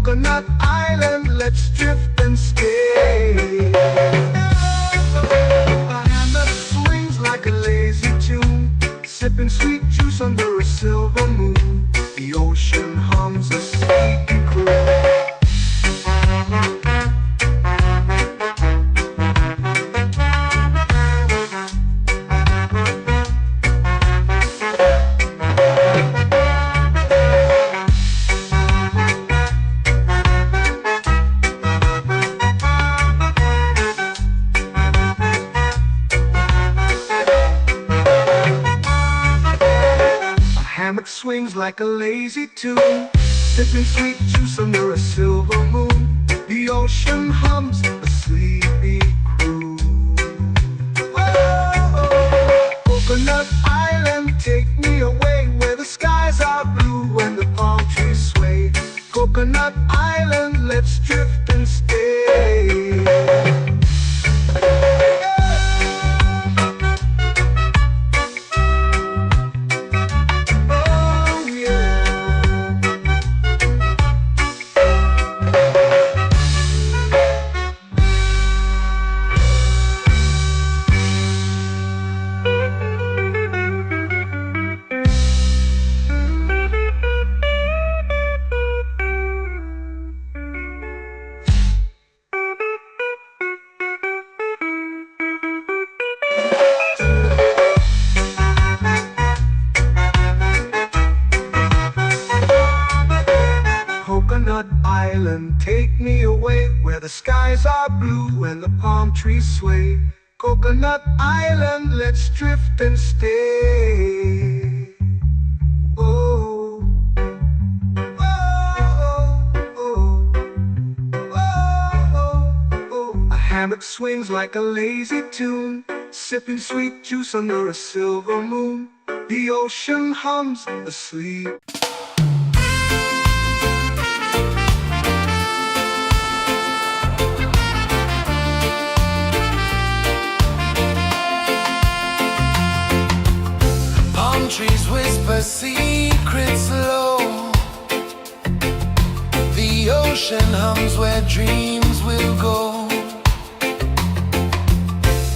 Coconut Island, let's drift and stay. A hand that swings like a lazy tune, sipping sweet juice under a silver moon. The ocean hums a sleepy croon. Hammock swings like a lazy tune, sipping sweet juice under a silver moon. The ocean hums a sleepy croon. Whoa, Coconut Island, take me away where the skies are blue and the palm trees sway. Coconut Island, let's drift and stay. Coconut Island, take me away where the skies are blue and the palm trees sway. Coconut Island, let's drift and stay. Oh, oh, oh, oh, oh. A hammock swings like a lazy tune, sipping sweet juice under a silver moon. The ocean hums asleep. Trees whisper secrets low. The ocean hums where dreams will go.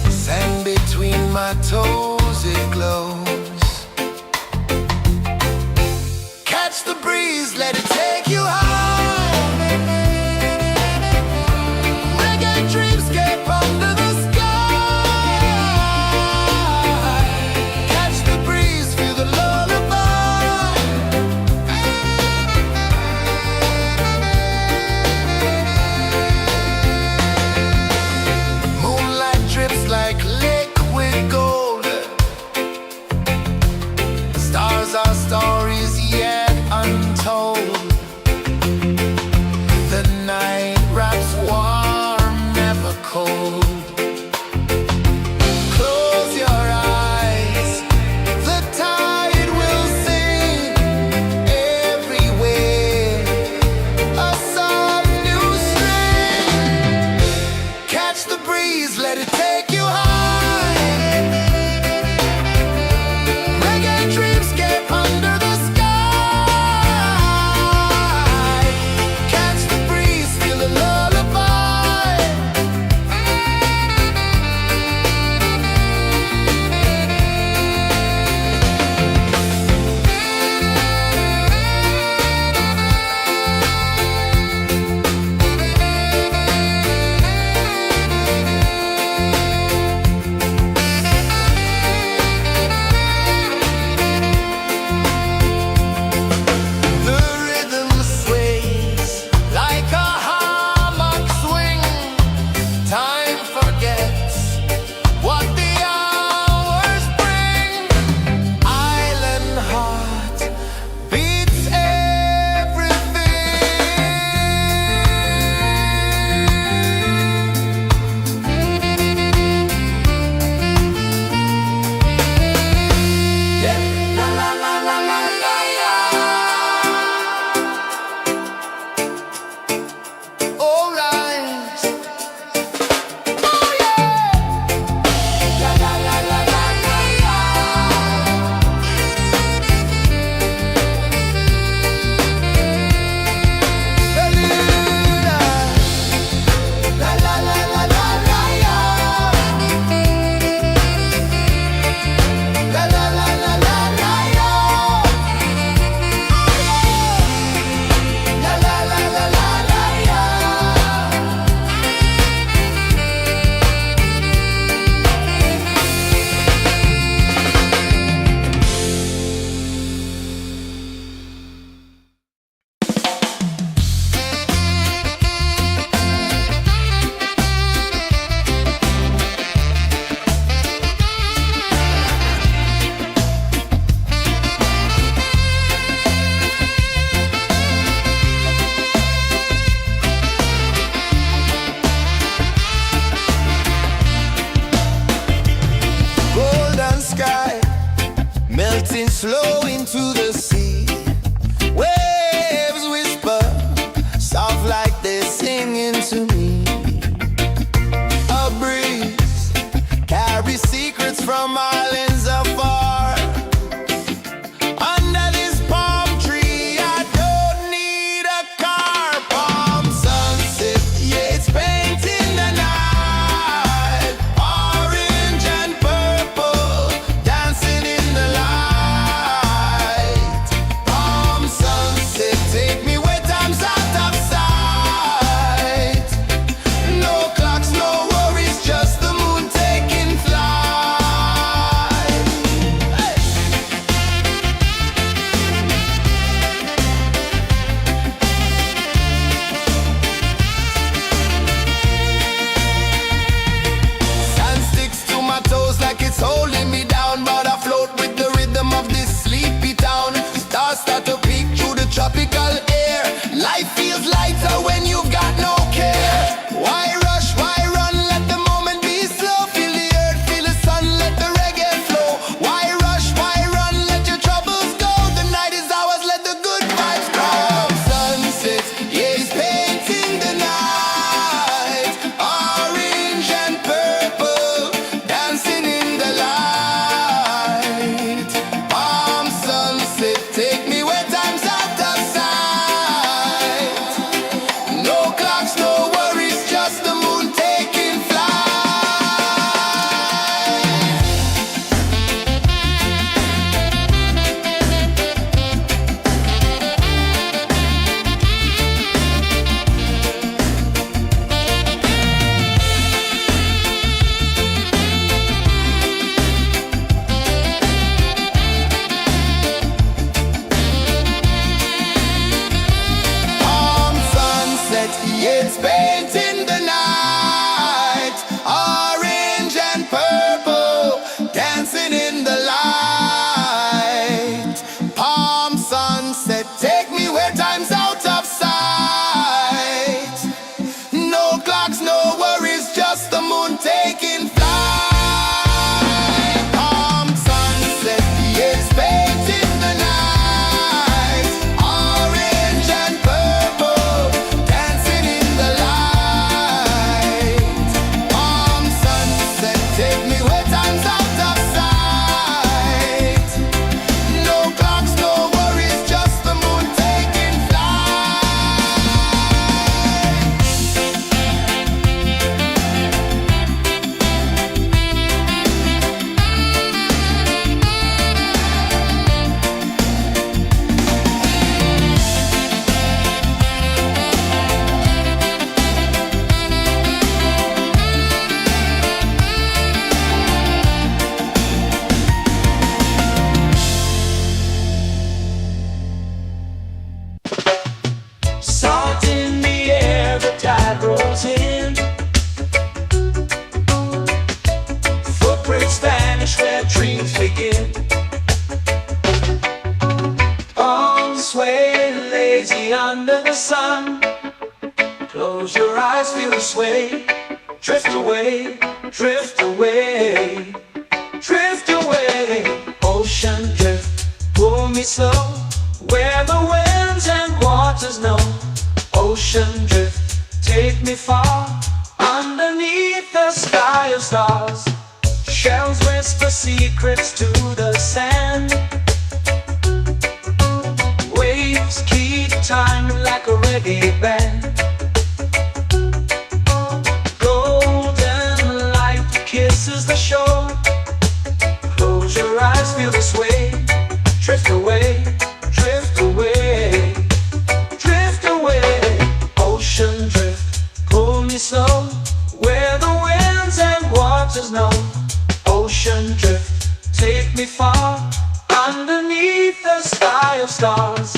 Sand between my toes, it glows. Catch the breeze, let it take you high. Reggae dreamscape under the sky. It's painting the night, orange and purple, dancing in the light. Palm sunset, take me where time's out of sight. No clocks, no worries, just the moon taking flight. Palm sunset, it's painting the night, orange and purple, dancing in the light. Palm sunset, take me where time's out of sight. No clocks, no worries, just the moon taking flight. Salt in the air, the tide rolls in. Footprints vanish where dreams begin. Arms sway lazy under the sun. Close your eyes, feel the sway. Drift away, drift away, drift away. Ocean drift, pull me slow, where the winds and waters know. Ocean drift, take me far, underneath the sky of stars. Shells whisper secrets to the sand. Waves keep time like a reggae band. Golden light kisses the shore. Close your eyes, feel the sway. Drift away, drift away, drift away. Ocean drift, pull me slow, where the winds and waters know. Ocean drift, take me far, underneath the sky of stars.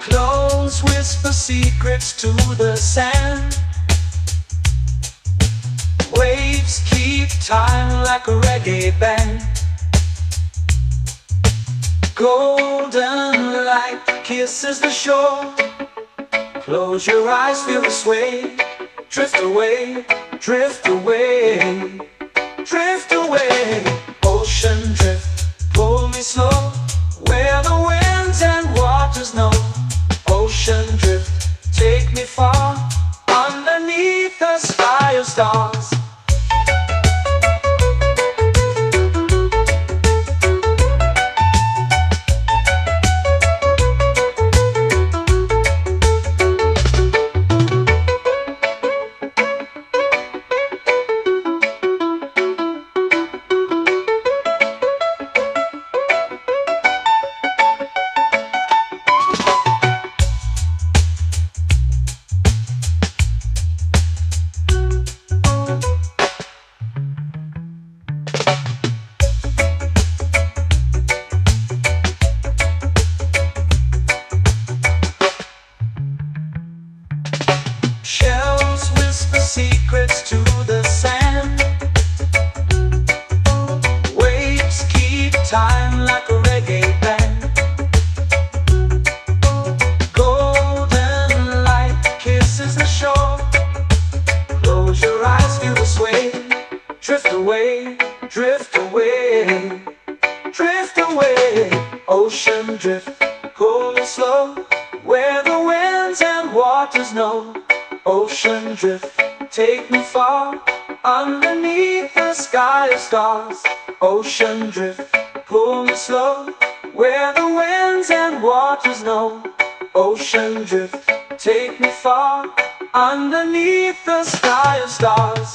Close whisper secrets to the sand. Waves keep time like a reggae band. Golden light kisses the shore. Close your eyes, feel the sway. Drift away, drift away, drift away. Ocean drift, pull me slow, where the winds and waters know. Ocean drift, take me far, underneath the sky of stars. Shells whisper secrets to the sand. Waves keep time like a reggae band. Golden light kisses the shore. Close your eyes, feel the sway. Drift away, drift away, drift away. Ocean drift, pull me slow, where the winds and waters know. Ocean drift, take me far, underneath the sky of stars. Ocean drift, pull me slow, where the winds and waters know. Ocean drift, take me far, underneath the sky of stars.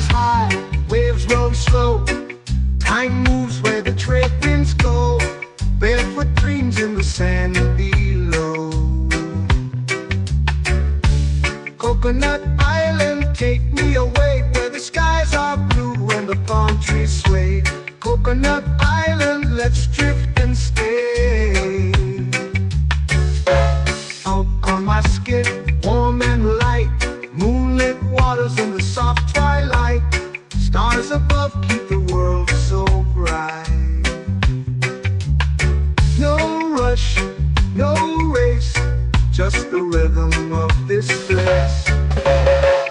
is high, waves roll slow. Time moves where the trade winds go. Barefoot dreams in the sand below. Coconut Island, take me away where the skies are blue and the palm trees sway. Coconut Island, let's drift and stay. Out on my skin, warm and light, moonlit waters in the soft twilight. Stars above keep the world so bright. No rush, no race, just the rhythm of this place.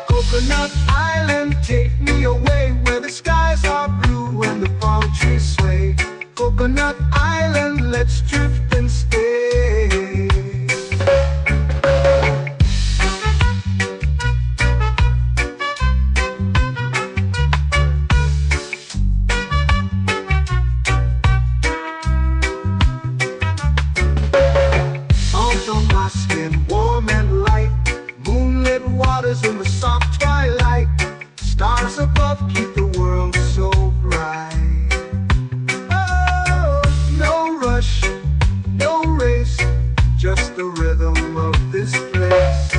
Coconut Island, take me away where the skies are blue and the palm trees sway. Coconut Island, let's drift and stay. Salt on my skin, warm and light, moonlit waters in the soft twilight. Stars above keep the world so bright. Oh, no rush, no race, just the rhythm of this place.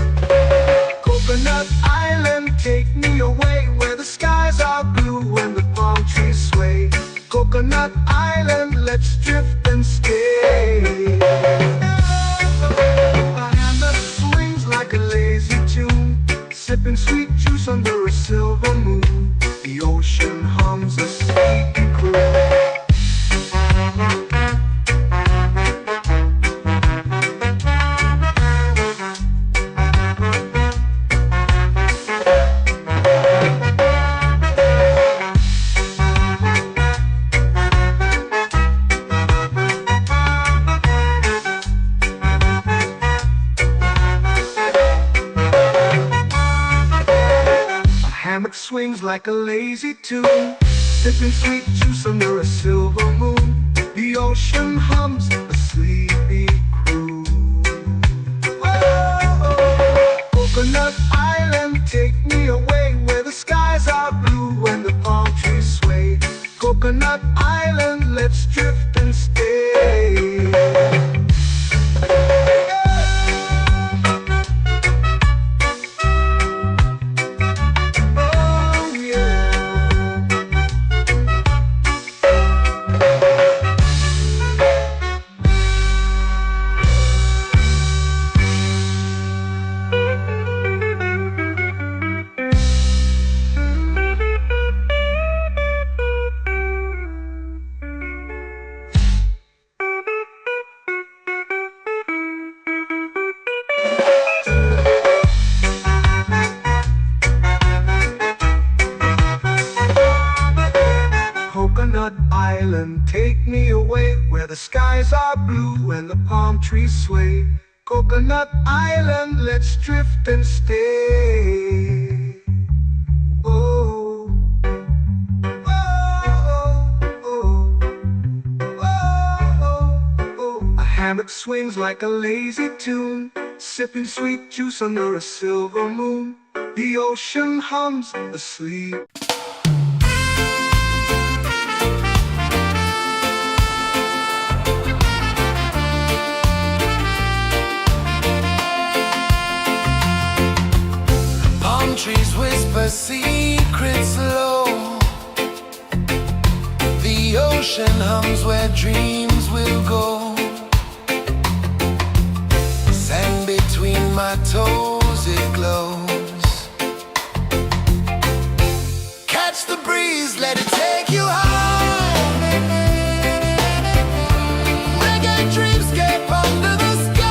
Coconut Island, take me away where the skies are blue and the palm trees sway. Coconut Island, let's drift and stay. A hand that swings like a lazy tune, sipping sweet juice under a silver moon. The ocean hums a sleepy croon. Hammock swings like a lazy tune, sipping sweet juice under a silver moon. The ocean hums a sleepy croon. Whoa, Coconut Island, take me away where the skies are blue and the palm trees sway. Coconut Island, let's drift and stay. Coconut Island, take me away where the skies are blue and the palm trees sway. Coconut Island, let's drift and stay. Oh, oh, oh, oh, oh. A hammock swings like a lazy tune, sipping sweet juice under a silver moon. The ocean hums asleep. Trees whisper secrets low. The ocean hums where dreams will go. Sand between my toes, it glows. Catch the breeze, let it take you high. Reggae dreamscape under the sky.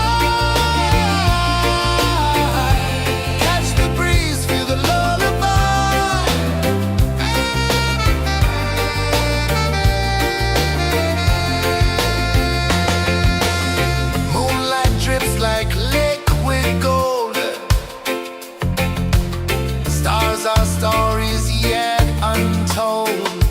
Our stories yet untold.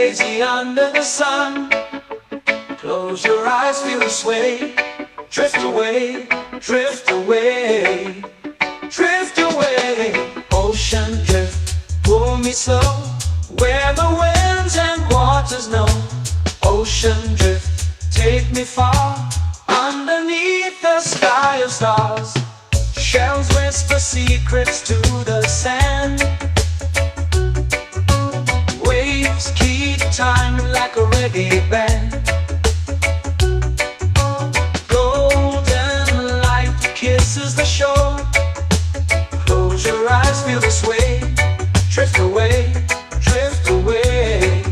lazy under the sun. Close your eyes, feel the sway. Drift away, drift away, drift away. Ocean drift, pull me slow, where the winds and waters know. Ocean drift, take me far, underneath the sky of stars. Shells whisper secrets to the sand. Waves keep time like a reggae band. Golden light kisses the shore. Close your eyes, feel the sway. Drift away, drift away,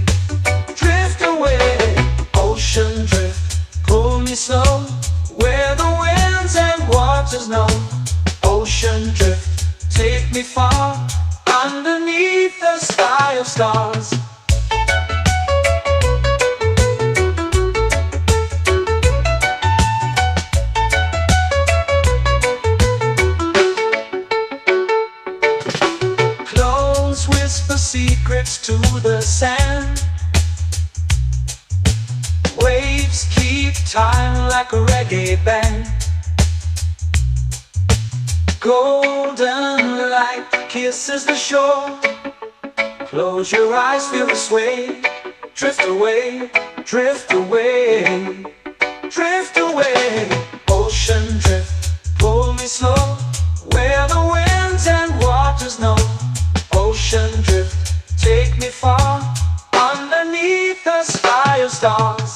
drift away. Ocean drift, pull me slow, where the winds and waters know. Ocean drift, take me far, underneath the sky of stars. Clones whisper secrets to the sand. Waves keep time like a reggae band. Golden light kisses the shore. Close your eyes, feel the sway. Drift away, drift away, drift away. Ocean drift, pull me slow, where the winds and waters know. Ocean drift, take me far, underneath the sky of stars.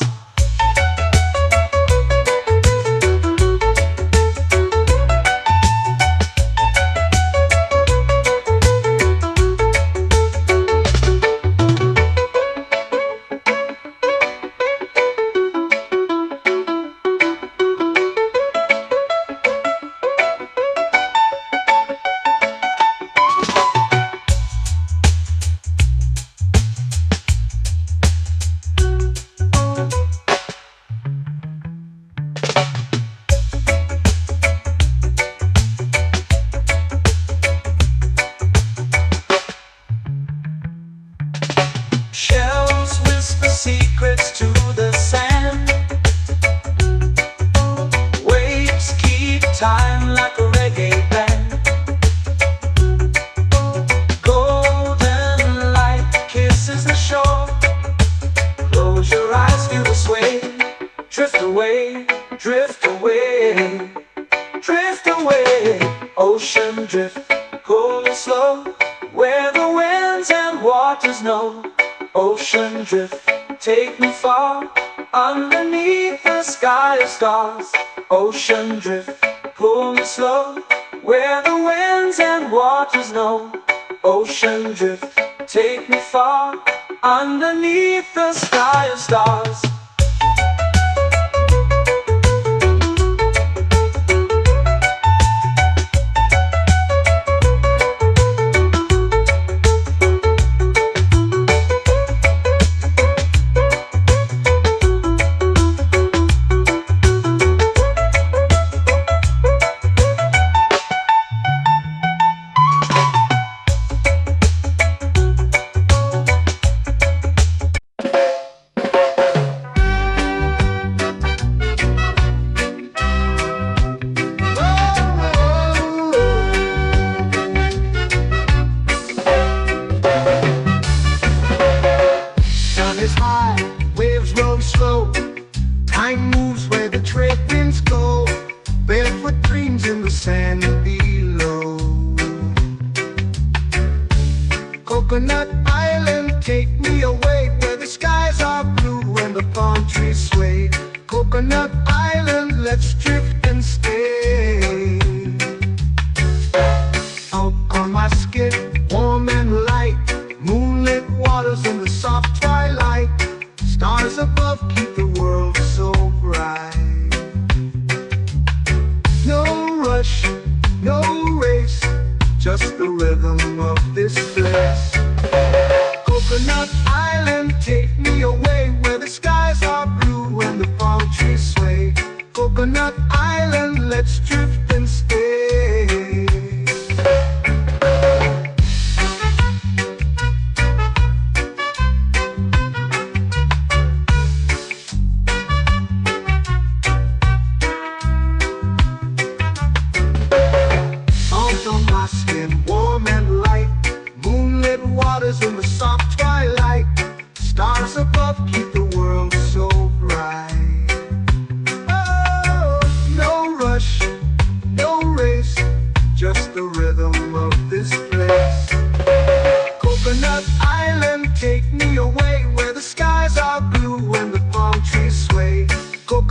Shells whisper secrets to the sand. Waves keep time like a reggae band. Golden light kisses the shore. Close your eyes, feel the sway. Drift away, drift away, drift away. Ocean drift, pull me slow, where the winds and waters know. Ocean drift, take me far, underneath the sky of stars. Ocean drift, pull me slow, where the winds and waters know. Ocean drift, take me far, underneath the sky of stars. Time moves where the trade winds go. Barefoot dreams in the sand below. Coconut Island, take me away, where the skies are blue and the palm trees sway. Coconut Island, let's drift and stay. Out on my skip, warm and light, moonlit waters in the soft twilight. Stars above keep the world so bright. No rush, no race, just the rhythm of this place. Coconut Island, take me away, where the skies are blue and the palm trees sway. Coconut Island, let's drift and stay.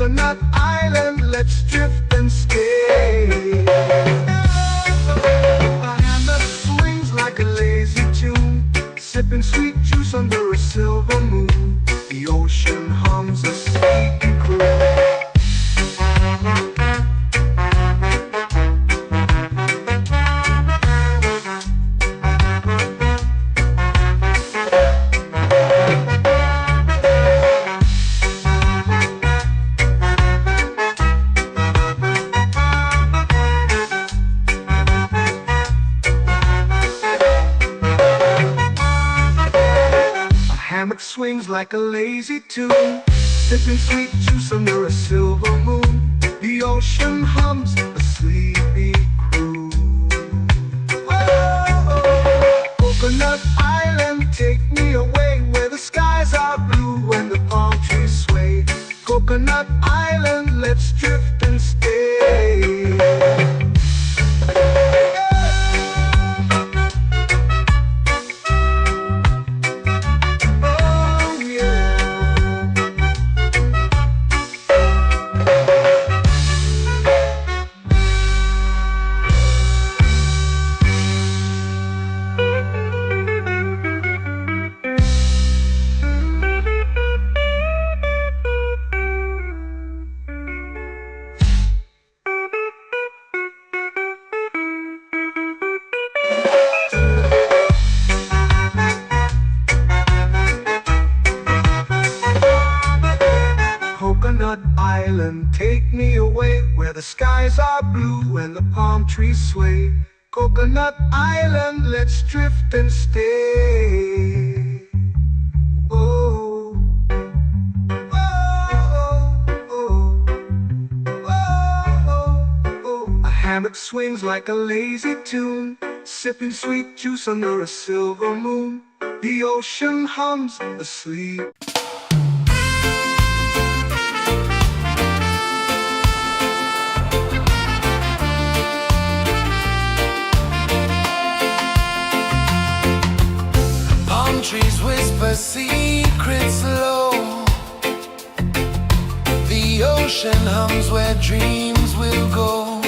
Coconut Island, let's drift and stay. A hand that swings like a lazy tune, sipping sweet juice under a silver moon. The ocean hums a sleepy croon. Hammock swings like a lazy tune, sipping sweet juice under a silver moon. The ocean hums a sleepy croon. Oh, Coconut Island, take me away where the skies are blue and the palm trees sway. Coconut Island, let's drift and stay. Coconut Island, take me away where the skies are blue and the palm trees sway. Coconut Island, let's drift and stay. Oh, oh, oh, oh, oh. A hammock swings like a lazy tune, sipping sweet juice under a silver moon. The ocean hums asleep. Trees whisper secrets low. The ocean hums where dreams will go.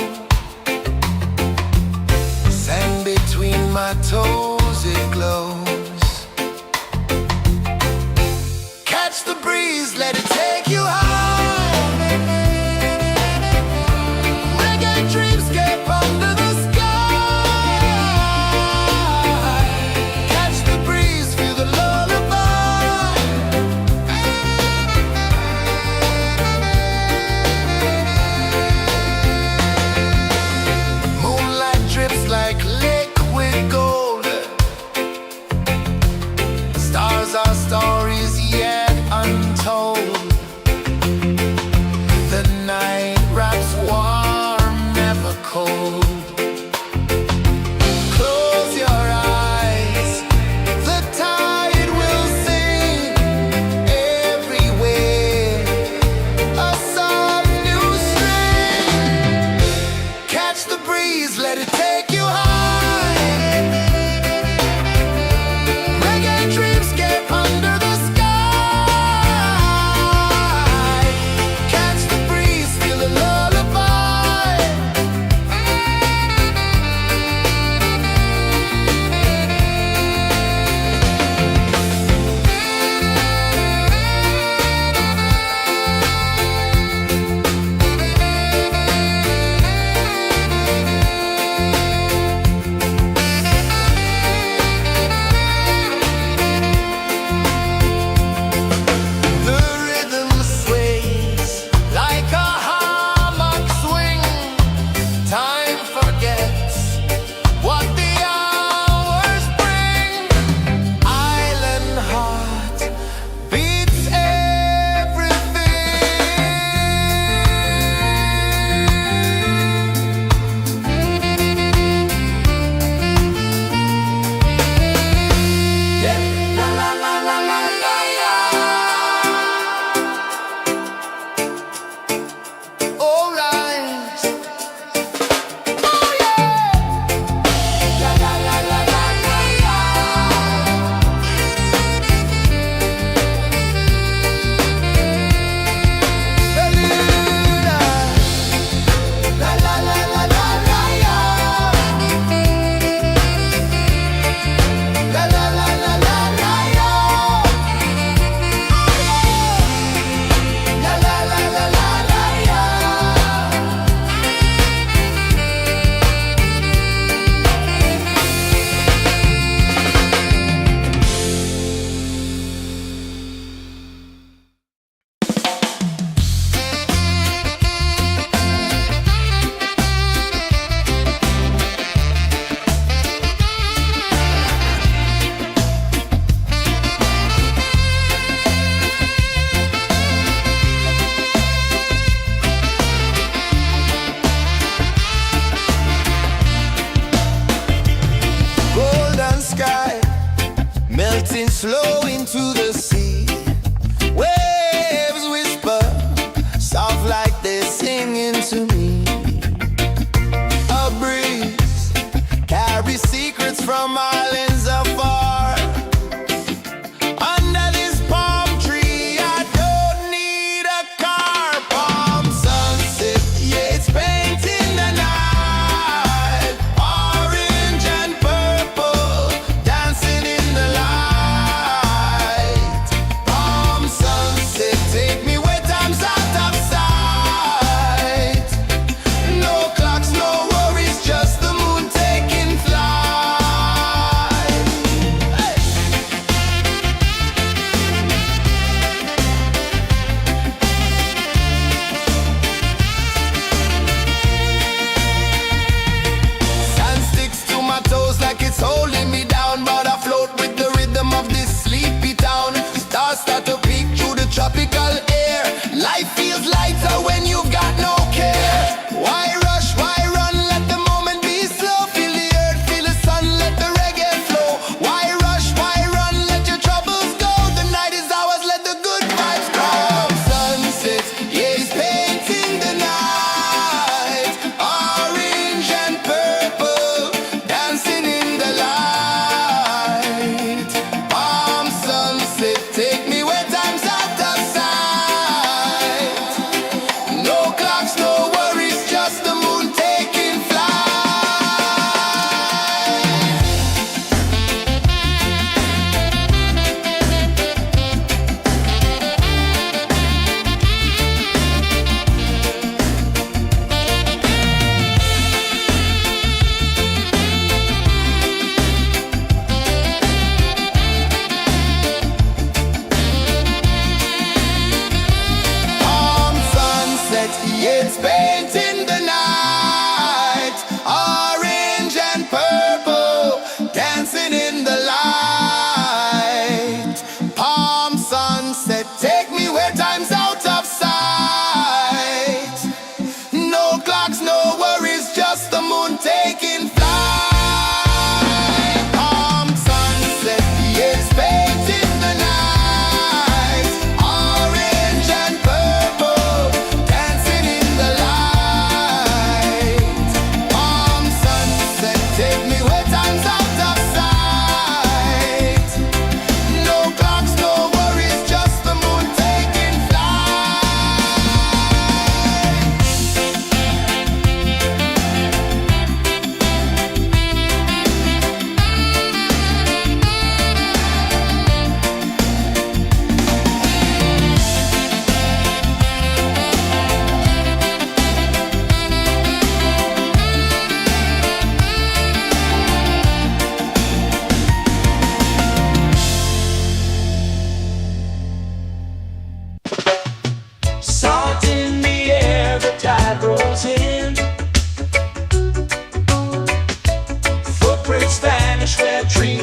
Sand between my toes, it glows. Catch the breeze, let it take you high. Reggae dreamscape under the sky. Our stories yet untold. The night wraps warm, never cold. Close your eyes, the tide will sing everywhere. A soft new string. Catch the breeze, let it take you high. Reggae dreamscape under the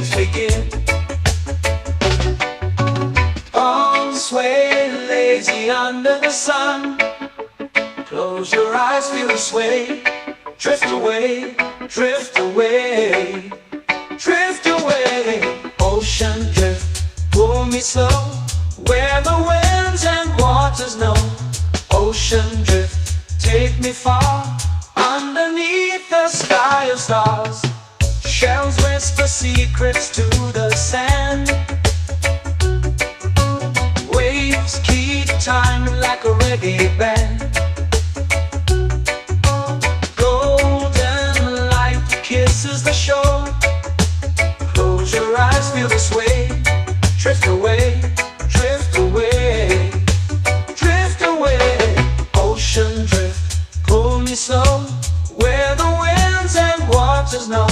waves begin. Palms sway lazy under the sun. Close your eyes, feel the sway. Drift away, drift away, drift away. Ocean drift, pull me slow, where the winds and waters know. Ocean drift, take me far, underneath the sky of stars. Shells whisper secrets to the sand. Waves keep time like a reggae band. Golden light kisses the shore. Close your eyes, feel the sway. Drift away, drift away, drift away. Ocean drift, pull me slow, where the winds and waters know.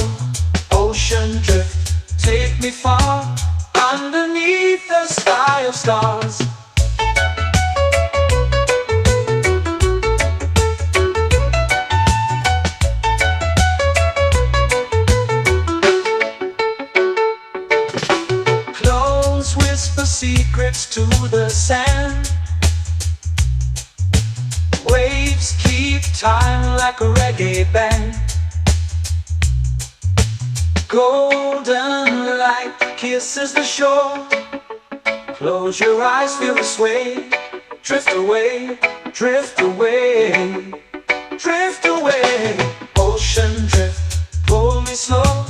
Ocean drift, take me far, underneath the sky of stars. Clones whisper secrets to the sand. Waves keep time like a reggae band. Golden light kisses the shore. Close your eyes, feel the sway. Drift away, drift away, drift away. Ocean drift, pull me slow,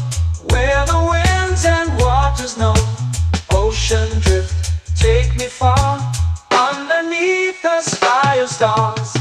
where the winds and waters know. Ocean drift, take me far, underneath the sky of stars.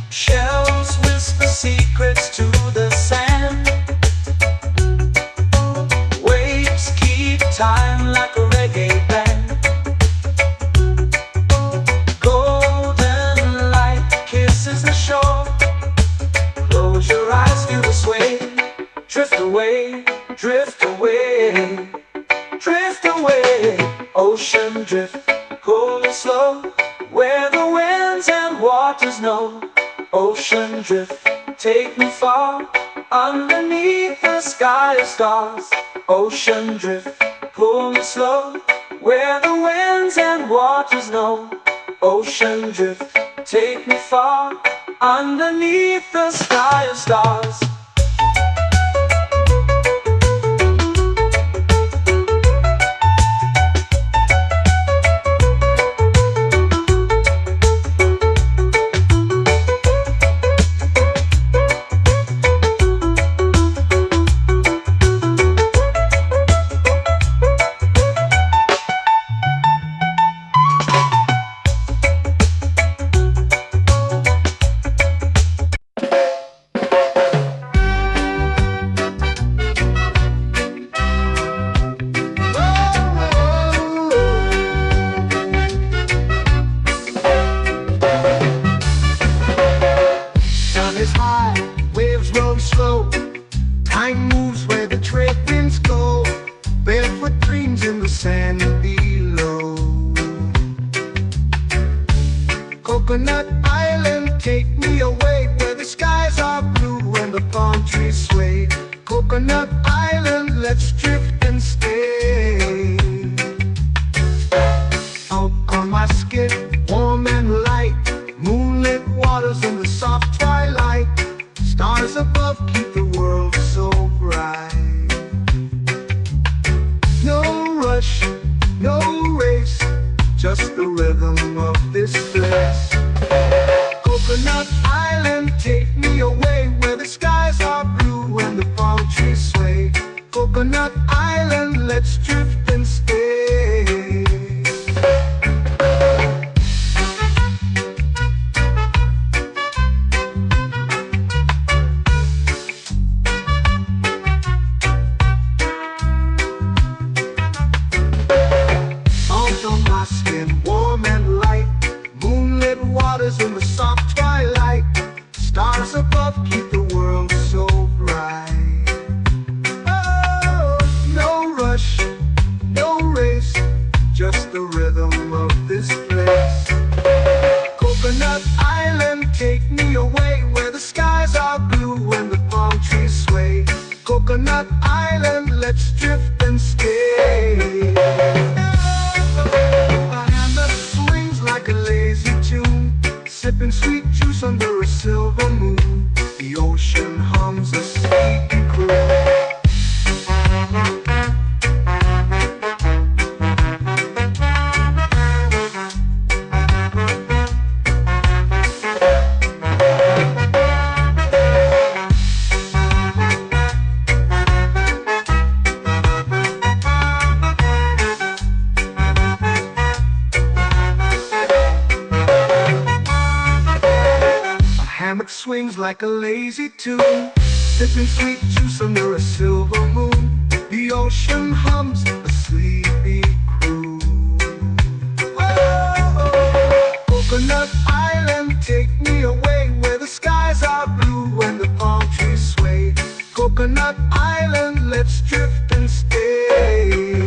Shells whisper secrets to the sand. Waves keep time like a reggae band. Golden light kisses the shore. Close your eyes, feel the sway. Drift away, drift away, drift away. Ocean drift, pull me slow, where the winds and waters know. Ocean drift, take me far, underneath the sky of stars. Ocean drift, pull me slow, where the winds and waters know. Ocean drift, take me far, underneath the sky of stars. Time moves where the trade winds go. Barefoot dreams in the sand below. Coconut Island, take me away, where the skies are blue and the palm trees sway. Coconut Island, let's drift and stay. Out on my skin, warm and light, moonlit waters in the soft twilight. Stars above keep the world so bright. No rush, no race, just the rhythm of this place. Coconut Island, take me away, where the skies are blue and the palm trees sway. Coconut Island. sweet juice under a silver moon. The ocean hums a sleepy croon. Hammock swings like a lazy tune, sipping sweet juice under a silver moon. The ocean hums a sleepy croon. Whoa, Coconut Island, take me away where the skies are blue and the palm trees sway. Coconut Island, let's drift and stay.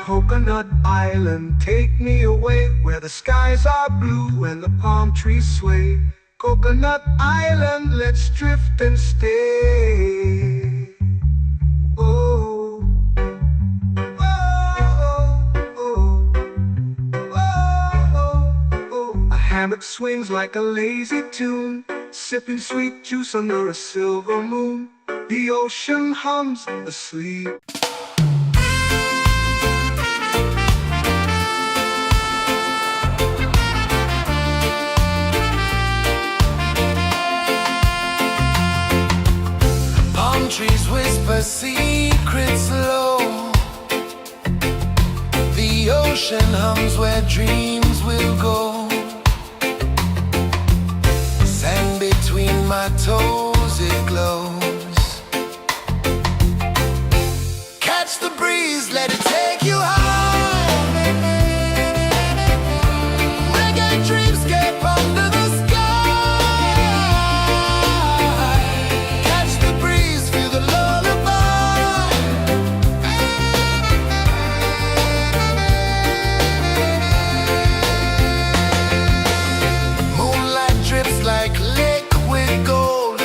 Coconut Island, take me away where the skies are blue and the palm trees sway. Coconut Island, let's drift and stay. Oh, oh, oh, oh, oh. A hammock swings like a lazy tune, sipping sweet juice under a silver moon. The ocean hums asleep. Trees whisper secrets low. The ocean hums where dreams will go. Sand between my toes, it glows. Catch the breeze, let it take you high. Reggae dreamscape under the sky. Like liquid gold,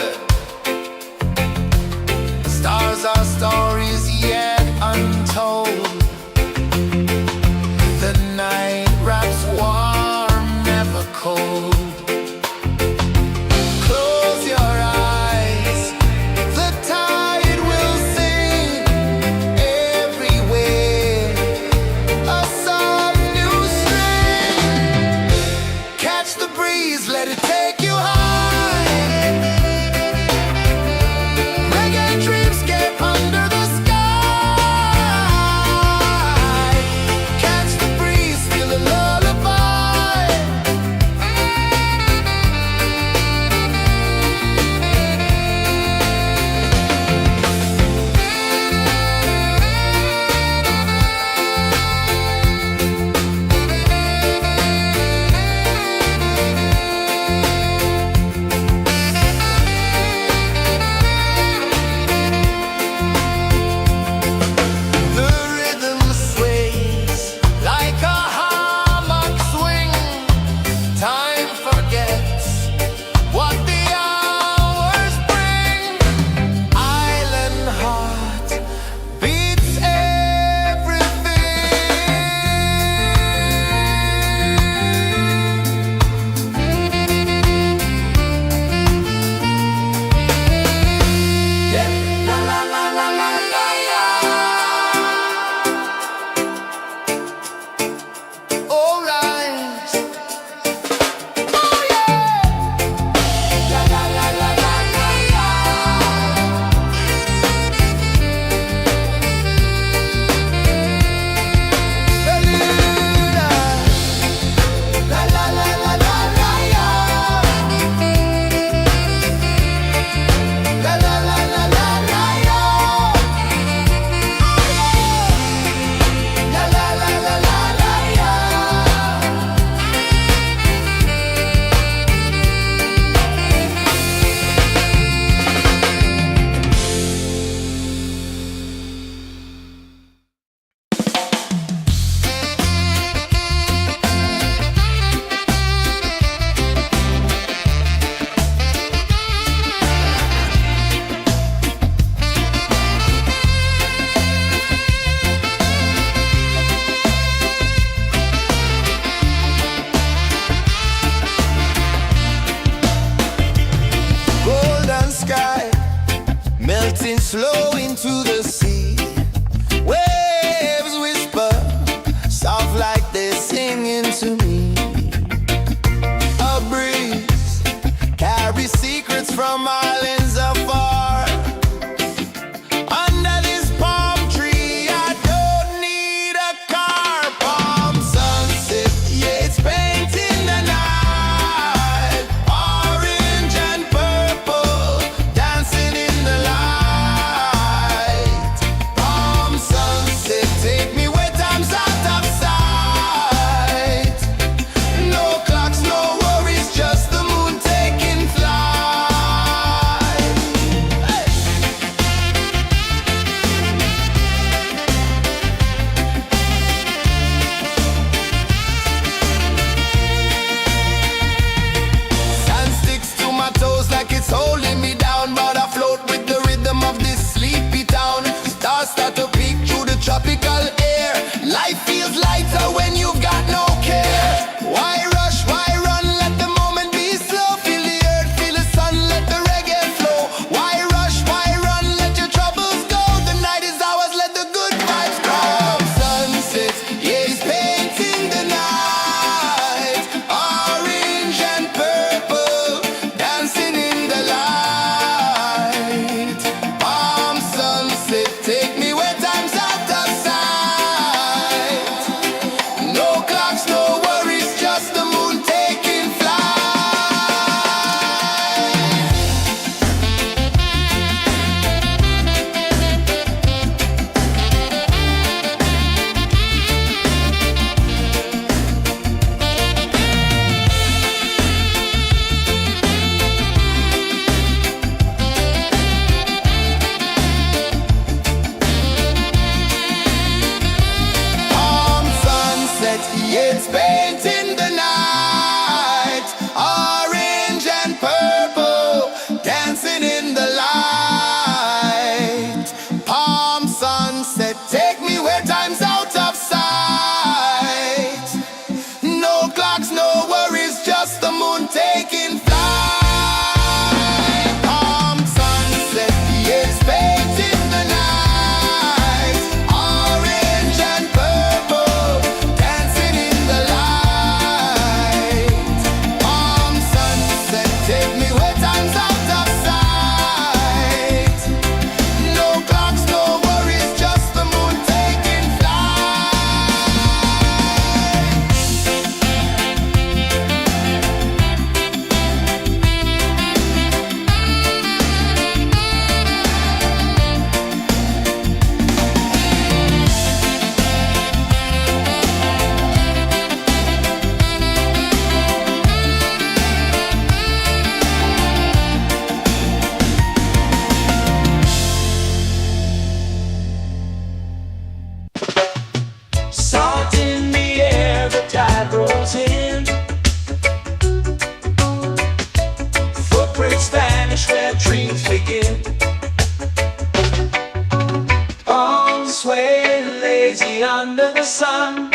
lazy under the sun.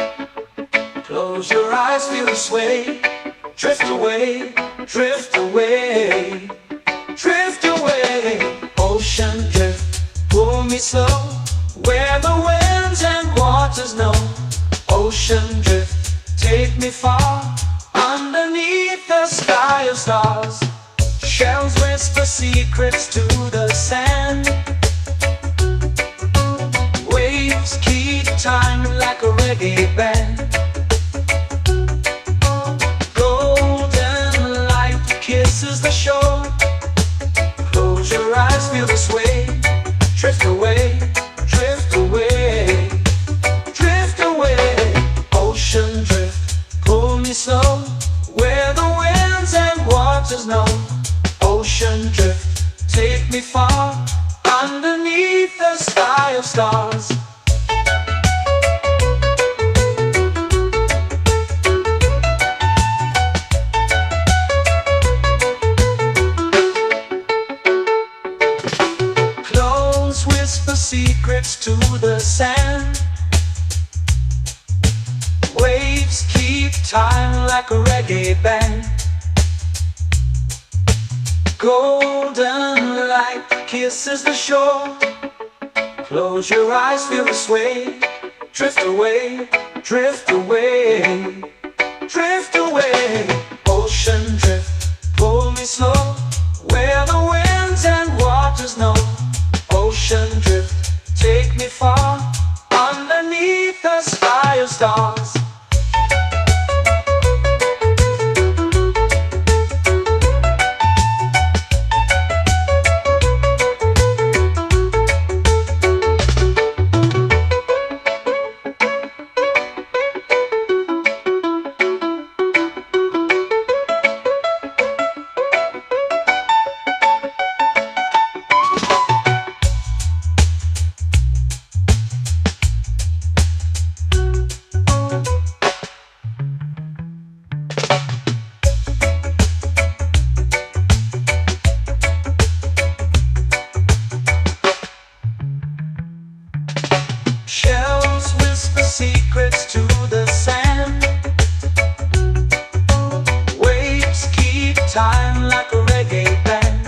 Close your eyes, feel the sway. Drift away, drift away, drift away. Ocean drift, pull me slow, where the winds and waters know. Ocean drift, take me far, underneath the sky of stars. Shells whisper secrets to the sand. Waves keep time like a reggae band. Golden light kisses the shore. Close your eyes, feel the sway. Drift away, drift away, drift away. Ocean drift, pull me slow, where the winds and waters know. Ocean drift, take me far, underneath the sky of stars. Close whisper secrets to the sand. Waves keep time like a reggae band. Golden light kisses the shore. Close your eyes, feel the sway. Drift away, drift away, drift away. Ocean drift, pull me slow, where the winds and waters know. Ocean drift, take me far, underneath the sky of stars. Shells whisper secrets to the sand. Waves keep time like a reggae band.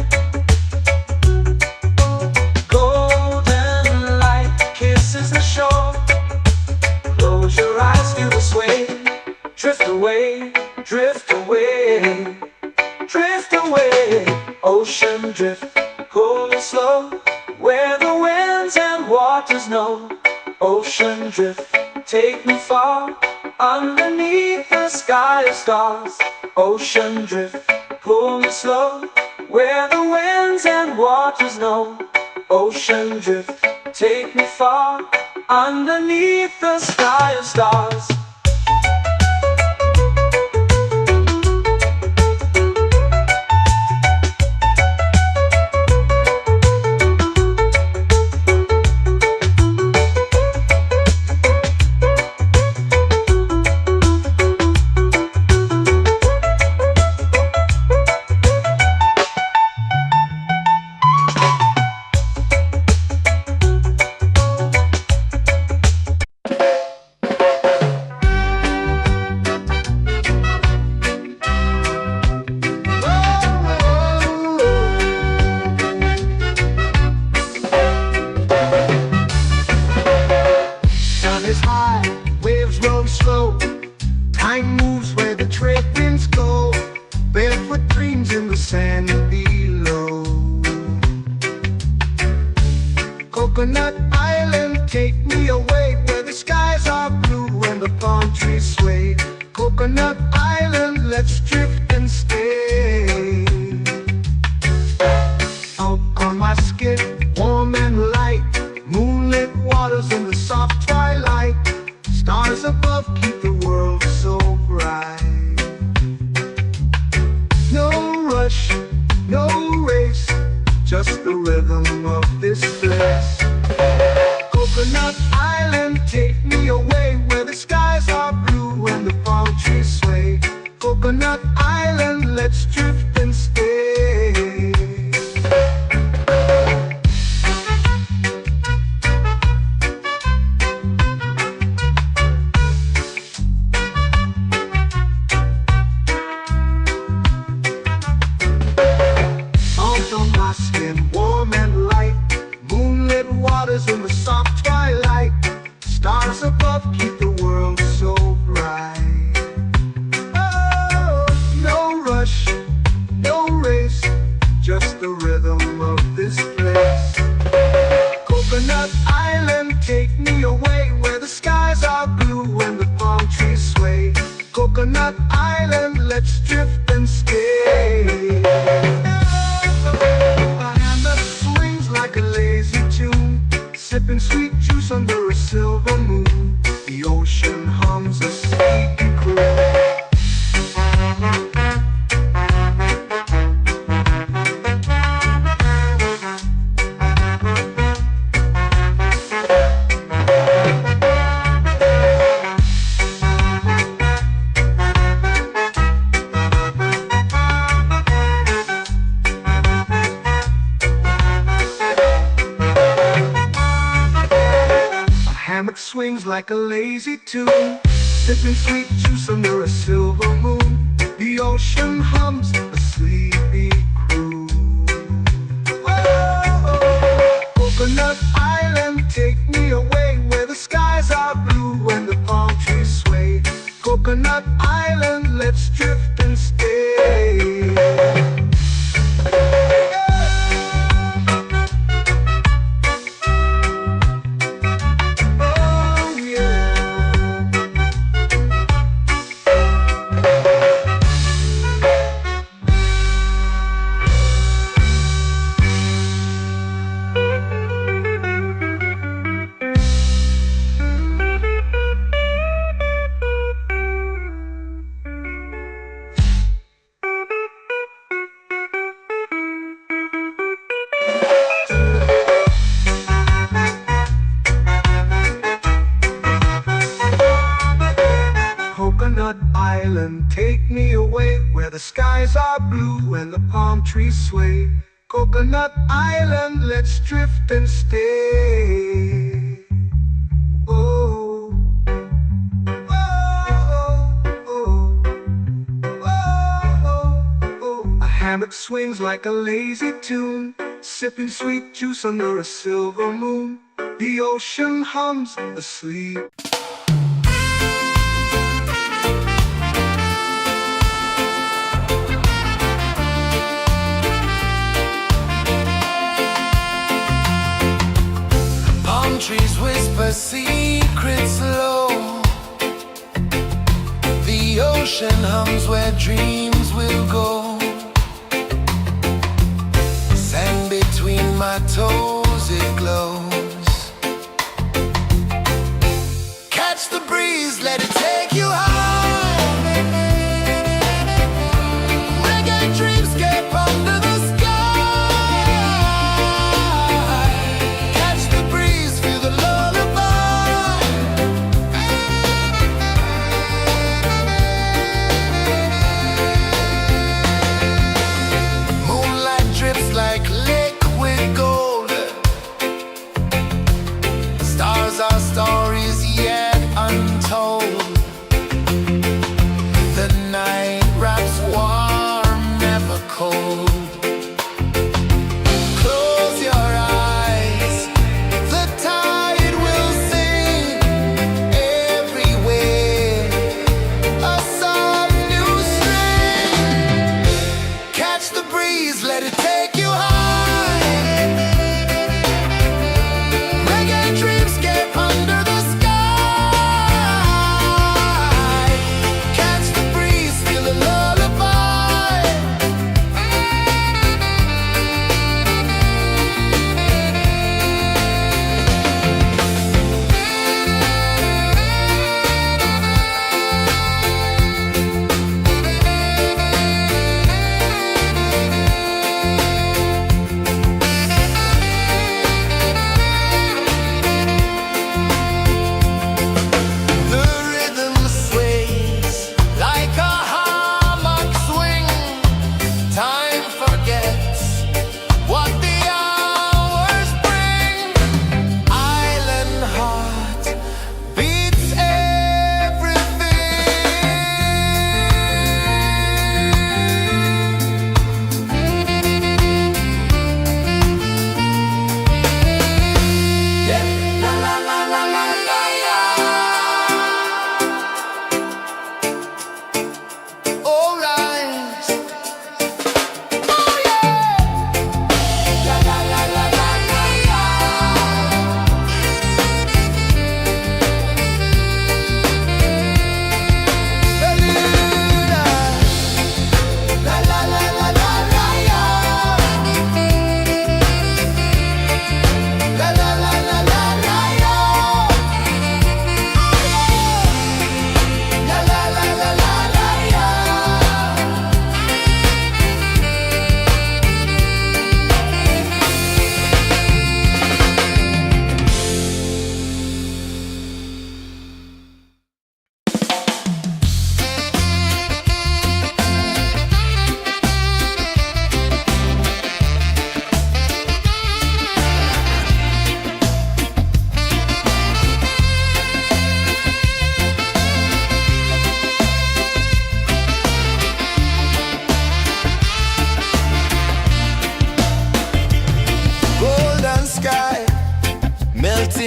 Golden light kisses the shore. Close your eyes, feel the sway. Drift away, drift away, drift away. Ocean drift, pull me slow, where the winds and waters know. Ocean drift, take me far, underneath the sky of stars. Ocean drift, pull me slow, where the winds and waters know. Ocean drift, take me far, underneath the sky of stars. Time moves where the trade winds go. Barefoot dreams in the sand below. Coconut Island, take me away, where the skies are blue and the palm trees sway. Coconut Island, let's drift and stay. Out on my skin, warm and light, moonlit waters in the soft twilight. Stars above keep the world so bright. No rush, no race, just the rhythm of this place. Coconut Island, take me away, where the skies are blue and the palm trees sway. Coconut Island, let's drift in the soft twilight. Stars above keep the world so bright. Oh, no rush, no race, just the rhythm of this place. Coconut Island, take me away where the skies are blue and the palm trees sway. Coconut Island, let's drift and stay. A hand that swings like a lazy tune, sipping sweet juice under a silver moon. The ocean hums a sleepy croon. Hammock swings like a lazy tune, sipping sweet juice under a silver moon. The ocean hums a sleepy croon. Oh, Coconut Island, take me away where the skies are blue and the palm trees sway. Coconut Island, let's drift and stay. Coconut Island, take me away where the skies are blue and the palm trees sway. Coconut Island, let's drift and stay. Oh, oh, oh, oh, oh. A hammock swings like a lazy tune, sipping sweet juice under a silver moon. The ocean hums asleep. Trees whisper secrets low. The ocean hums where dreams will go. Sand between my toes, it glows. Catch the breeze, let it take you high. Reggae dreamscape under the sky.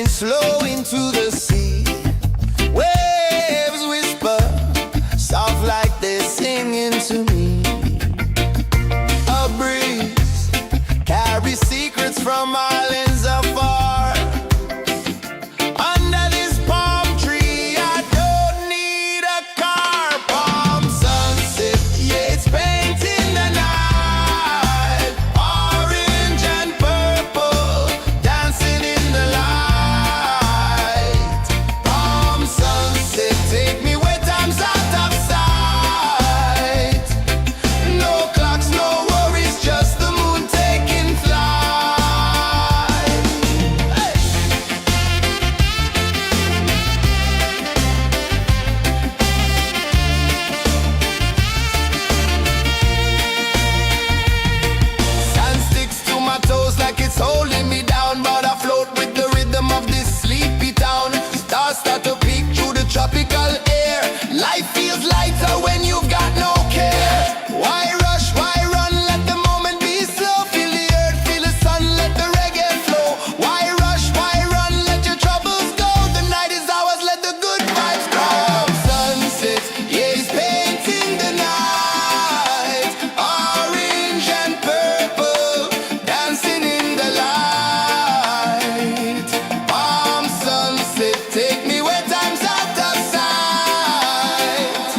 drifting slow into the sea. Waves whisper, soft like they're singing to me. A breeze carries secrets from islands afar. Under this palm tree, I don't need a car. Palm sunset, yeah, it's painting the night. Orange and purple, dancing in the light. Palm sunset, take me where time's out of sight. No clocks, no worries, just the moon taking flight. Hey! Sand sticks to my toes like it's holding me down, but I float with the rhythm of this sleepy town. Stars start to peek through the tropical air. Life feels lighter when you've got no care. Why rush, why run, let the moment be slow. Feel the earth, feel the sun, let the reggae flow. Why rush, why run, let your troubles go. The night is ours, let the good vibes grow. Sunset, yeah, it's painting the night. Orange and purple, dancing in the light. Palm sunset, take me where time's out of sight.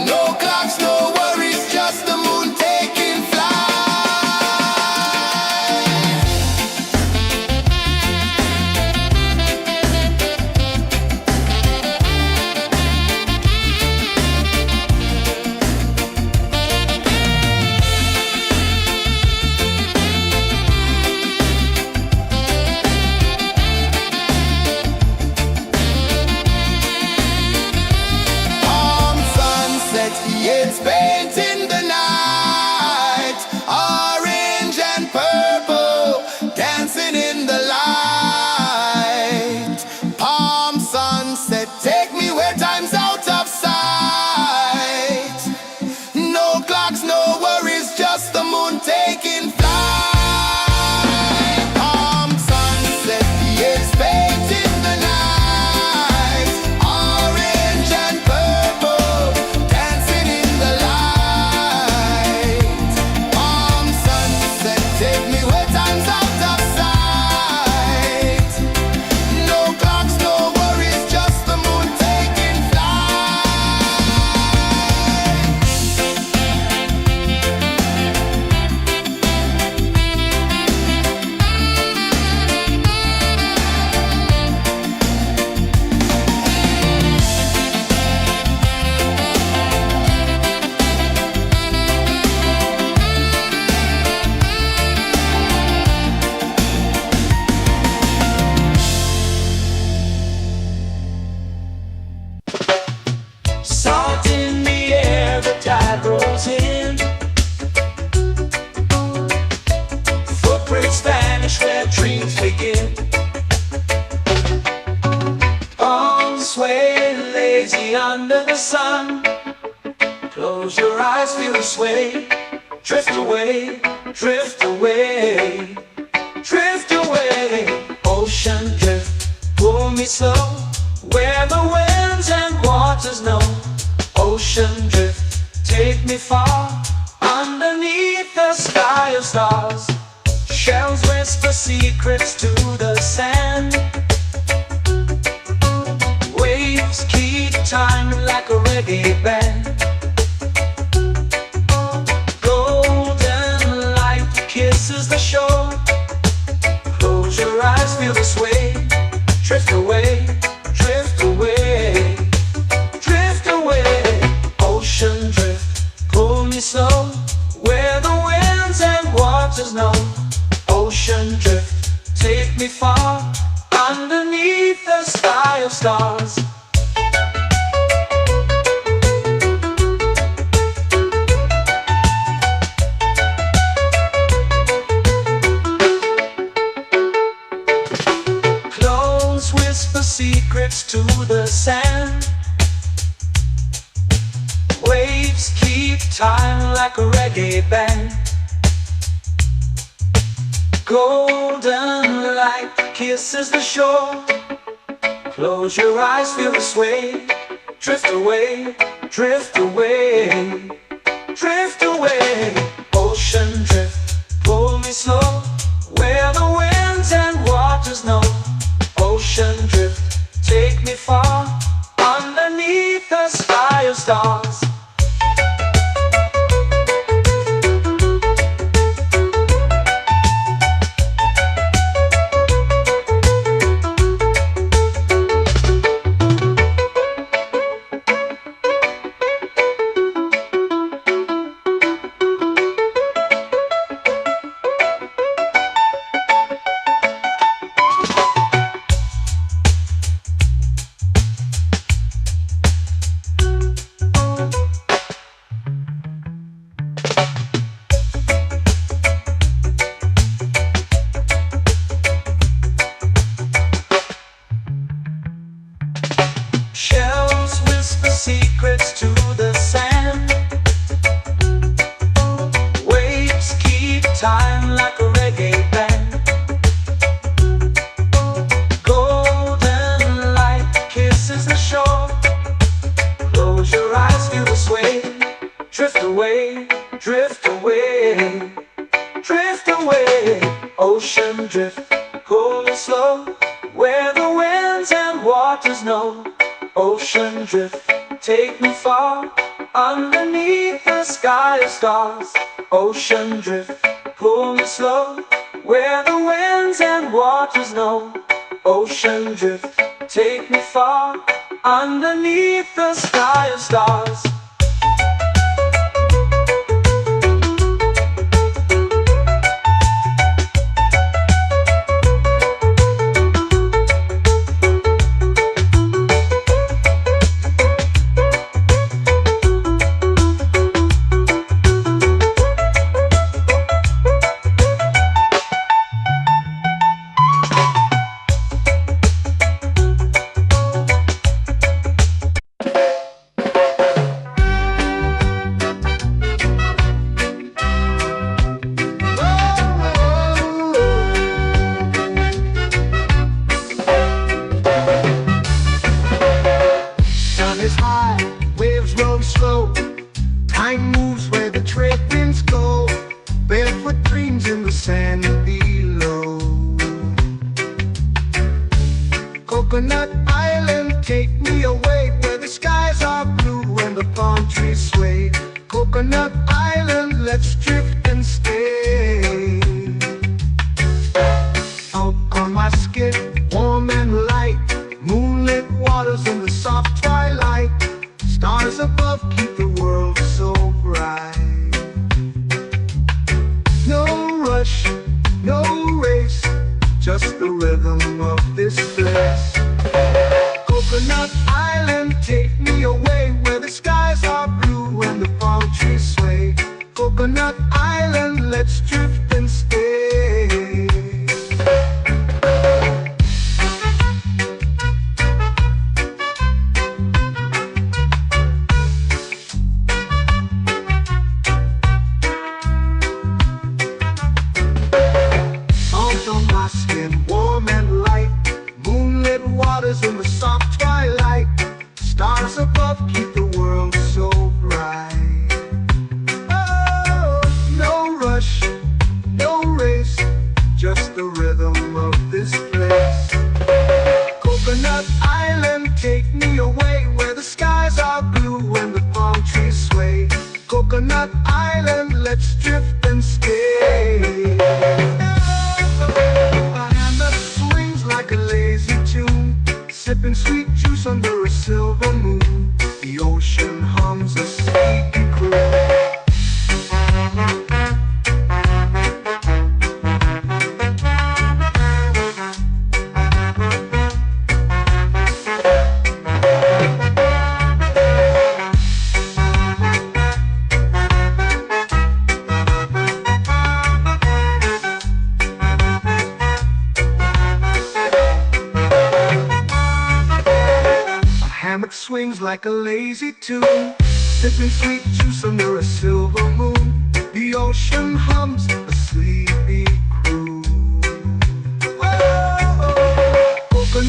No clocks, no worries, just the moon taking flight. Palm sunset, yeah, it's painting the night. Orange and purple, dancing in the light. Palm sunset, take me where time's out of sight. No clocks, no worries, just the moon taking flight. Palm sunset, yeah, it's painting the night. Orange and purple, dancing in the light. Palm sunset, take me where time's out of sight. No clocks, no worries, just the moon taking flight. Salt in the air, the tide rolls in. Footprints vanish where dreams begin. Arms sway lazy under the sun. Close your eyes, feel the sway. Drift away, drift away, drift away. Ocean drift, pull me slow, where the winds and waters know. Ocean drift, take me far, underneath the sky of stars. Shells whisper secrets to the sand. Waves keep time like a reggae band. Golden light kisses the shore. Close your eyes, feel the sway. Drift away, drift away, drift away. Ocean drift, pull me slow, where the winds and waters know. Ocean drift, take me far, underneath the sky of stars. Close whisper secrets to the sand. Waves keep time like a reggae band. Golden light kisses the shore. Close your eyes, feel the sway. Drift away, drift away, drift away. Ocean drift, pull me slow, where the winds and waters know. Ocean drift, take me far, underneath the sky of stars. Shells whisper secrets to the sand. Waves keep time like a reggae band. Golden light kisses the shore. Close your eyes, feel the sway. Drift away, drift away, drift away. Ocean drift, pull me slow, where the winds and waters know. Ocean drift, take me far, underneath the sky of stars. Ocean drift, pull me slow, where the winds and waters know. Ocean drift, take me far, underneath the sky of stars. Waves roll slow, time moves where the trade winds go. Barefoot dreams in the sand below. Coconut Island, take me away, where the skies are blue and the palm trees sway. Coconut Island, let's drift and stay. Out on my skin, warm and light, moonlit waters in the soft twilight. Stars above keep the world so bright. No rush, no race, just the rhythm of this place. Coconut Island, take me away, where the skies are blue and the palm trees sway. Coconut Island, let's drift and stay. In the soft twilight, stars above keep the world so bright. Oh, no rush, no race, just the rhythm of this place. Coconut Island, take me away, where the skies are blue and the palm trees sway. Coconut Island, let's drift and stay. My hand that swings like a lazy tune, sipping sweet juice under a silver moon. The ocean hums a sleepy croon. Hammock swings like a lazy tune, sipping sweet juice under a silver moon. The ocean hums a sleepy croon.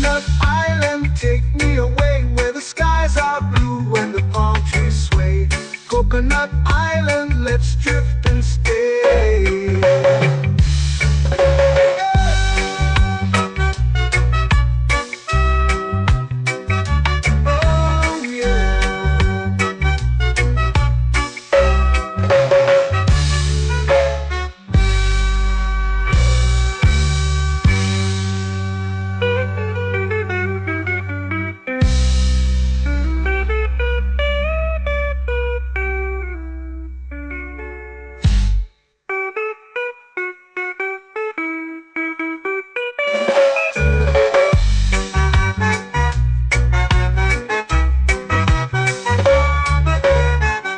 Coconut Island, take me away where the skies are blue and the palm trees sway. Coconut Island, let's drift and stay. Oh yeah.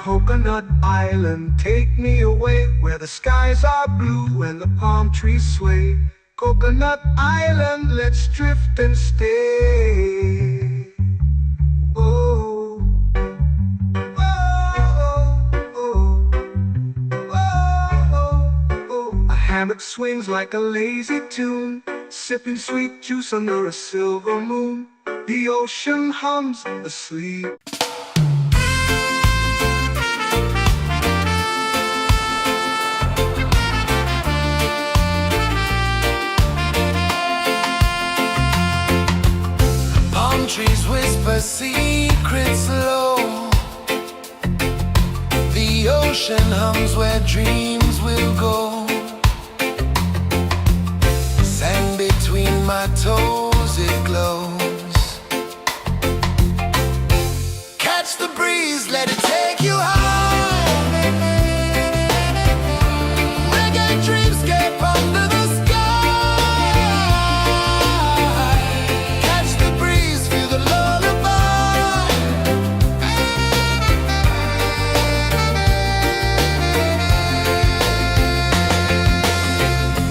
Coconut Island, take me away where the skies are blue and the palm trees sway. Coconut Island, let's drift and stay. Oh, oh, oh, oh, oh. A hammock swings like a lazy tune, sipping sweet juice under a silver moon. The ocean hums asleep. Palm trees whisper secrets low. The ocean hums where dreams will go. Sand between my toes, it glows. Catch the breeze, let it take you high. Reggae dreamscape under the sky. Catch the breeze, feel the lullaby.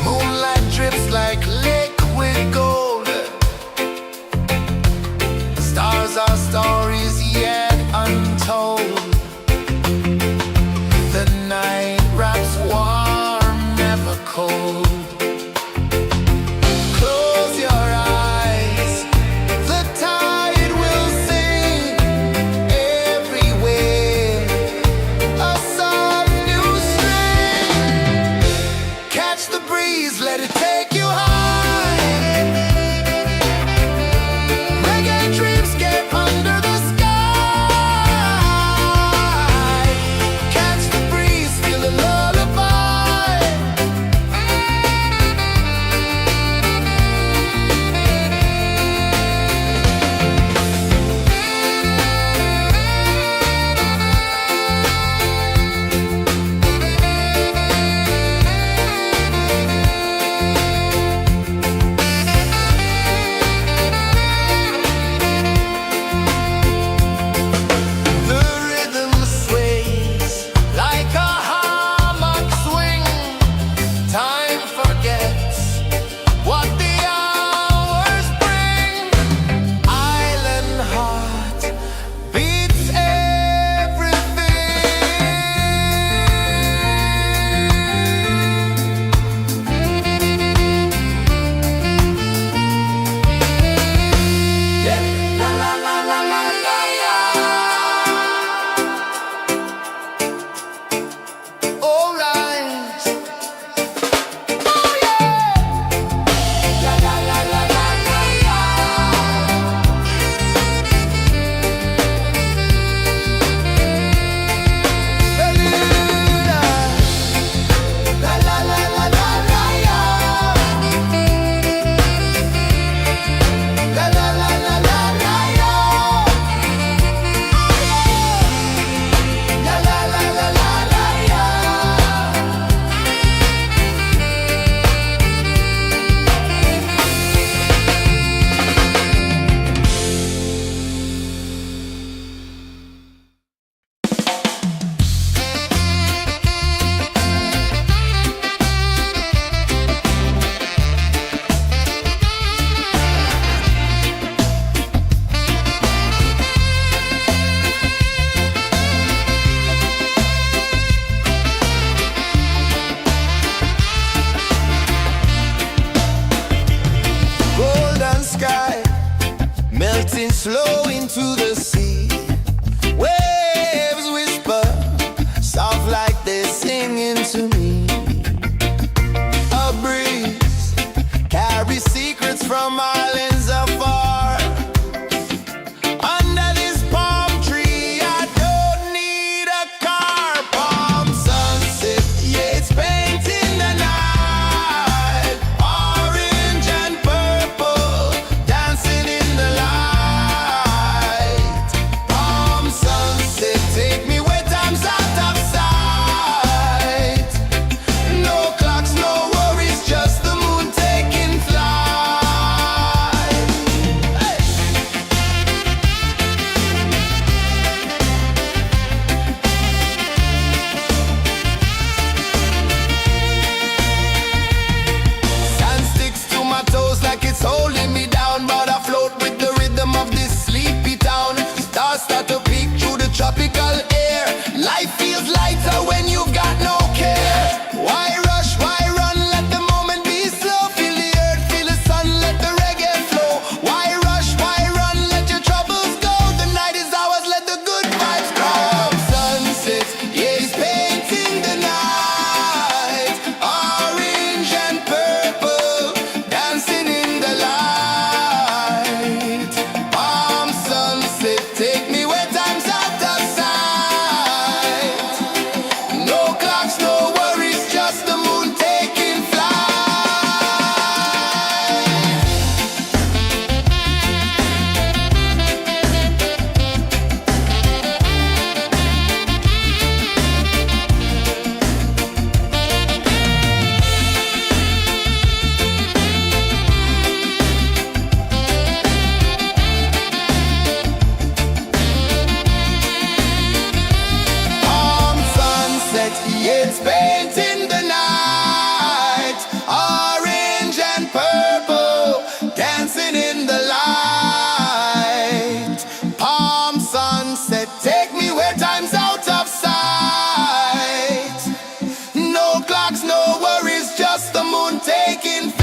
Moonlight drips like liquid gold. melting slow into the sea. Waves whisper, soft like they're singing to me. A breeze carries secrets from islands afar. Under this palm tree, I don't need a car. Palm sunset, yeah, it's painting the night. Orange and purple, dancing in the light. Palm sunset, take me where time's out of sight. No clocks, no worries, just the moon taking flight. Hey! Sand sticks to my toes like it's holding me down, but I float with the rhythm of this sleepy town. Stars start to peek through the tropical air. Life feels lighter when you've got no care. Why rush, why run, let the moment be slow. Feel the earth, feel the sun, let the reggae flow. Why rush, why run, let your troubles go. The night is ours, let the good vibes come. Sunset, yeah, it's painting the night. Orange and purple, dancing in the light. Palm sunset, take me where time's out of sight. No clocks, no worries, just the moon taking flight. Palm sunset, yeah, it's painting the night. Orange and purple, dancing in the light. Palm sunset, take me where time's out of sight. No clocks, no worries, just the moon taking flight.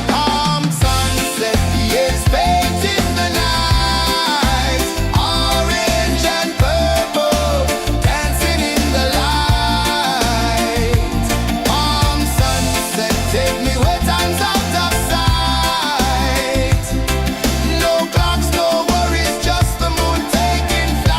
Palm sunset, yeah, it's painting the night. Orange and purple, dancing in the light. Palm sunset, take me where time's out of sight. No clocks, no worries, just the moon taking flight.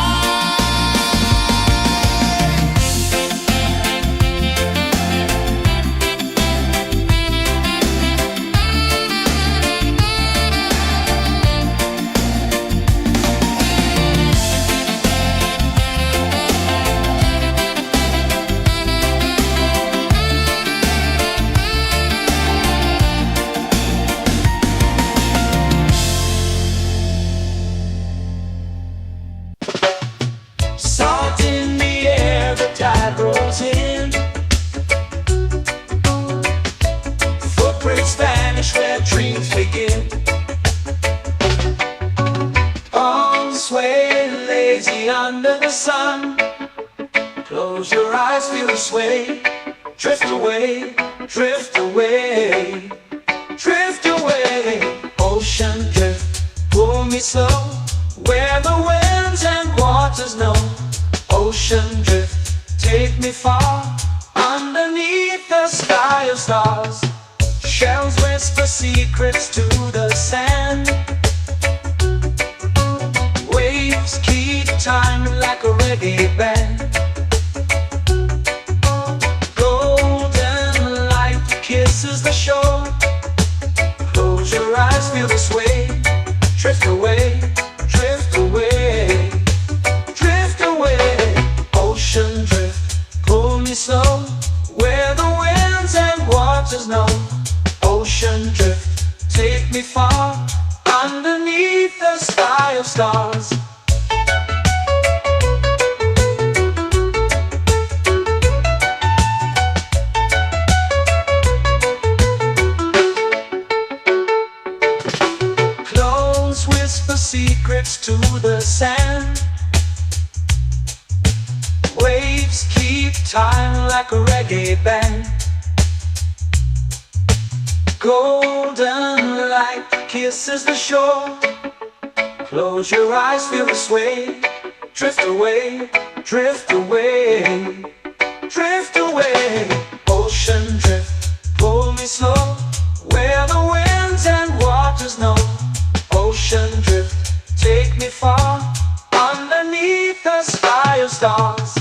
Salt in the air, the tide rolls in. Footprints vanish where dreams begin. Arms sway lazy under the sun. Close your eyes, feel the sway. Drift away, drift away, drift away. Ocean drift, pull me slow, where the winds and waters know. Ocean drift, take me far, underneath the sky of stars. Shells whisper secrets to the sand. Waves keep time like a reggae band. Golden light kisses the shore. Close your eyes, feel the sway. Drift away, drift away, drift away. Ocean drift, pull me slow, where the winds and waters know. Ocean drift, take me far, underneath the sky of stars. Close whisper secrets to the sand. Waves keep time like a reggae band. Golden light kisses the shore. Close your eyes, feel the sway. Drift away, drift away, drift away. Ocean drift, pull me slow, where the winds and waters know. Ocean drift, take me far, underneath the sky of stars.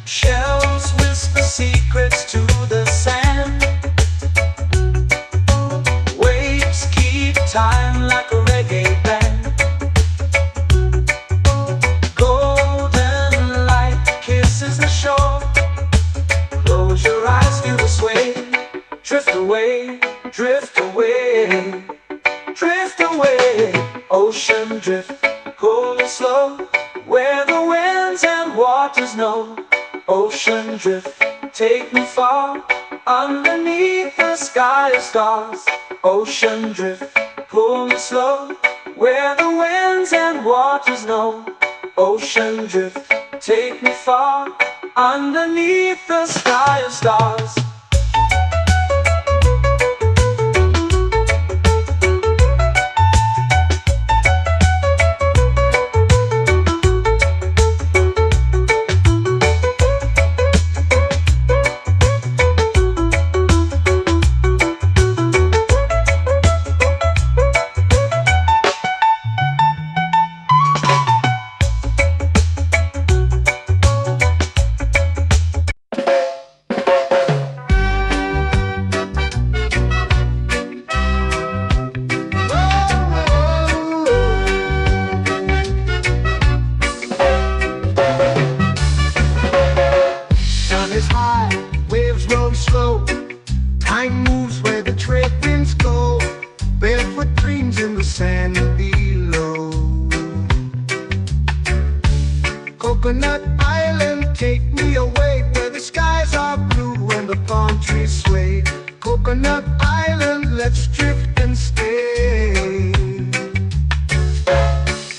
Shells whisper secrets to the sand. Waves keep time like a reggae band. Golden light kisses the shore. Close your eyes, feel the sway. Drift away, drift away, drift away. Ocean drift, cool and slow, where the winds and waters know. Ocean drift, take me far, underneath the sky of stars. Ocean drift, pull me slow, where the winds and waters know. Ocean drift, take me far, underneath the sky of stars. Is high, waves roll slow. Time moves where the trade winds go. Barefoot dreams in the sand below. Coconut Island, take me away, where the skies are blue and the palm trees sway. Coconut Island, let's drift and stay.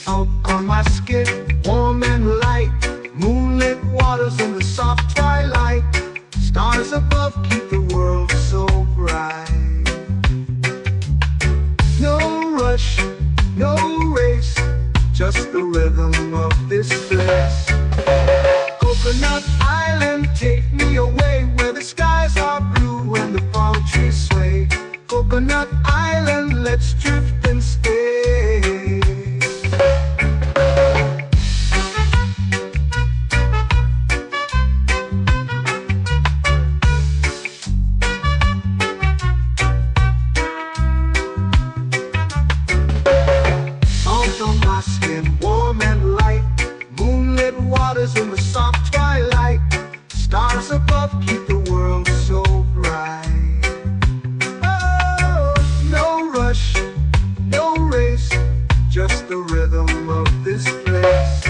Out on my skin, warm and light, moonlit waters in the soft twilight. Stars above keep the world so bright. No rush, no race, just the rhythm of this place. Coconut Island, take me away, where the skies are blue and the palm trees sway. Coconut Island, let's drift and stay. Warm and light, moonlit waters in the soft twilight. Stars above keep the world so bright. Oh, no rush, no race, just the rhythm of this place.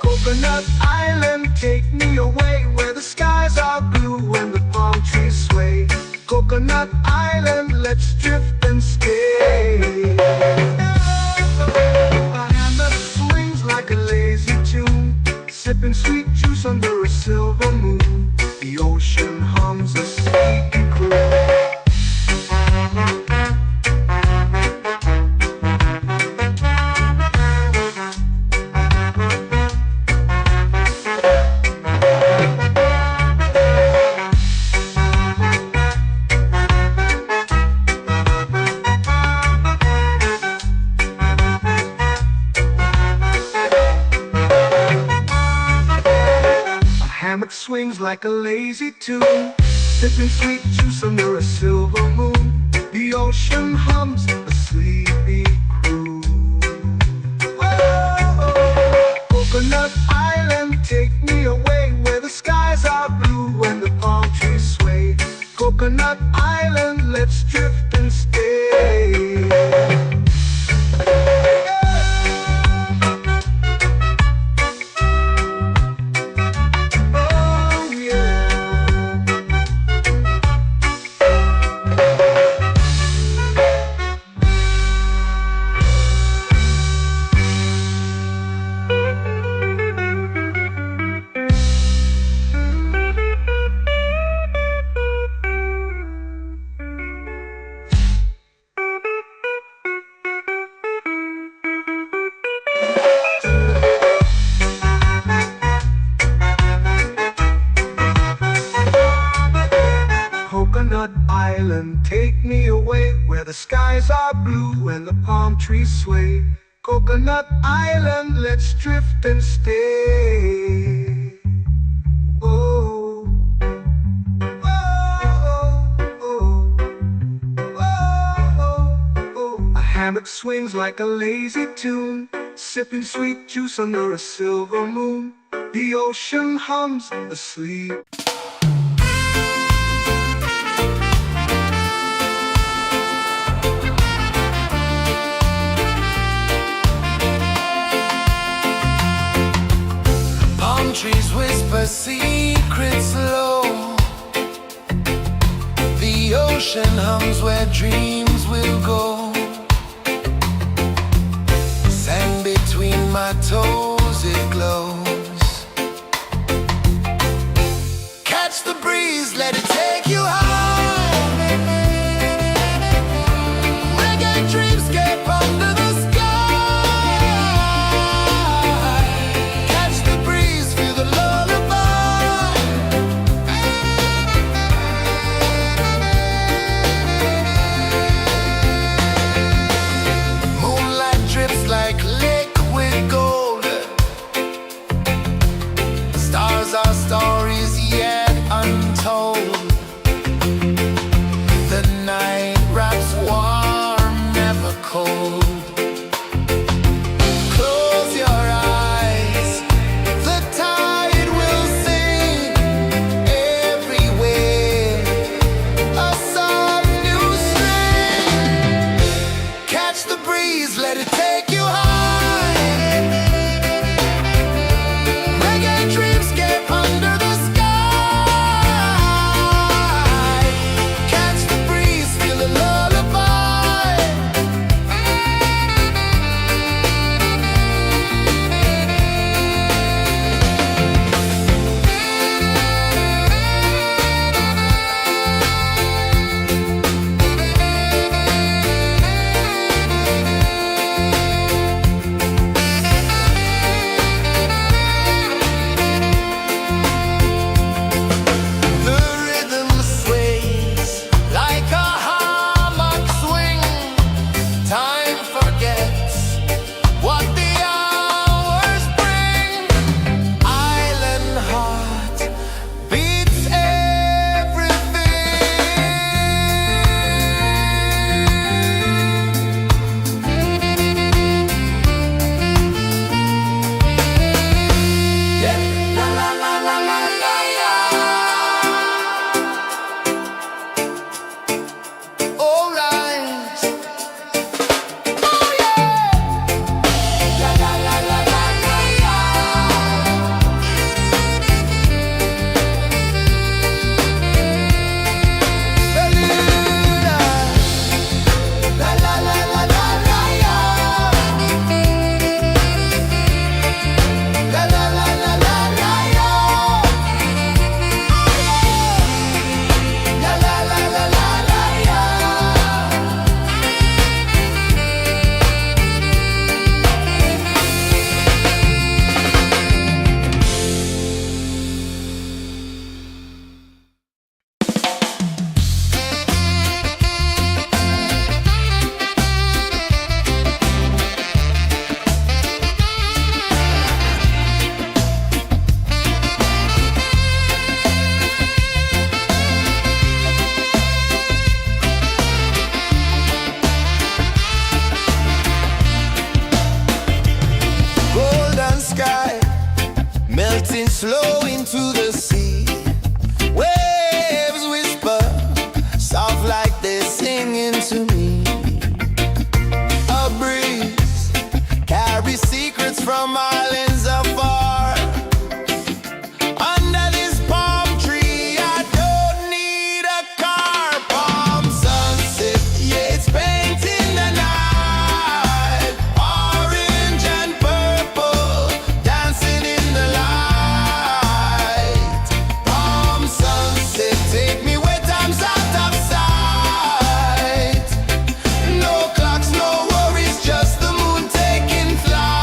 Coconut Island, take me away, where the skies are blue and the palm trees sway. Coconut Island, let's drift and stay. Like a lazy tune, sipping sweet juice under a silver moon. The ocean hums a sleepy croon. Swings like a lazy tune, sipping sweet juice under a silver moon. The ocean hums a sleepy croon. the skies are blue and the palm trees sway. Coconut Island, let's drift and stay. Oh, oh, oh, oh, oh. A hammock swings like a lazy tune, sipping sweet juice under a silver moon. The ocean hums asleep. Palm trees whisper secrets low. The ocean hums where dreams will go. Sand between my toes, it glows. Catch the breeze, let it take you high. Reggae dreamscape under the sky. Catch the breeze, feel the lullaby. Moonlight drips like liquid gold. Stars are stories yet untold. The night wraps warm, never cold. Close your eyes, the tide will sing everywhere. A soft new string. Catch the breeze, let it take you high. Reggae dreamscape under the sky. Catch the breeze, feel the lullaby. The rhythm sways like a hammock swing. Time forgets what the hours bring. Island heart beats everything. Yeah. La la la la la la la. All right. Oh yeah. La la la la la la la. Beluga. La la la la la la la. La la la la la la la. La la la la la la la. Golden sky melting slow into the sea. Waves whisper soft like they're singing to me. A breeze carries secrets from islands afar. Under this palm tree, I don't need a car. Palm sunset, yeah, it's painting the night. Orange and purple, dancing in the light. Palm sunset, take me where time's out of sight. No clocks, no worries, just the moon taking flight.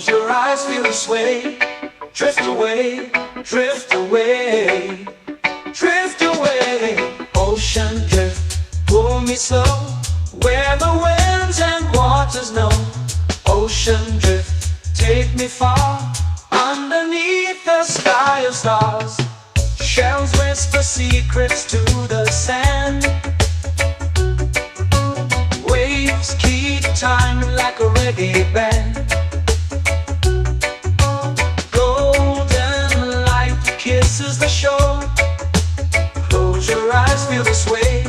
Close your eyes, feel the sway. Drift away, drift away, drift away. Ocean drift, pull me slow, where the winds and waters know. Ocean drift, take me far, underneath the sky of stars. Shells whisper secrets to the sand. Waves keep time like a reggae band. Golden light kisses the shore. Close your eyes, feel the sway.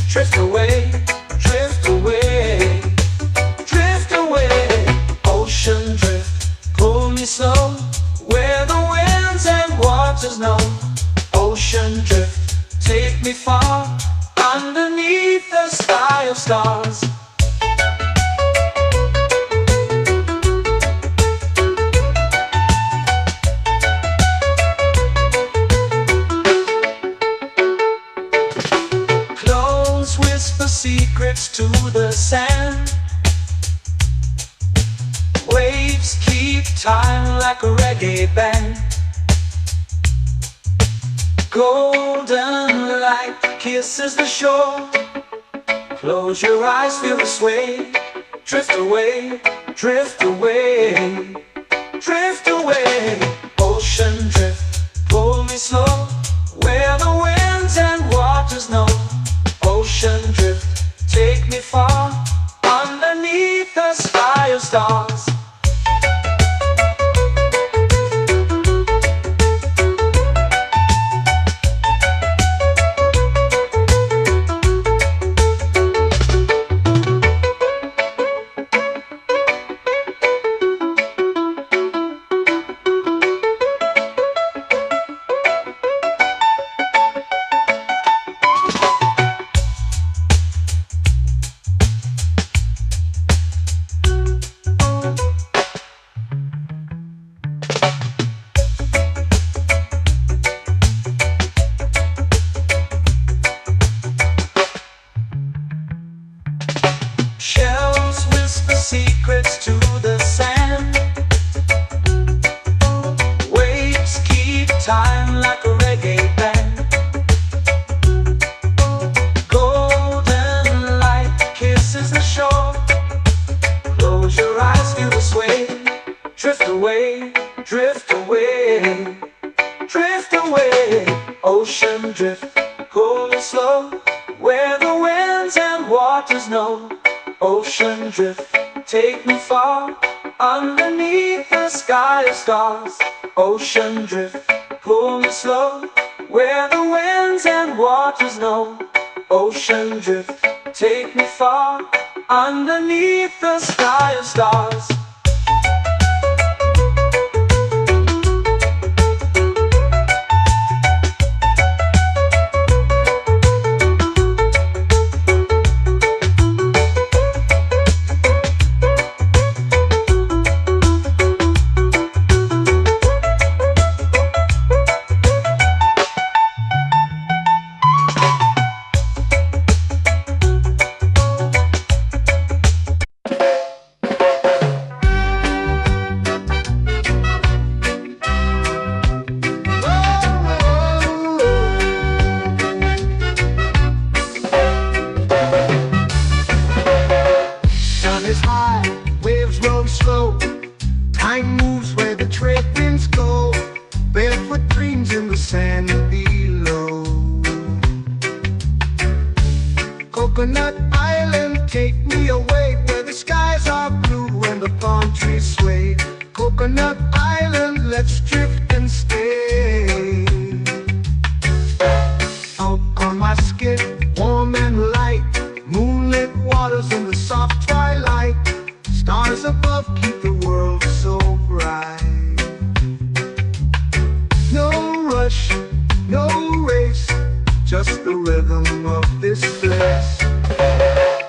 Drift away, drift away, drift away. Ocean drift, pull me slow, where the winds and waters know. Ocean drift, take me far, underneath the sky of stars. Clones whisper secrets to the sand. Waves keep time like a reggae band. Golden light kisses the shore. Close your eyes, feel the sway. Drift away, drift away, drift away. Ocean drift, pull me slow, where the winds and waters know. Ocean drift, take me far, underneath the sky of stars. Shells whisper secrets to the sand. Waves keep time like a reggae band. Golden light kisses the shore. Close your eyes, feel the sway. Drift away, drift away, drift away. Ocean drift, pull me slow, where the winds and waters know. Ocean drift, take me far, underneath the sky of stars. Ocean drift, pull me slow, where the winds and waters know. Ocean drift, take me far, underneath the sky of stars. Is high, waves roll slow. Time moves where the trade winds go. Barefoot dreams in the sand below. Coconut Island, take me away, where the skies are blue and the palm trees sway. Coconut Island, let's drift and stay. Out on my skin, warm and light, moonlit waters in the soft twilight. Stars above keep the world so bright. No rush, no race, just the rhythm of this place.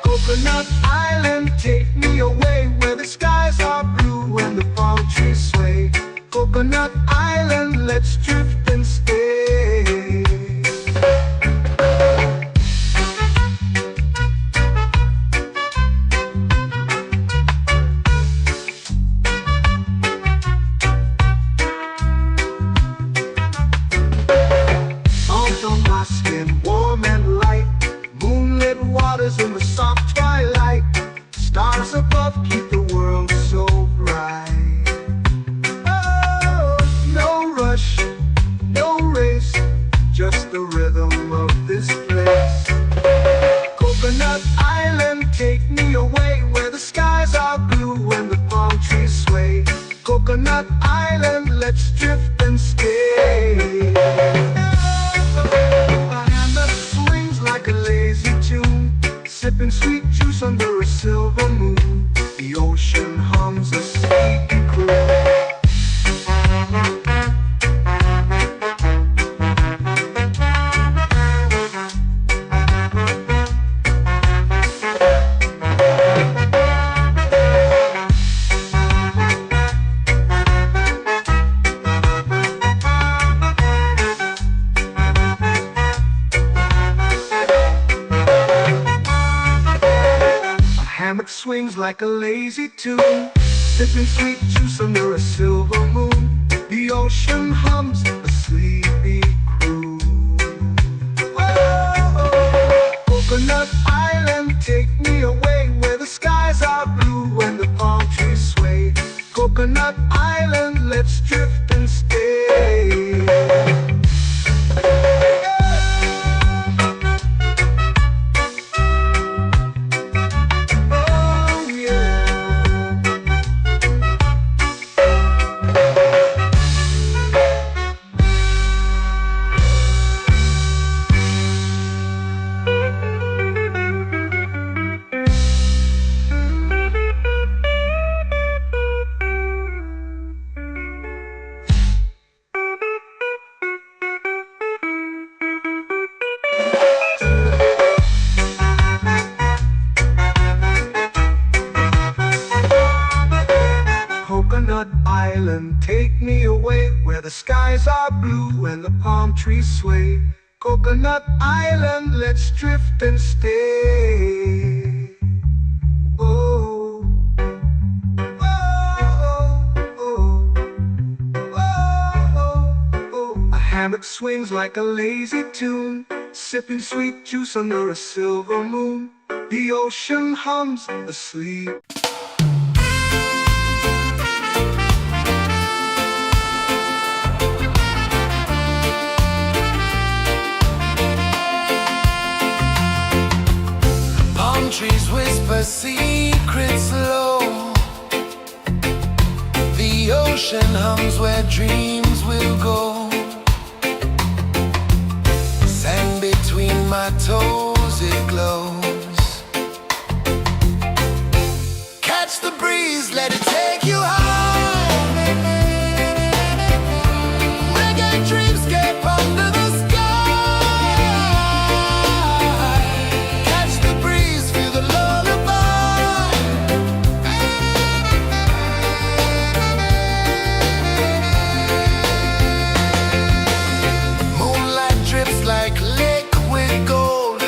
Coconut Island, take me away, where the skies are blue and the palm trees sway. Coconut Island, let's drift and stay. sipping sweet juice under a silver moon. The ocean hums a sleepy croon. Hammock swings like a lazy tune, sipping sweet juice under a silver moon. The ocean hums a sleepy croon. Oh, Coconut Island, take me away where the skies are blue and the palm trees sway. Coconut Island, let's drift and stay. Coconut Island, take me away where the skies are blue and the palm trees sway. Coconut Island, let's drift and stay. Oh, oh, oh, oh, oh. A hammock swings like a lazy tune, sipping sweet juice under a silver moon. The ocean hums asleep. Trees whisper secrets low. The ocean hums where dreams will go. Sand between my toes, it glows. Catch the breeze, let it take you high. Reggae dreamscape under the sky. Like liquid gold,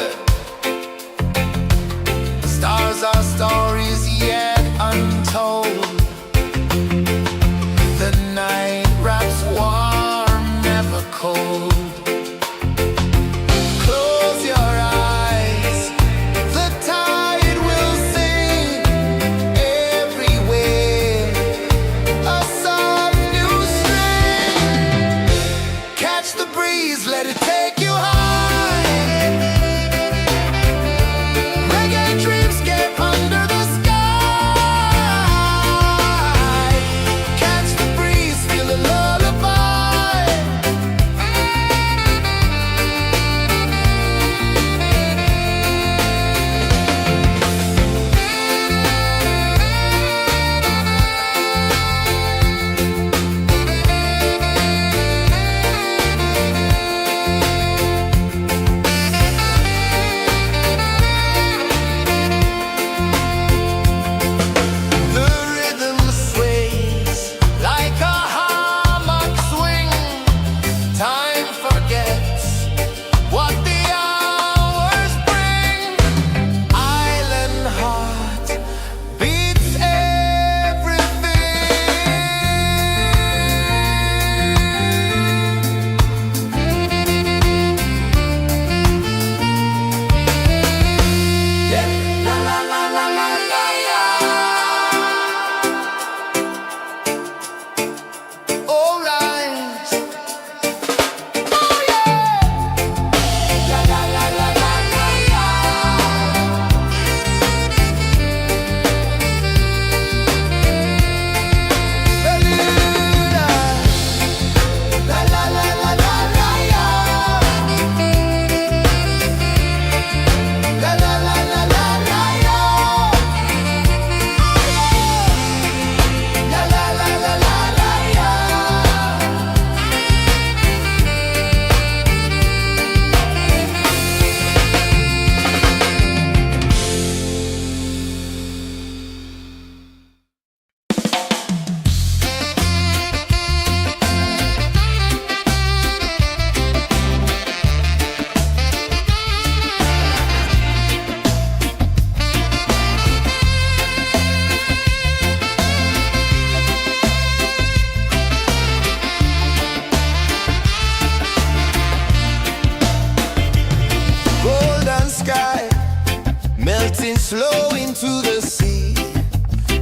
flow into the sea.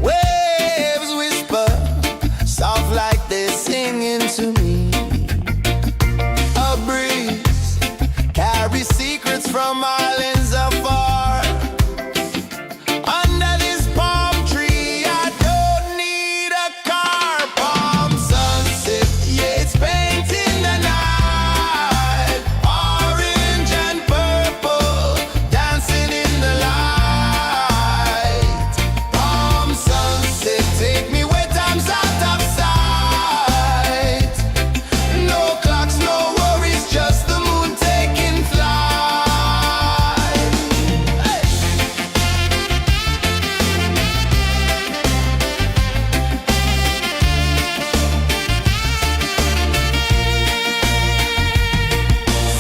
Waves whisper, soft like they're singing to me. A breeze carries secrets from islands afar. Under this palm tree, I don't need a car. Palm sunset, yeah, it's painting the night. Orange and purple, dancing in the light. Palm sunset, take me where time's out of sight. No clocks, no worries, just the moon taking flight. Hey!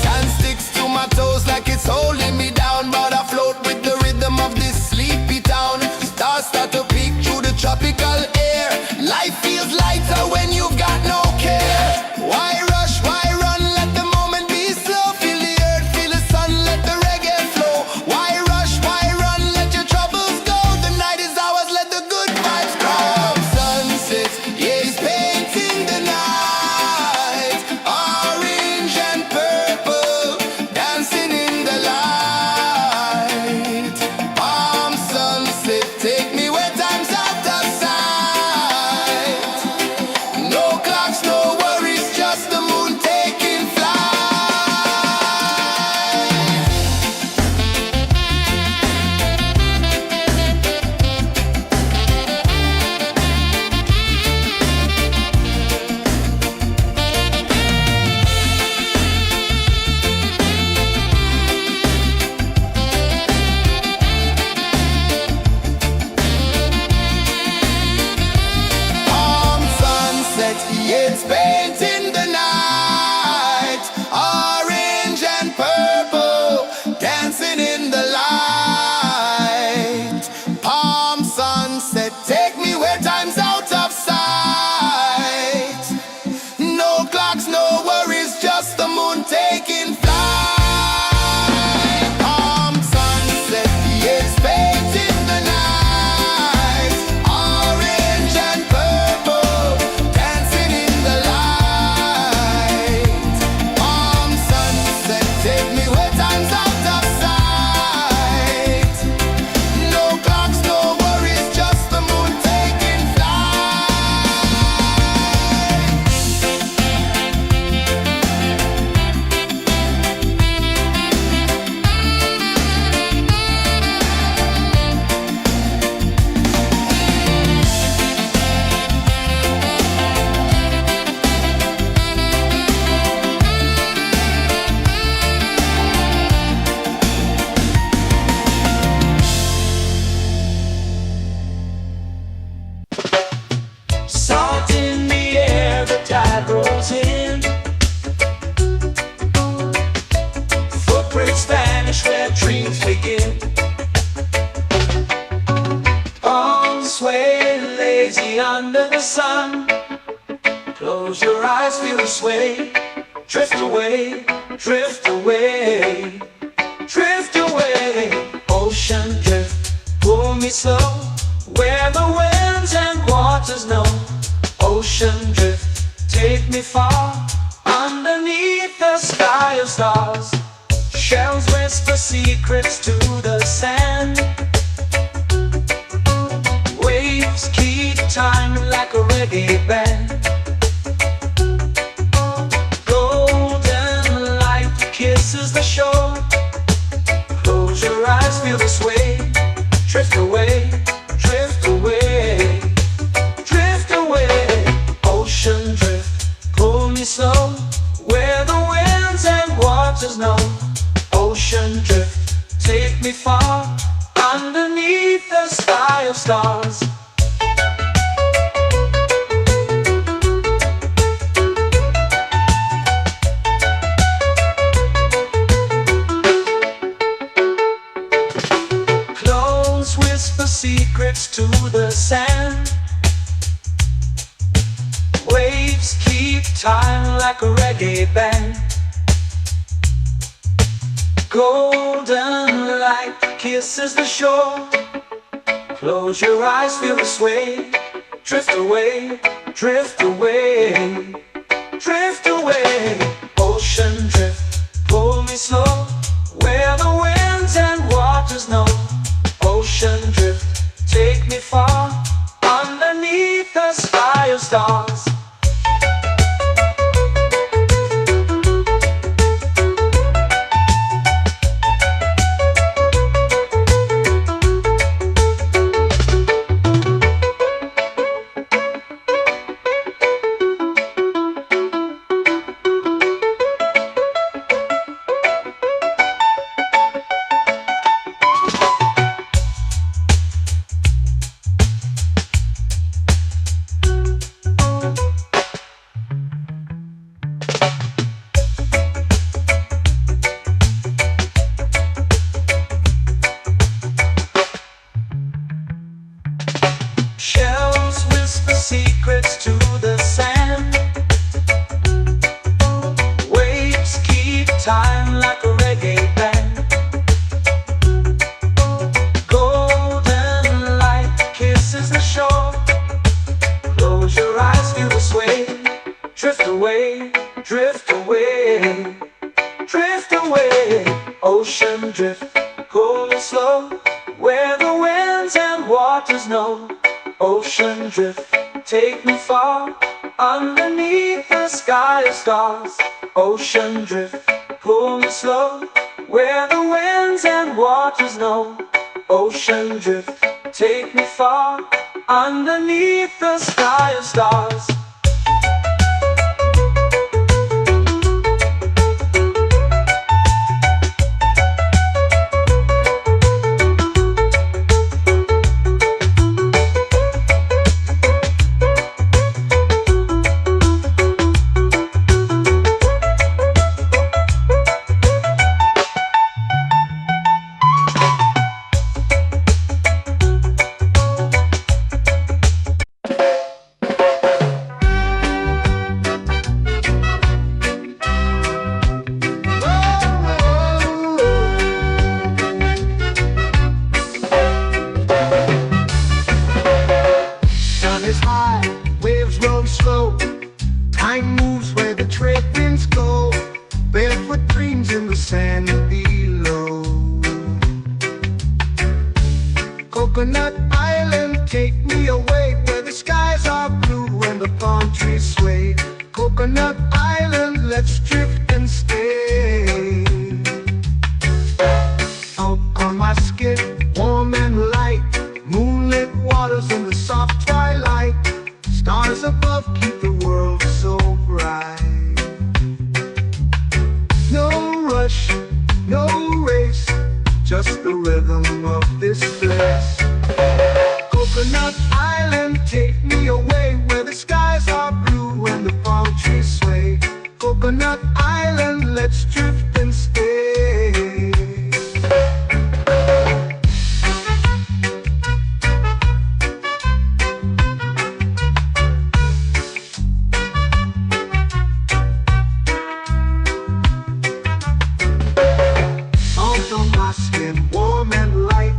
Sand sticks to my toes like it's holding me down, but I float with the rhythm of this sleepy town. Stars start to peek through the tropical air. Life feels lighter when you've got no care. Why rush, why run, let the moment be slow. Feel the earth, feel the sun, let the reggae flow. Why rush, why run, let your troubles go. The night is ours, let the good vibes grow. Sunset, yeah, it's painting the night. Orange and purple, dancing in the light. Palm sunset, take me where time's out of sight. No clocks, no worries, just the moon taking flight. Palm sunset, yeah, it's painting the night. Orange and purple, dancing in the light. Palm sunset, take me where time's out of sight. No clocks, no worries, just the moon taking flight. Palm sunset, yeah, it's painting the night. Orange and purple, dancing in the light. Palm sunset, take me where time's out of sight. No clocks, no worries, just the moon taking flight. Salt in the air, the tide rolls in. Footprints vanish where dreams begin. Palms sway lazy under the sun. Close your eyes, feel the sway. Drift away, drift away, drift away. Ocean drift, pull me slow, where the winds and waters know. Ocean drift, take me far, underneath the sky of stars. Shells whisper secrets to the sand. Waves keep time like a reggae band. Golden light kisses the shore. Close your eyes, feel the sway. Drift away, drift away, drift away. Ocean drift, pull me slow, where the winds and waters know. Ocean drift, take me far, underneath the sky of stars. Clones whisper secrets to the sand. Waves keep time like a reggae band. Golden light kisses the shore. Close your eyes, feel the sway. Drift away, drift away, drift away. Ocean drift, pull me slow, where the winds and waters know. Ocean drift, take me far, underneath the sky of stars. Shells whisper secrets to the sand. Waves keep time like a reggae band. Golden light kisses the shore. Close your eyes, feel the sway. Drift away, drift away, drift away. Ocean drift, cool and slow, where the winds and waters know. Ocean drift, take me far, underneath the sky of stars. Ocean drift, pull me slow, where the winds and waters know. Ocean drift, take me far, underneath the sky of stars. Sun is high, waves roll slow. Time moves where the trade winds go. Barefoot dreams in the sand below. Coconut Island, take me away, where the skies are blue and the palm trees sway. Coconut Island, let's drift and stay. Out on my skin, warm and light, moonlit waters in the soft twilight. Stars above keep the world so bright. No rush, no race, just the rhythm of this place. Coconut Island, take me away, where the skies are blue and the palm trees sway. Coconut Island, let's drift and stay. Out on my skin, warm and light,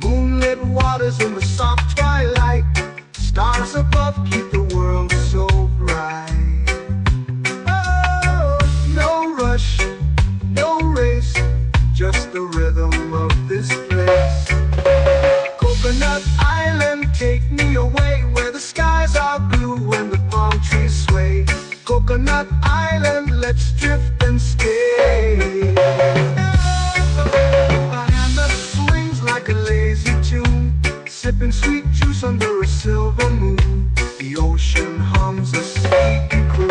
moonlit waters in the soft twilight. Stars above keep the world so bright. Oh, no rush, no race, just the rhythm of this place. Coconut Island, take me away, where the skies are blue and the palm trees sway. Coconut Island, let's drift and stay. A hand that swings like a lazy tune, sipping sweet juice under a silver moon. The ocean hums a sleepy croon.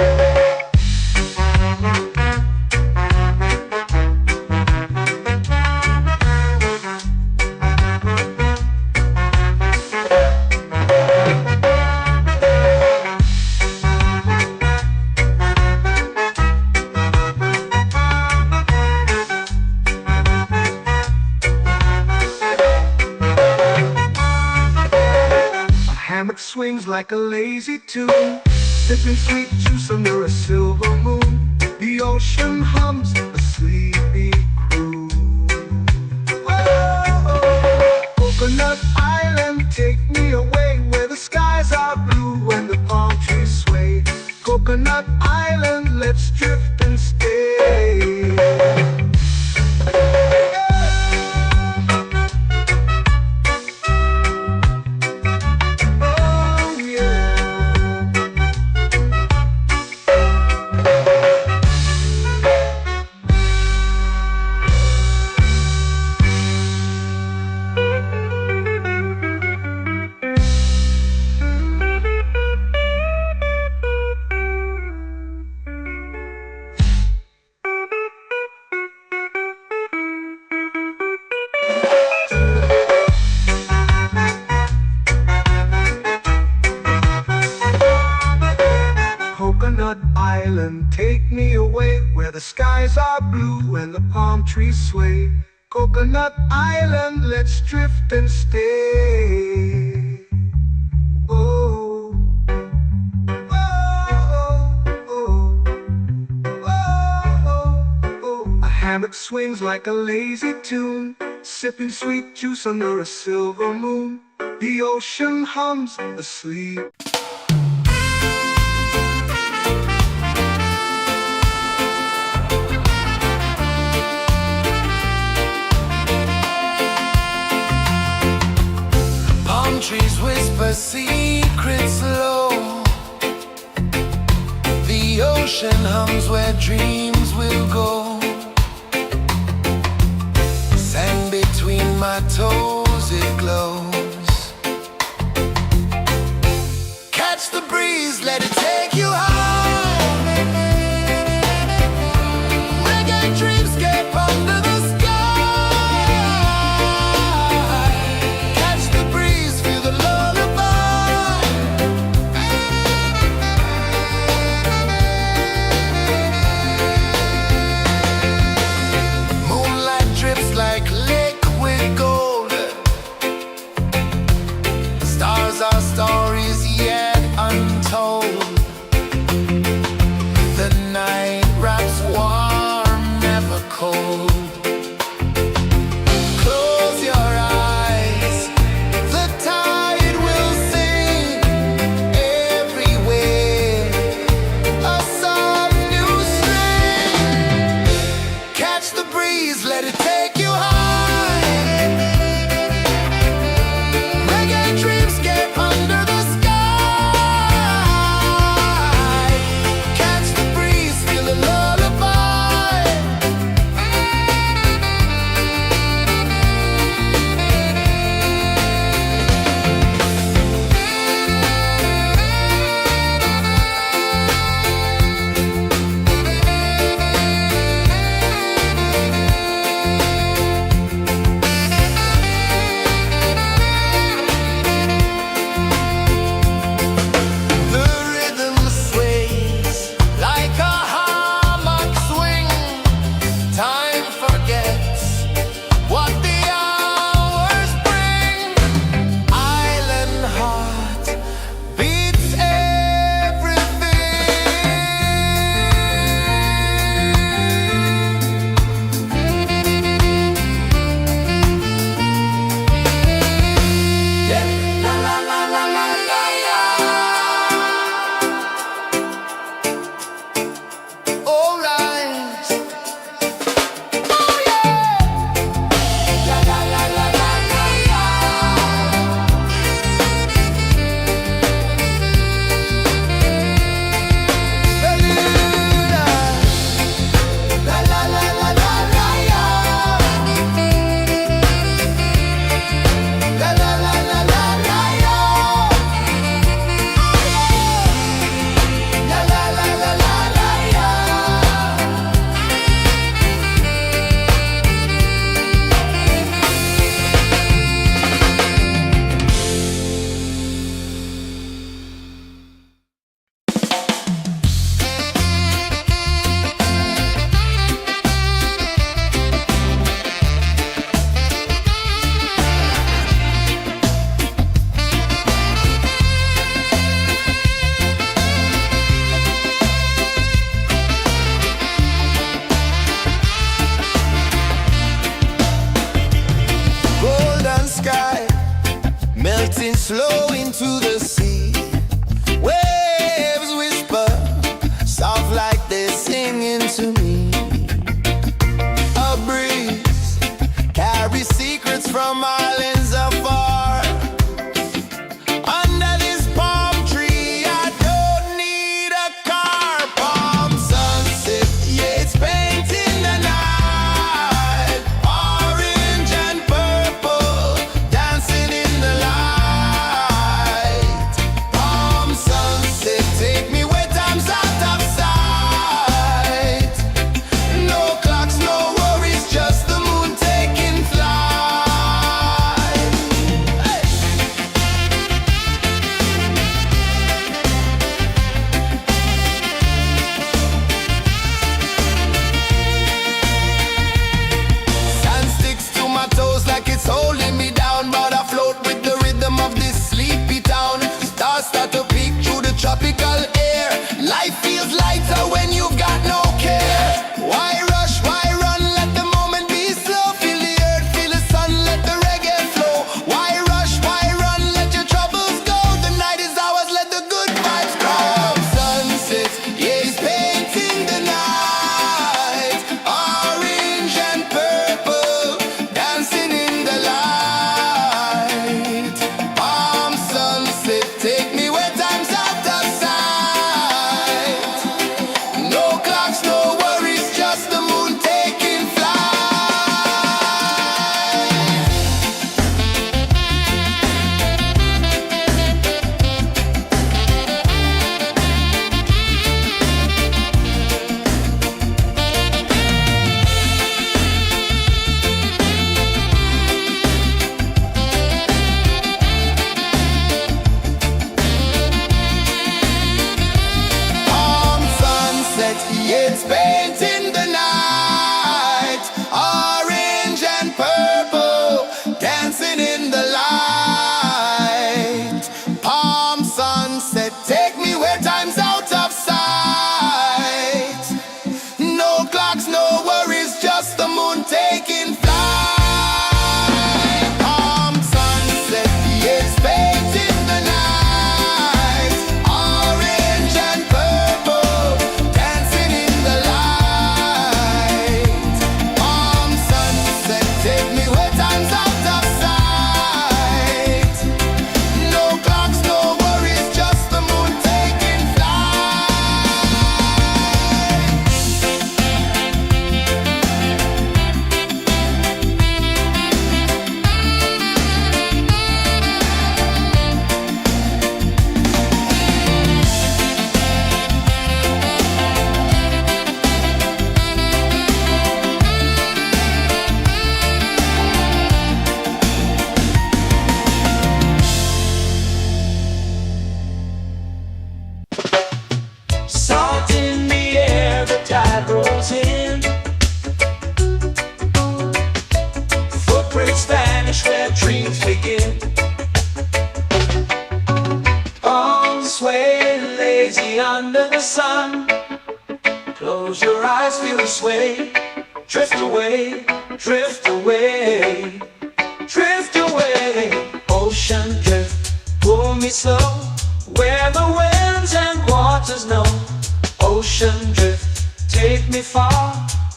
Hammock swings like a lazy tune, sipping sweet juice under a silver moon. The ocean hums a sleepy croon. Whoa, where the skies are blue and the palm trees sway. Coconut Island, let's drift and stay. Oh, oh, oh, oh, oh. A hammock swings like a lazy tune, sipping sweet juice under a silver moon. The ocean hums asleep. Palm trees whisper secrets low. The ocean hums where dreams will go. Sand between my toes, it glows. Catch the breeze, let it take you high. Reggae dreamscape under the sky. Catch the breeze, feel the lullaby. Moonlight drips like liquid gold. Stars are stories yet untold. The night wraps warm, never cold. Close your eyes, the tide will sing everywhere. A soft new string. Catch the breeze, let it take you high. Reggae dreamscape under the sky. Catch the breeze, feel the lullaby. The rhythm sways like a hammock swing. Time forgets what the hours bring. Island heart beats everything. Yeah. La la la la la la la. All right. Oh yeah. La la la la la la la. La la la la la la la. La la la la la la la. La la la la la la la. Golden sky melting slow into the sea. Waves whisper soft like they're singing to me. A breeze carries secrets from islands afar. Under this palm tree, I don't need a car. Palm sunset, yeah, it's painting the night. Orange and purple dancing in the light. take me where time's out of sight. No clocks, no worries, just the moon taking flight. Salt in the air, the tide rolls in. Footprints vanish where dreams begin. Arms swaying lazy under the sun. Close your eyes, feel the sway. Drift away, drift away, drift away. Ocean drift, pull me slow, where the winds and waters know. Ocean drift, take me far,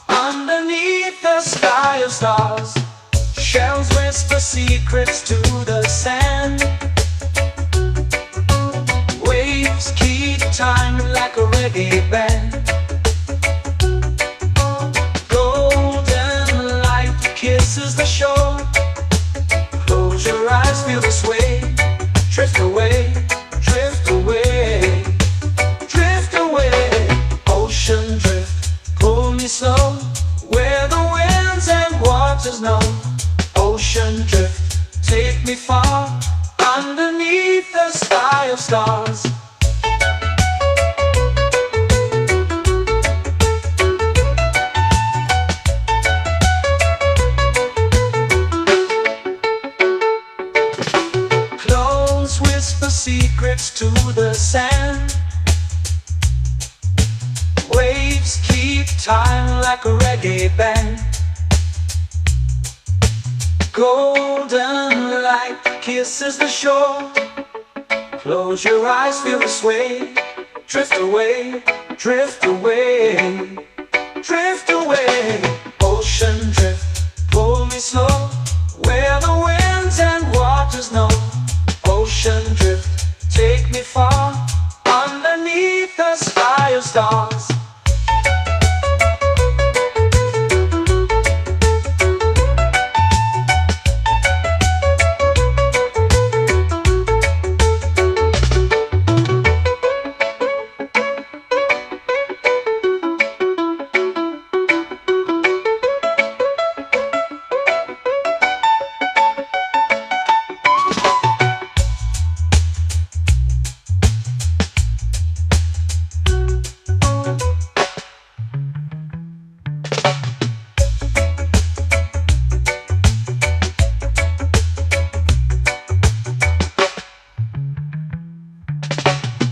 underneath the sky of stars. Shells whisper secrets to the sand. Waves keep time like a reggae band. Golden light kisses the shore. Close your eyes, feel the sway. Drift away, drift away, drift away. Ocean drift, pull me slow, where the winds and waters know. Ocean drift, take me far, underneath the sky of stars. Close whisper secrets to the sand. Waves keep time like a reggae band. Golden light kisses the shore. Close your eyes, feel the sway. Drift away, drift away, drift away. Ocean drift, pull me slow, where the winds and waters know. Ocean drift, take me far, underneath the sky of stars.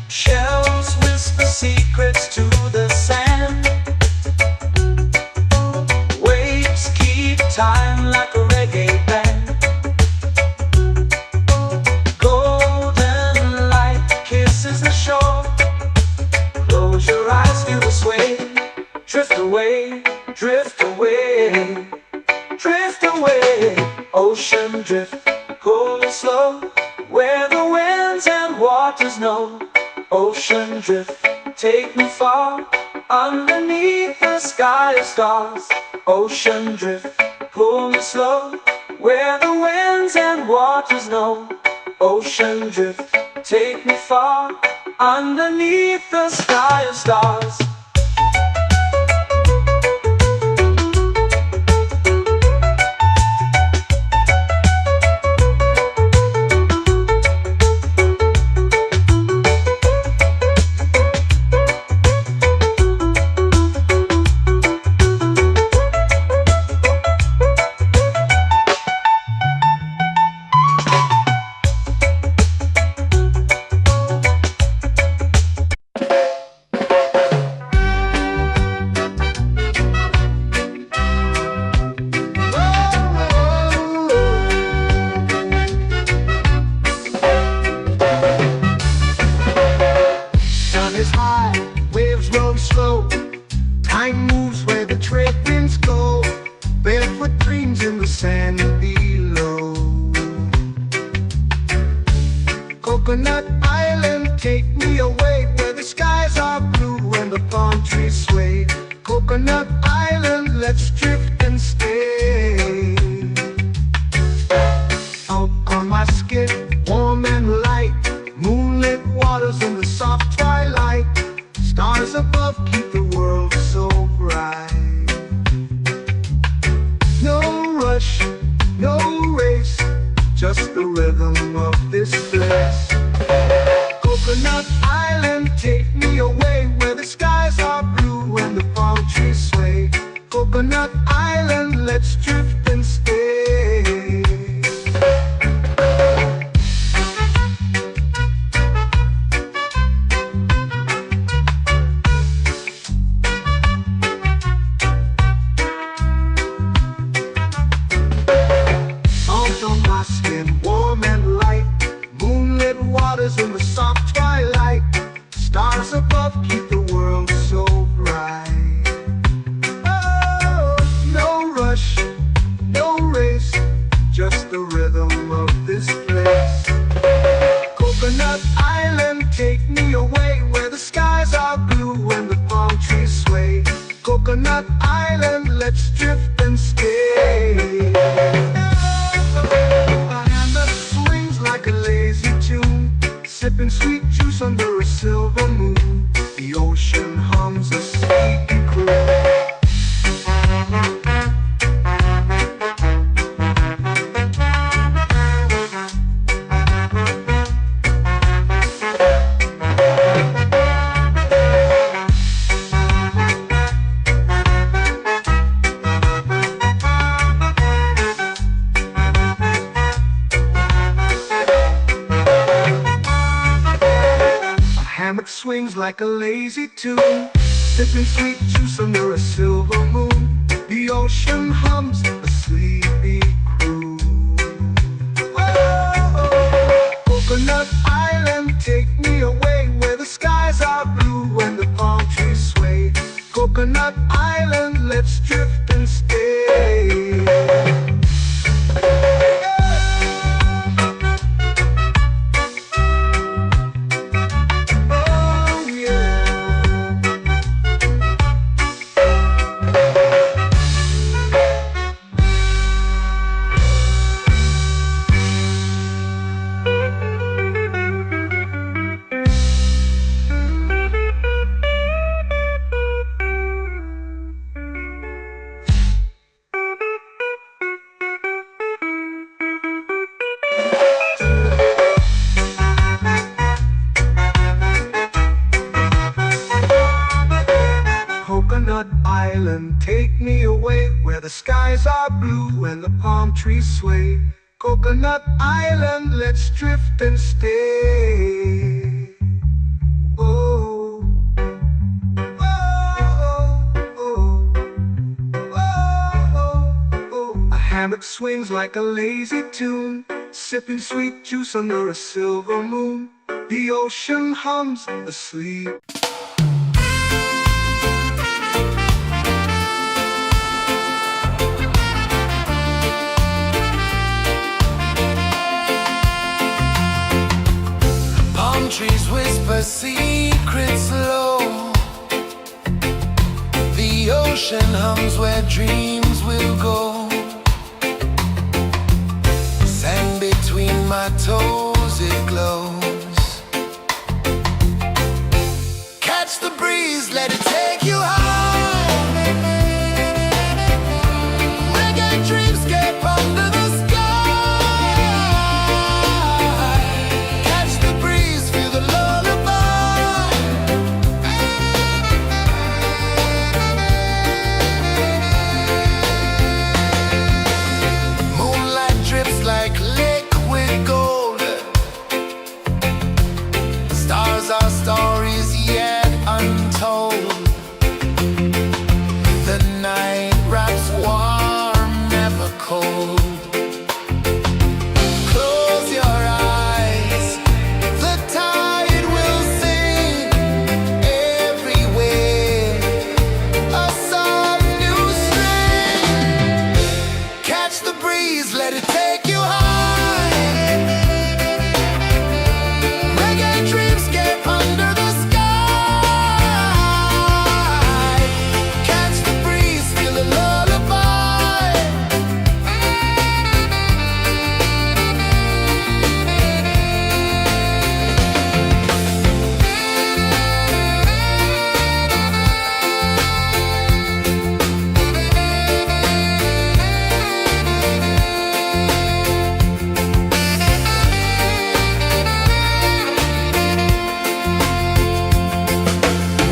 Shells whisper secrets to the sand. Waves keep time like a reggae band. Golden light kisses the shore. Close your eyes, feel the sway. Drift away, drift away, drift away. Ocean drift, pull me slow, where the winds and waters know. Ocean drift, take me far, underneath the sky of stars. Ocean drift, pull me slow, where the winds and waters know. Ocean drift, take me far, underneath the sky of stars. and below. Coconut Island, take me away where the skies are blue and the palm trees sway. Coconut Island, let's drift and stay. Out on my skin, warm and light, moonlit waters in the soft twilight. Stars above keep the world so bright. No rush, no race, just the rhythm of this place. Coconut Island, take me away where the skies are blue and the palm trees sway. Coconut Island, let's drift and stay. Out on my skin, warm and light, moonlit waters in the soft twilight. Stars above keep the world so bright. Oh, no rush, no race, just the rhythm of this place. Coconut Island, take me away where the skies are blue and the palm trees sway. Coconut Island, let's drift and stay. A hand that swings like a lazy tune, sipping sweet juice under a silver moon. The ocean hums a sleepy croon. Hammock swings like a lazy tune, sipping sweet juice under a silver moon. The ocean hums a sleepy croon. Oh, Coconut Island, take me away where the skies are blue and the palm trees sway. Coconut Island, let's drift and stay. Coconut Island, take me away where the skies are blue and the palm trees sway. Coconut Island, let's drift and stay. Oh, oh, oh, oh, oh. A hammock swings like a lazy tune, sipping sweet juice under a silver moon. The ocean hums asleep. Trees whisper secrets low. The ocean hums where dreams will go. Sand between my toes, it glows. Catch the breeze, let it take you high. Reggae dreamscape under the sky. breeze, let it take you high. Reggae dreamscape under the sky. Catch the breeze, feel the lullaby.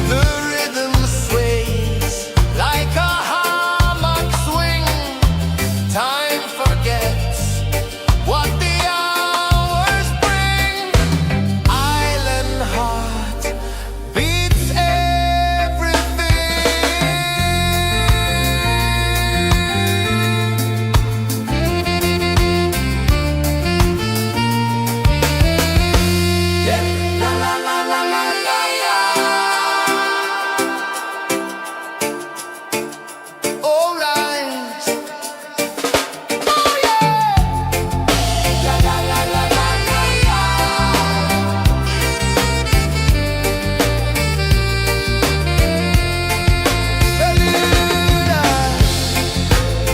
The rhythm sways like a hammock swing. Time forgets what the hours bring. Island heart beats everything. Yeah. La la la la la la la. All right. Oh yeah. La la la la la la la. Beluga.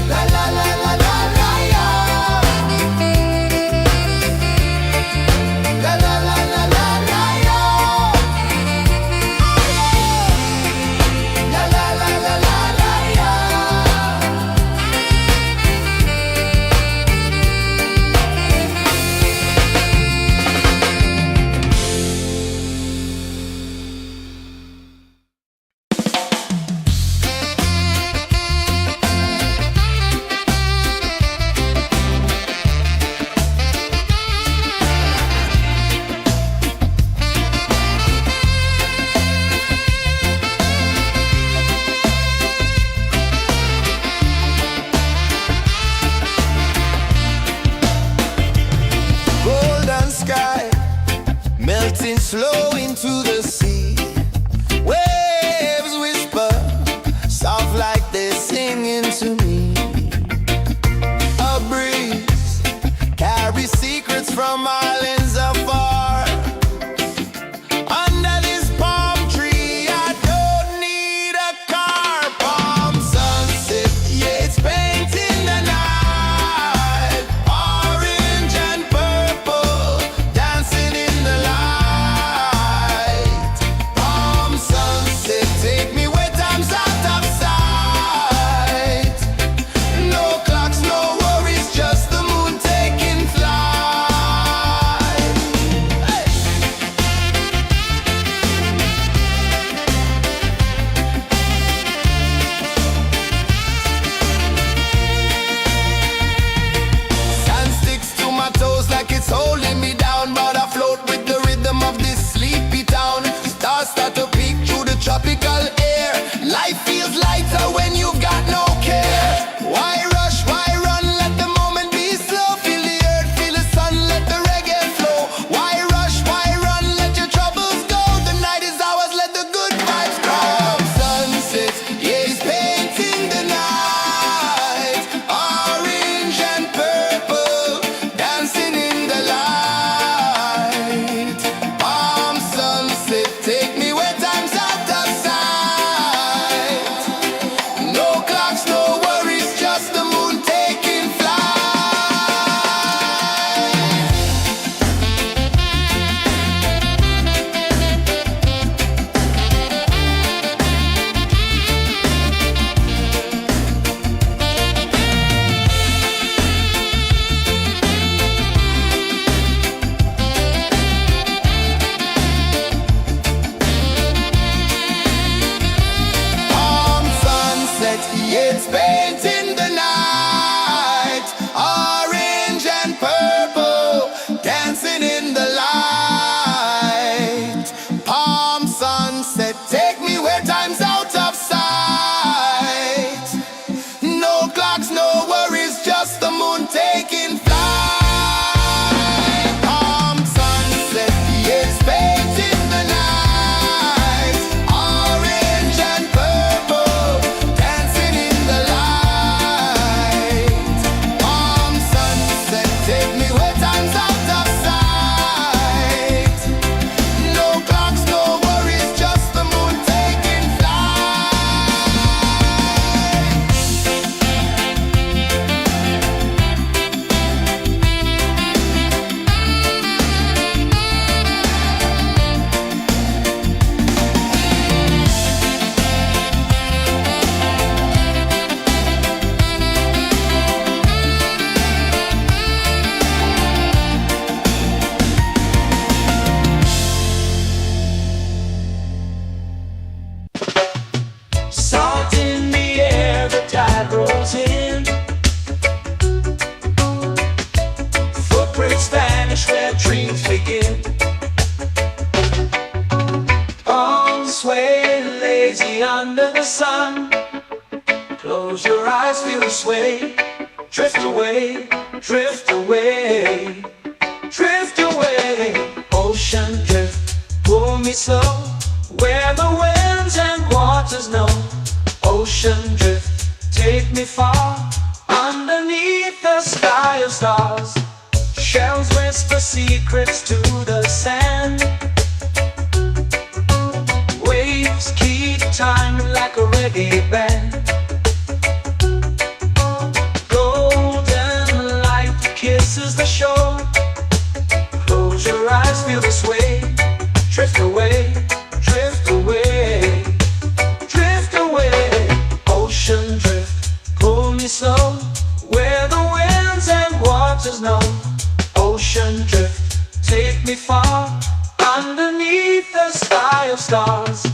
La la la la la la la. La la la la la la la. La la la la la la la. Golden sky melting slow into the sea. Waves whisper soft like they're singing to me. A breeze carries secrets from islands afar. Under this palm tree, I don't need a car. Palm sunset, yeah, it's painting the night. Orange and purple, dancing in the light. Palm sunset, take me where time's out of sight. No clocks, no worries, just the moon taking flight. Hey. Sand sticks to my toes like it's holding me down, but I float with the rhythm of this sleepy town. Stars start to peek through the tropical air. Life feels lighter when you've got no care. Why rush, why run, let the moment be slow. Feel the earth, feel the sun, let the reggae flow. Why rush, why run, let your troubles go. The night is ours, let the good vibes grow. Sunset, yeah, it's painting the night. Orange and purple, dancing in the light. Palm sunset, take me where time's out of sight. No clocks, no worries, just the moon taking flight. Palm sunset, yeah, it's painting the night. Orange and purple, dancing in the light. Palm sunset, take me where time's out of sight. No clocks, no worries, just the moon taking flight. Palm sunset, yeah, it's painting the night. Orange and purple, dancing in the light. Palm sunset. dreams begin. Palms sway lazy under the sun. Close your eyes, feel the sway. Drift away, drift away, drift away. Ocean drift, pull me slow, where the winds and waters know. Ocean drift, take me far, underneath the sky of stars. Shells whisper secrets to the sand. Waves keep time like a reggae band. Golden light kisses the shore. Close your eyes, feel the sway. Drift away, drift away, drift away. Ocean drift, pull me slow, where the winds and waters know. Ocean drift, take me far, underneath the sky of stars.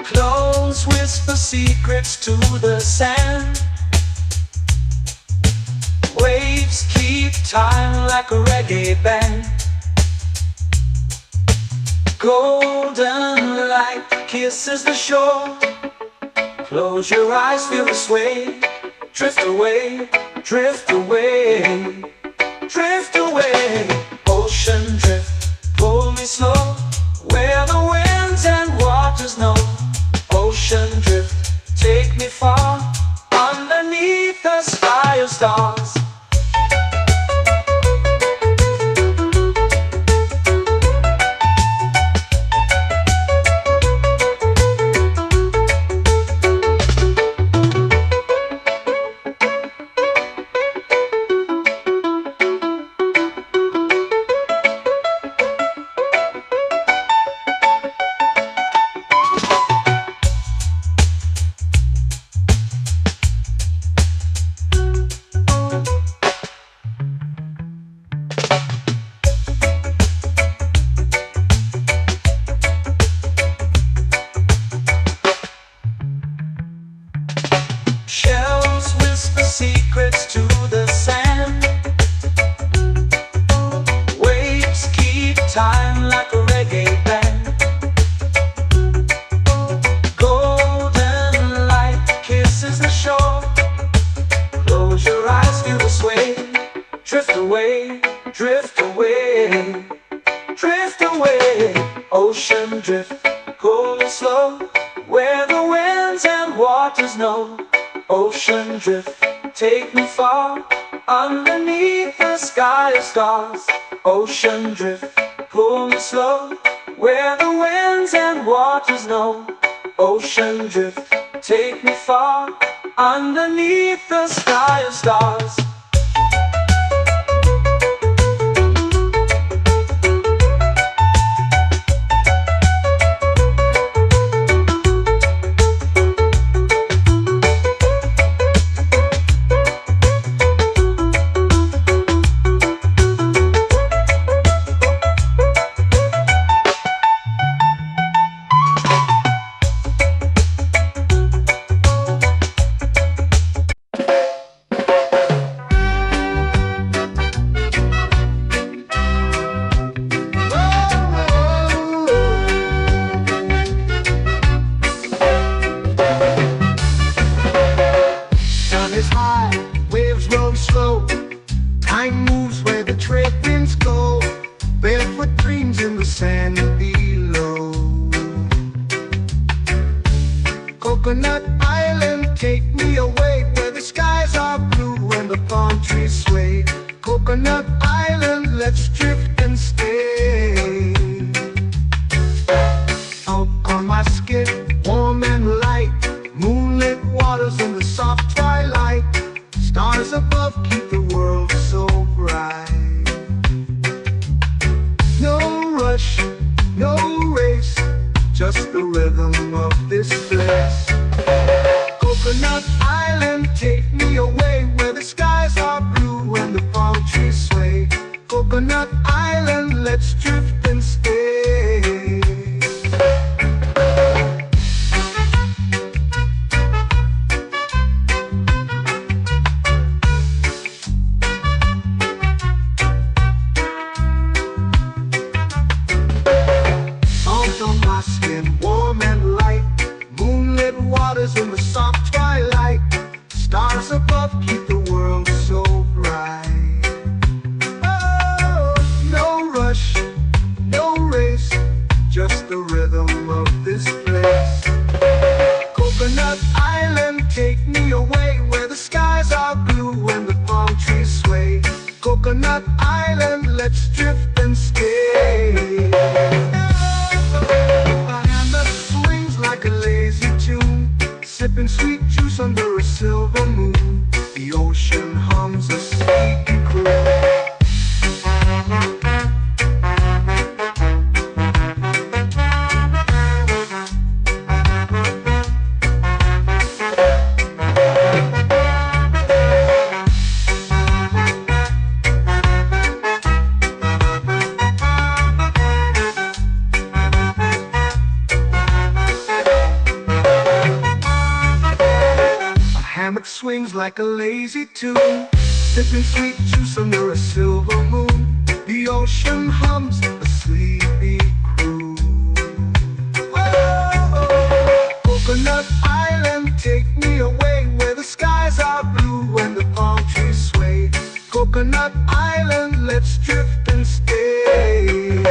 Close whisper secrets to the sand. Waves keep time like a reggae band. Golden light kisses the shore. Close your eyes, feel the sway. Drift away, drift away, drift away. Ocean drift, pull me slow, where the winds and waters know. Ocean drift, take me far, underneath the sky of stars. Shells whisper secrets to the sand. Waves keep time like a reggae band. Golden light kisses the shore. Close your eyes, feel the sway. Drift away, drift away, drift away. Ocean drift, pull me slow, where the winds and waters know. Ocean drift, take me far, underneath the sky of stars. Ocean drift, pull me slow, where the winds and waters know. Ocean drift, take me far, underneath the sky of stars. Time moves where the trade winds go. Barefoot dreams in the sand below. Coconut Island, take me away, where the skies are blue and the palm trees sway. Coconut Island, let's drift and stay. Out on my skin, warm and light, moonlit waters in the soft twilight. Stars above keep the world so bright. No rush, no race, just the rhythm of this place. Coconut Island, take me away, where the skies are blue and the palm trees sway. Coconut Island, let's drift and stay. hammock swings like a lazy tune, sipping sweet juice under a silver moon. The ocean hums a sleepy croon. Whoa, Coconut Island, take me away where the skies are blue and the palm trees sway. Coconut Island, let's drift and stay.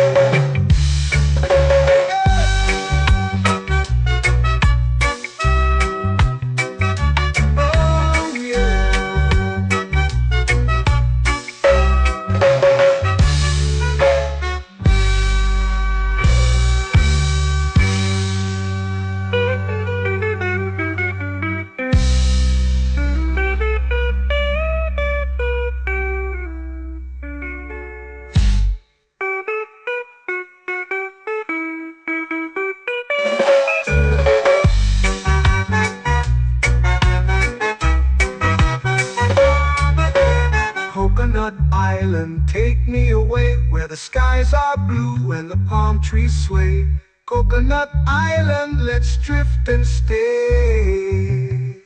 Coconut Island, take me away where the skies are blue and the palm trees sway. Coconut Island, let's drift and stay.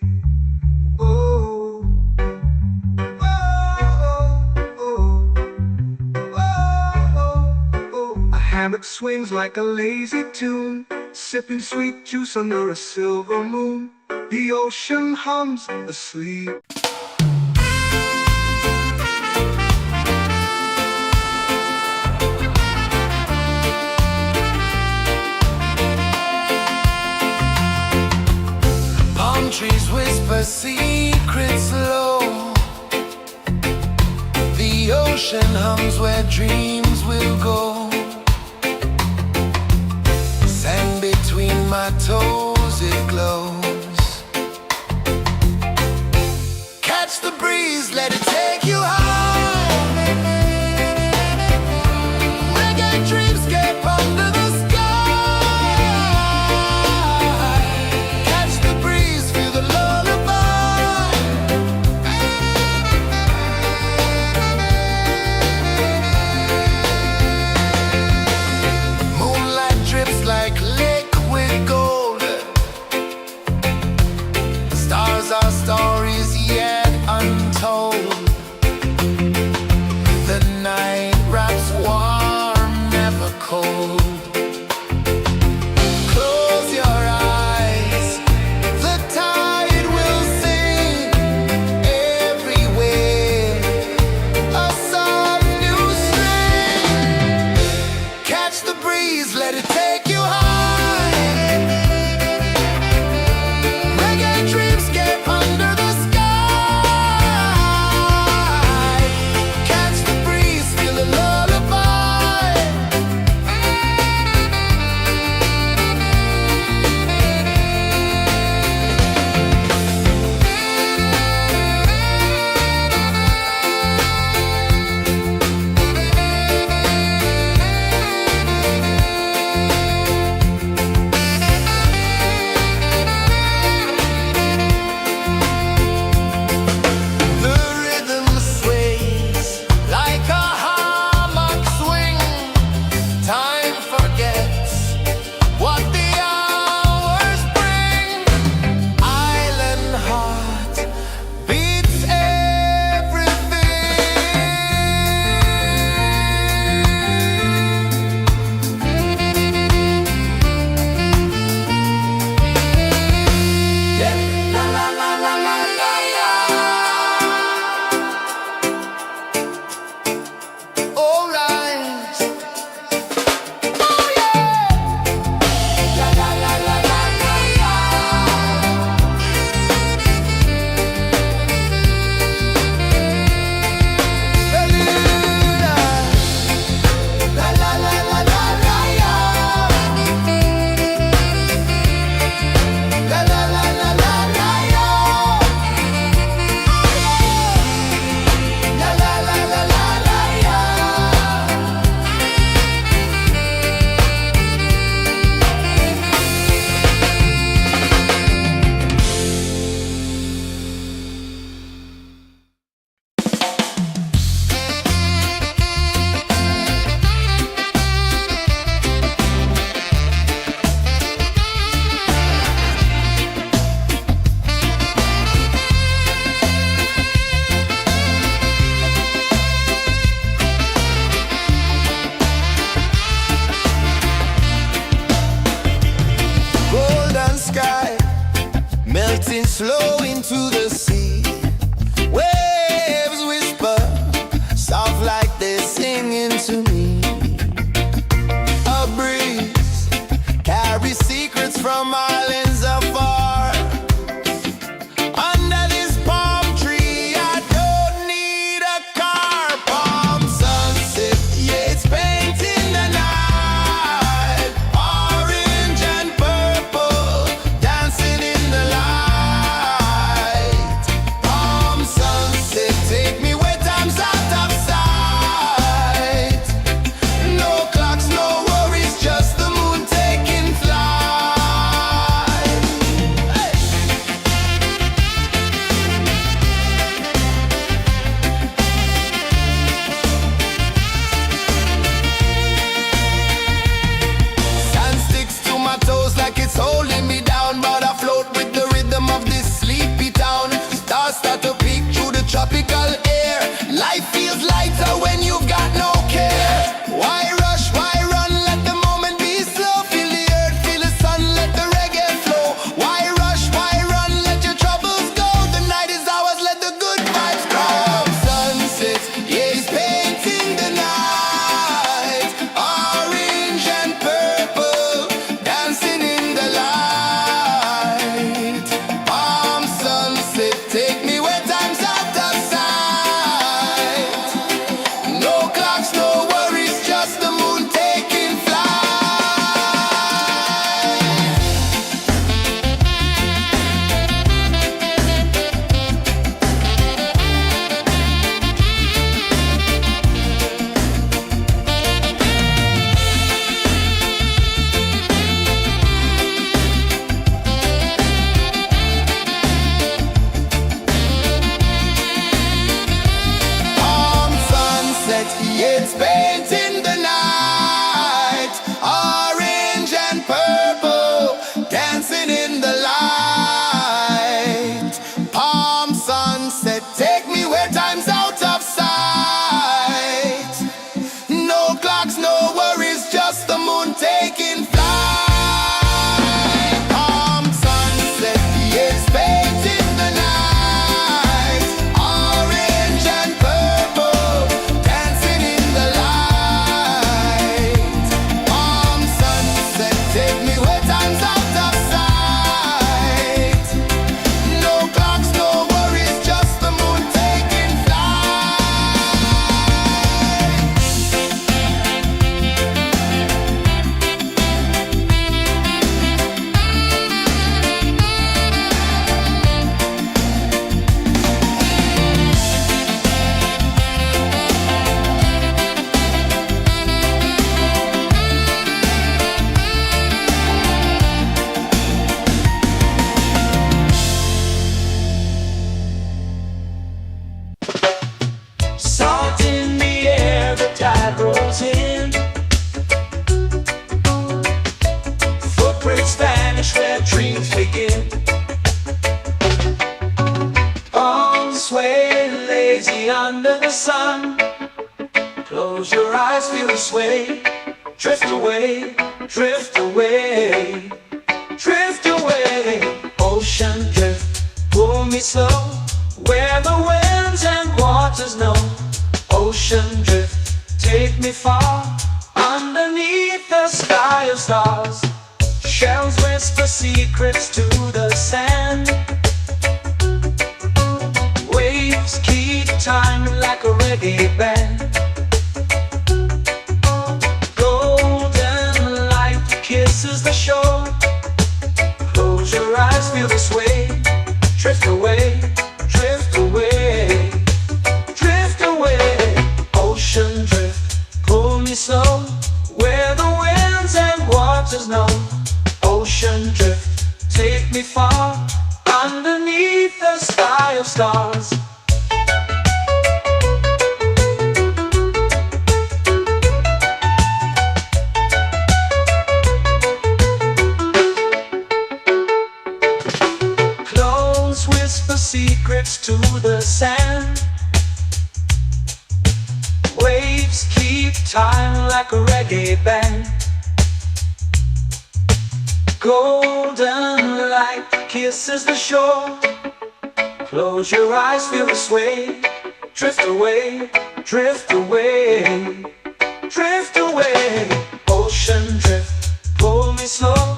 Oh, oh, oh, oh, oh. A hammock swings like a lazy tune, sipping sweet juice under a silver moon. The ocean hums asleep. Trees whisper secrets low. The ocean hums where dreams will go. Sand between my toes, it glows. Catch the breeze, let it take you high. Reggae dreamscape under the sky. Our stories yet untold. The night wraps warm, never cold. Close your eyes, the tide will sing everywhere. A soft new string. Catch the breeze, let it take you high. flow into the sea. Waves whisper, soft like they're singing to me. A breeze carries secrets from islands afar. Under this palm tree, I don't need a car. Palm sunset, yeah, it's painting the night. Orange and purple, dancing in the light. Palm sunset, take me where time's out of sight. No clocks, no worries, just the moon taking flight. Hey! Sand sticks to my toes like it's holding me down, but I float with the rhythm of this sleepy town. Stars start to peek through the tropical air. Life feels lighter when you've got no care. Why rush, why run, let the moment be slow. Feel the earth, feel the sun, let the reggae flow. Why rush, why run, let your troubles go. The night is ours, let the good vibes come. Sunset, yeah, it's painting the night. Orange and purple, dancing in the light. Palm sunset, take me where time's out of sight. No clocks, no worries, just the moon taking flight. Palm sunset, yeah, it's painting the night. Orange and purple, dancing in the light. Palm sunset, take me where time's out of sight. No clocks, no worries, just the moon taking flight. Palm sunset, yeah, it's painting the night. Orange and purple, dancing in the light. Palm sunset, take me where time's out of sight. No clocks, no worries, just the moon taking flight. Salt in the air, the tide rolls in. Footprints vanish where dreams begin. Arms sway lazy under the sun. Close your eyes, feel the sway. Drift away, drift away, drift away. Ocean drift, pull me slow, where the winds and waters know. Ocean drift, take me far, underneath the sky of stars. Shells whisper secrets to the sand. Waves keep time like a reggae band. Golden light kisses the shore. Close your eyes, feel the sway. Drift away, drift away, drift away. Ocean drift, pull me slow, where the winds and waters know. Ocean drift, take me far, underneath the sky of stars. Close whisper secrets to the sand. Waves keep time like a reggae band. Golden light kisses the shore. Close your eyes, feel the sway. Drift away, drift away, drift away. Ocean drift, pull me slow,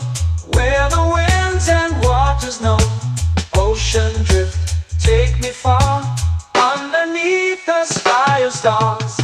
where the winds and waters know. Ocean drift, take me far, underneath the sky of stars.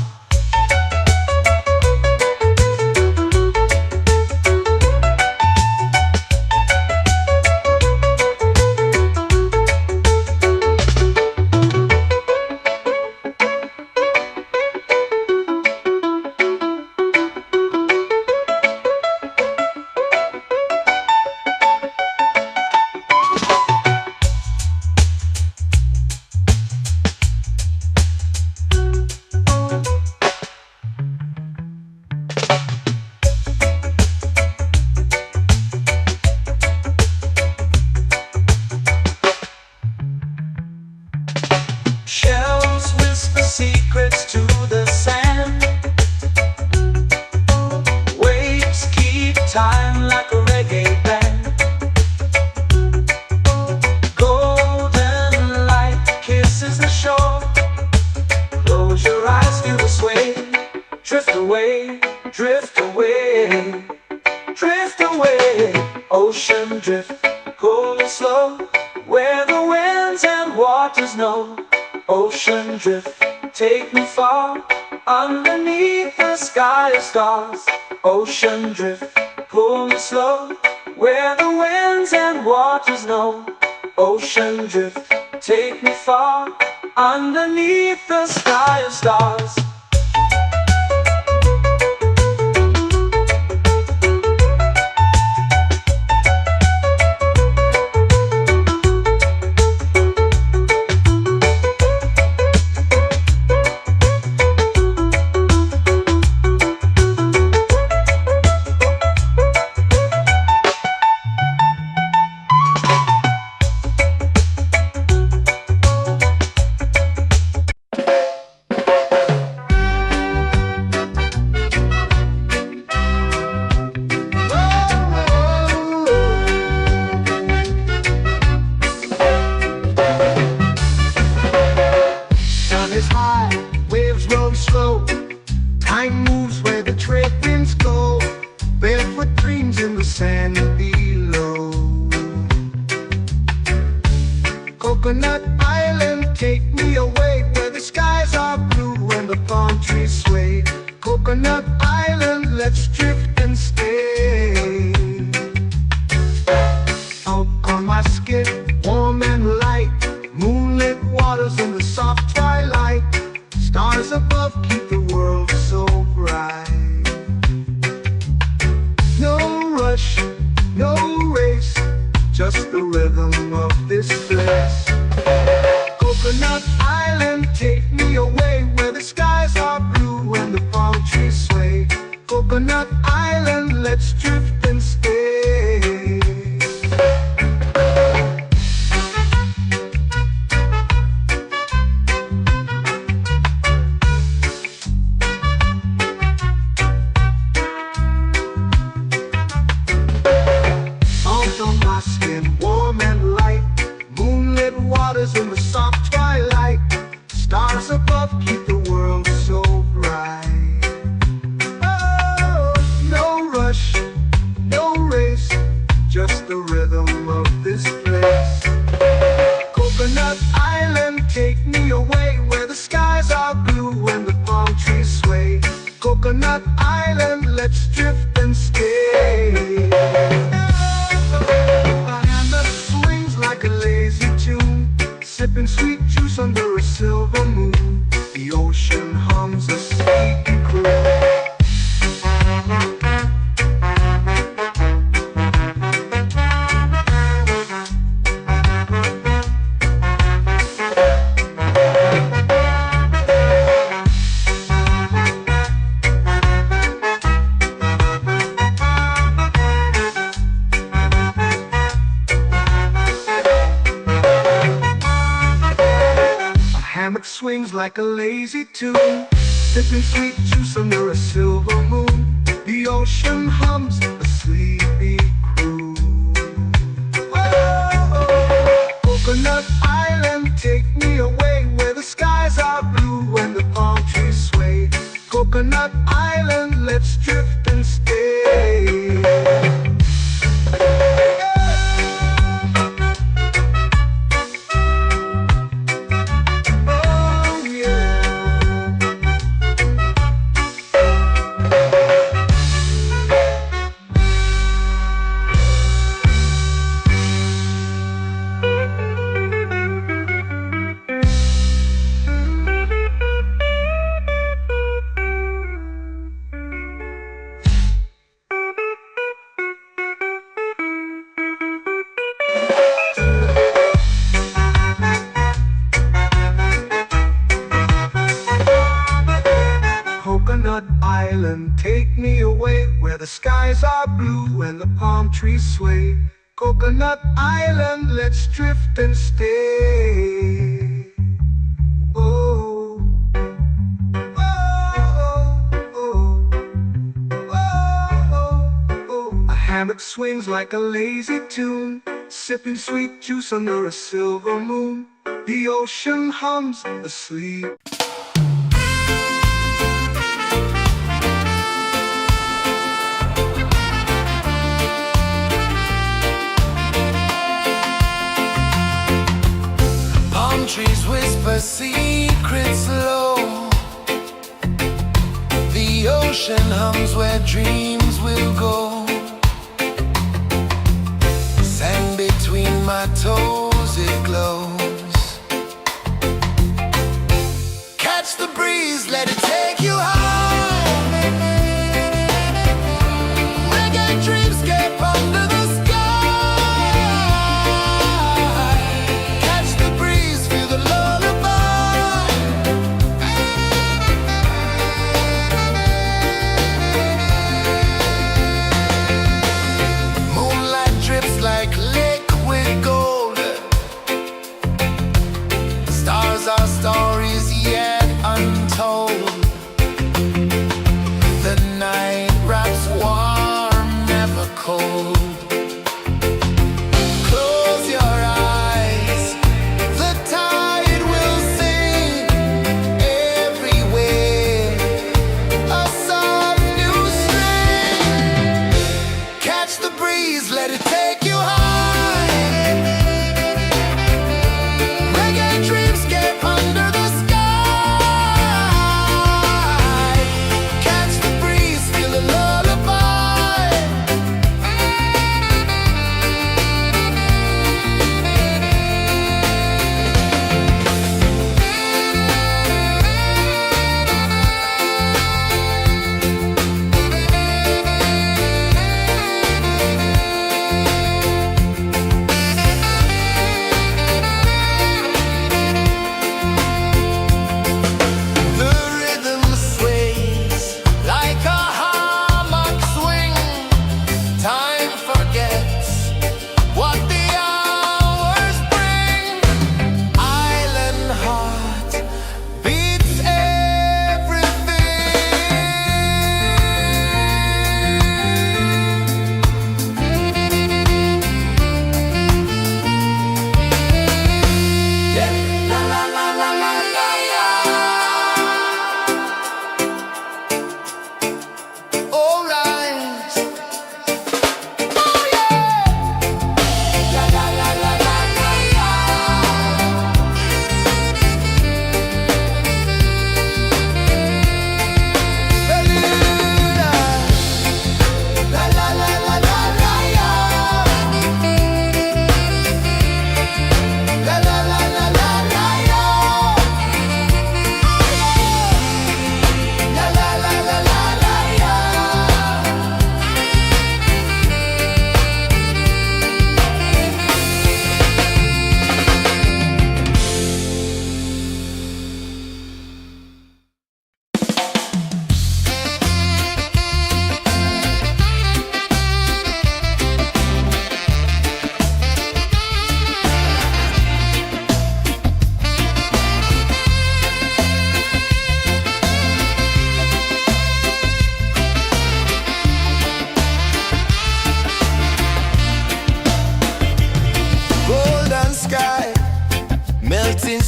Shells whisper secrets to the sand. Waves keep time like a reggae band. Golden light kisses the shore. Close your eyes, feel the sway. Drift away, drift away, drift away. Ocean drift, cool and slow, where the winds and waters know. Ocean drift, take me far, underneath the sky of stars. Ocean drift, pull me slow, where the winds and waters know. Ocean drift, take me far, underneath the sky of stars. Is high, waves roll slow. Time moves where the trade winds go. Barefoot dreams in the sand below. Coconut Island, take me away, where the skies are blue and the palm trees sway. Coconut Island, let's drift and stay. Out on my skin, warm and light, moonlit waters in the soft twilight. Stars above keep the world so bright. No rush, no race, just the rhythm of this place. Coconut Island, take me away, where the skies are blue and the palm trees sway. Coconut Island, let's drift and stay. In the soft twilight, stars above keep the world so bright. Oh, no rush, no race, just the rhythm of this place. Coconut Island, take me away, where the skies are blue and the palm trees sway. Coconut Island, let's drift and stay. My hand that swings like a lazy tune, sipping sweet juice under a silver moon. The ocean hums a sleepy croon. Swings like a lazy tune, sipping sweet juice under a silver moon. The ocean hums a sleepy croon. Whoa. Coconut Island, take me away where the skies are blue and the palm trees sway. Coconut Island, let's drift and stay. Oh yeah. Coconut Island, take me away where the skies are blue and the palm trees sway. Coconut Island, let's drift and stay. Oh, oh, oh, oh, oh. A hammock swings like a lazy tune, sipping sweet juice under a silver moon. The ocean hums asleep. Palm trees whisper secrets low. The ocean hums where dreams will go. Sand between my toes, it glows. Catch the breeze, let it take you high. Reggae dreamscape under the sky. Catch the breeze, feel the lullaby. Moonlight drips like liquid gold. Stars are stories yet untold. The night wraps warm, never cold. Close your eyes, the tide will sing everywhere. A soft new string. Catch the breeze, let it take you high. Reggae dreamscape under the sky. Catch the breeze, feel the lullaby.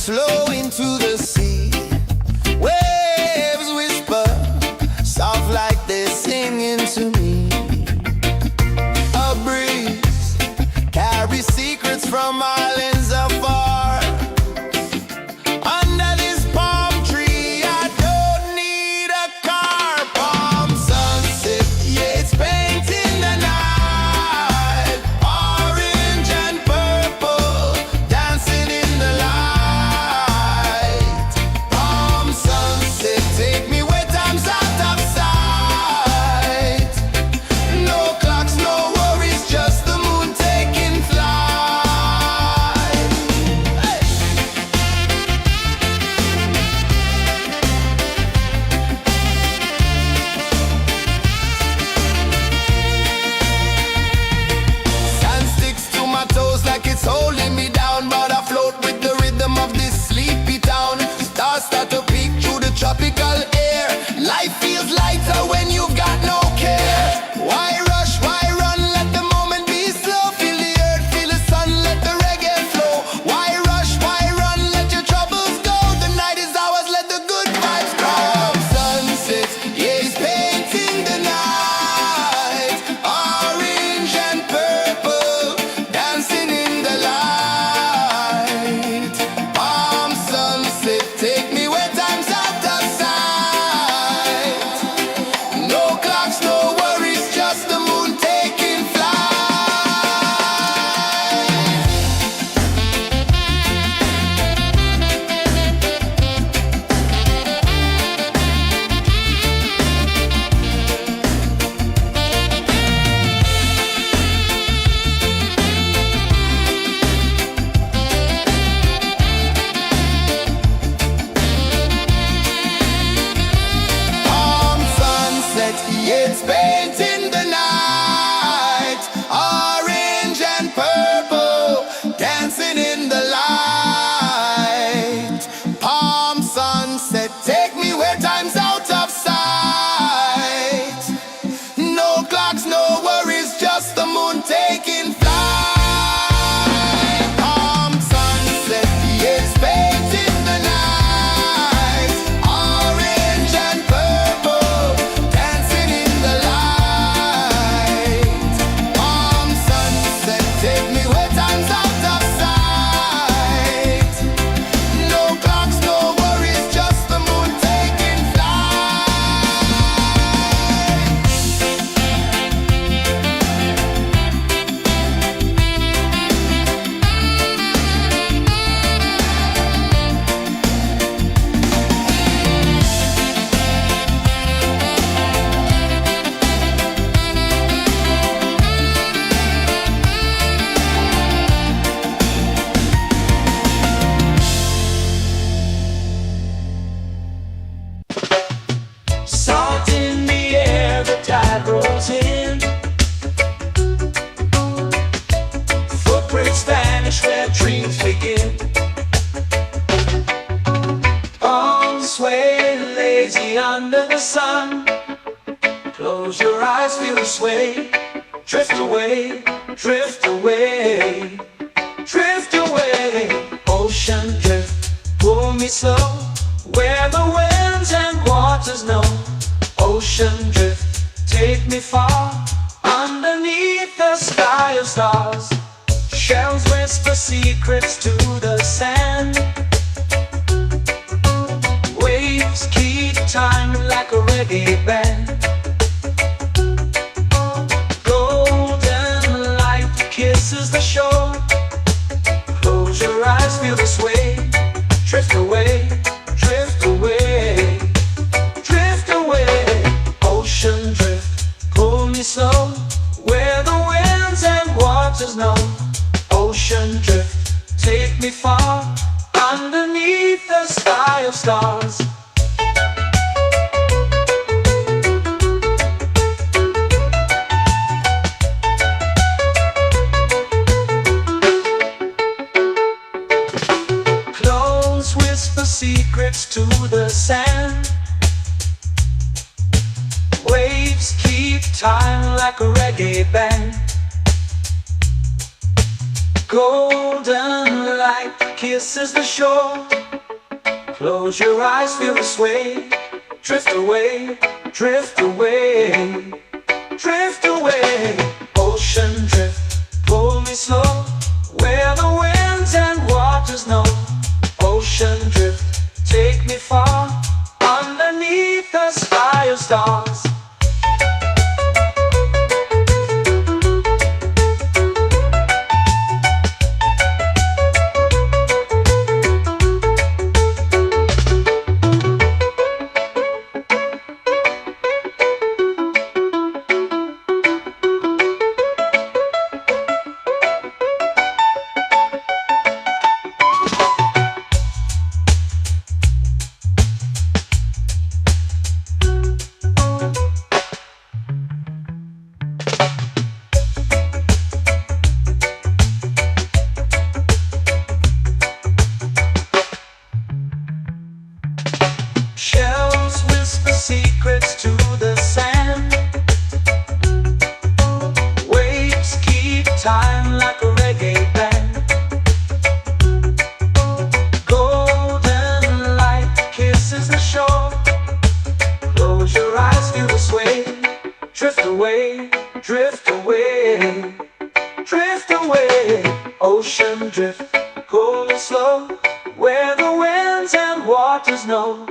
flow into the sea. Waves whisper, soft like they're singing to me. A breeze carries secrets from islands afar. Under this palm tree, I don't need a car. Palm sunset, yeah, it's painting the night. Orange and purple, dancing in the light. Palm sunset, take me where time's out of sight. No clocks, no worries, just the moon taking flight. Hey! Sand sticks to my toes like it's holding me down, but I float with the rhythm of this sleepy town. Stars start to peek through the tropical air. Life feels lighter when you've got no care. Why rush, why run, let the moment be slow. Feel the earth, feel the sun, let the reggae flow. Why rush, why run, let your troubles go. The night is ours, let the good vibes grow. Sunset, yeah, it's painting the night. Orange and purple, dancing in the light. Palm sunset, take me where time's out of sight. No clocks, no worries, just the moon taking flight. Palm sunset, yeah, it's painting the night. Orange and purple, dancing in the light. Palm sunset, take me where time's out of sight. No clocks, no worries, just the moon taking flight. Palm sunset, yeah, it's painting the night. Orange and purple, dancing in the light. Palm sunset, take me where time's out of sight. No clocks, no worries, just the moon taking flight. Salt in the air, the tide rolls in. Footprints vanish where dreams begin. Arms sway lazy under the sun. Close your eyes, feel the sway. Drift away, drift away, drift away. Ocean drift, pull me slow, where the winds and waters know. Ocean drift, take me far, underneath the sky of stars. Shells whisper secrets to the sand. Waves keep time like a reggae band. Golden light kisses the shore. Close your eyes, feel the sway. Drift away, drift away, drift away. Ocean drift, pull me slow, where the winds and waters know. Ocean drift, take me far, underneath the sky of stars. Clones whisper secrets to the sand. Waves keep time like a reggae band. Golden light kisses the shore. Close your eyes, feel the sway. Drift away, drift away, drift away. Ocean drift, pull me slow, where the winds and waters know. Ocean drift, take me far, underneath the sky of stars. Shells whisper secrets to the sand. Waves keep time like a reggae band. Golden light kisses the shore. Close your eyes, feel the sway. Drift away, drift away, drift away. Ocean drift, cool and slow, where the winds and waters know.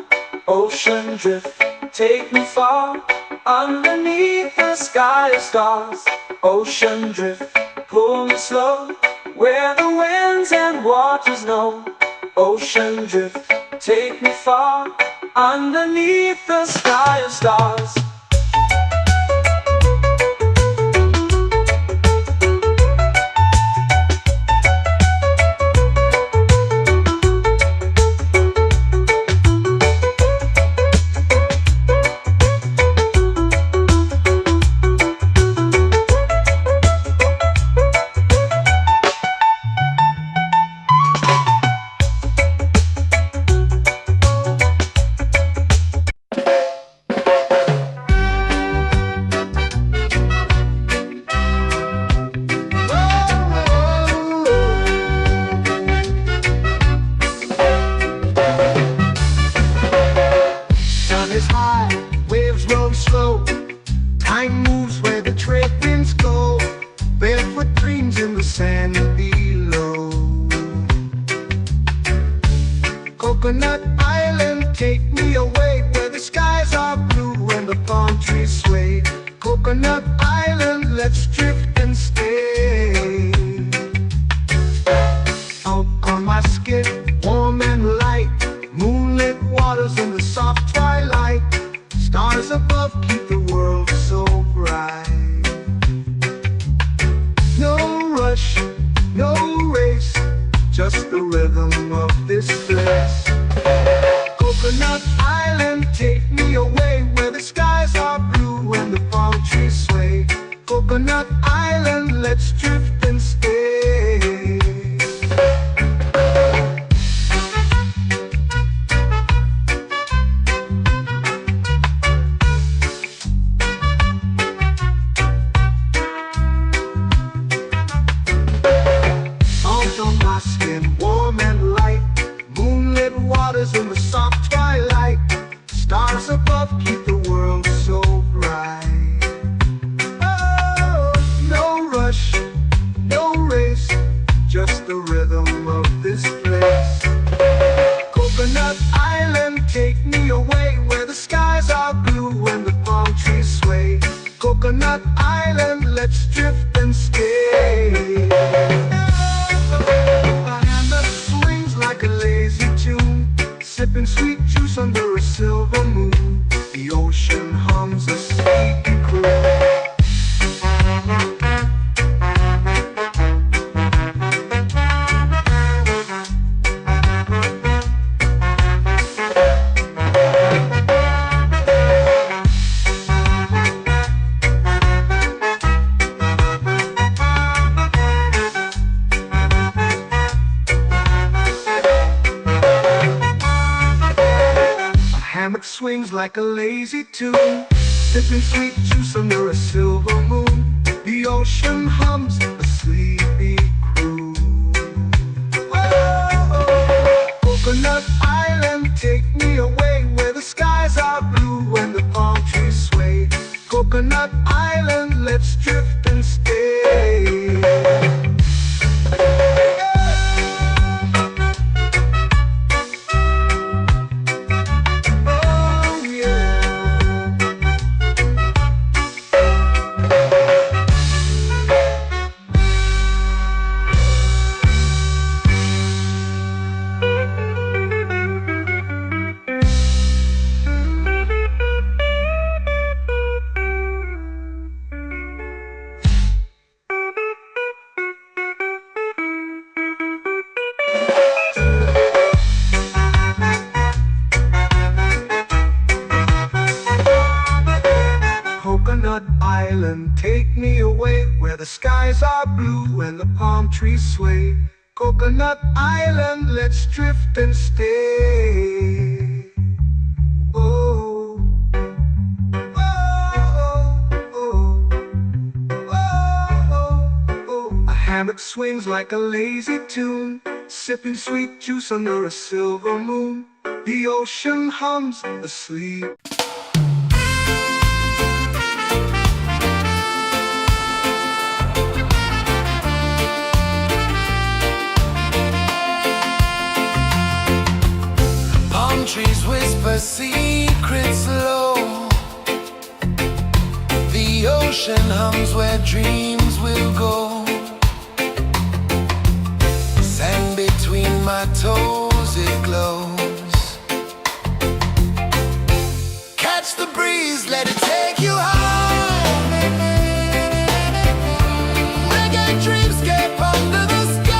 Ocean drift, take me far, underneath the sky of stars. Ocean drift, pull me slow, where the winds and waters know. Ocean drift, take me far, underneath the sky of stars. Is high, waves roll slow. Time moves where the trade winds go. Barefoot dreams in the sand below. Coconut Island, take me away, where the skies are blue and the palm trees sway. Coconut Island, let's drift and stay. Out on my skin, warm and light, moonlit waters in the soft twilight. Stars above keep the world so bright. No rush, no race, just the rhythm of this place. Coconut Island, take me away, where the skies are blue and the palm trees sway. Coconut Island, let's drift and stay. On my skin, warm and light, moonlit waters in the soft twilight. Stars above keep the world so bright. Oh, no rush, no race, just the rhythm of this place. Coconut Island, take me away, where the skies are blue and the palm trees sway. Coconut Island, let's drift and stay. Like a lazy tune, sipping sweet juice under a silver moon. The ocean hums a sleepy croon. Swings like a lazy tune, sipping sweet juice under a silver moon. The ocean hums a sleepy croon. let's drift and stay. Oh yeah. Coconut Island, take me away where the skies are blue and the palm trees sway. Coconut Island, let's drift and stay. Oh, oh, oh, oh, oh. A hammock swings like a lazy tune, sipping sweet juice under a silver moon. The ocean hums asleep. Trees whisper secrets low. The ocean hums where dreams will go. Sand between my toes, it glows. Catch the breeze, let it take you high. Reggae dreamscape under the sky.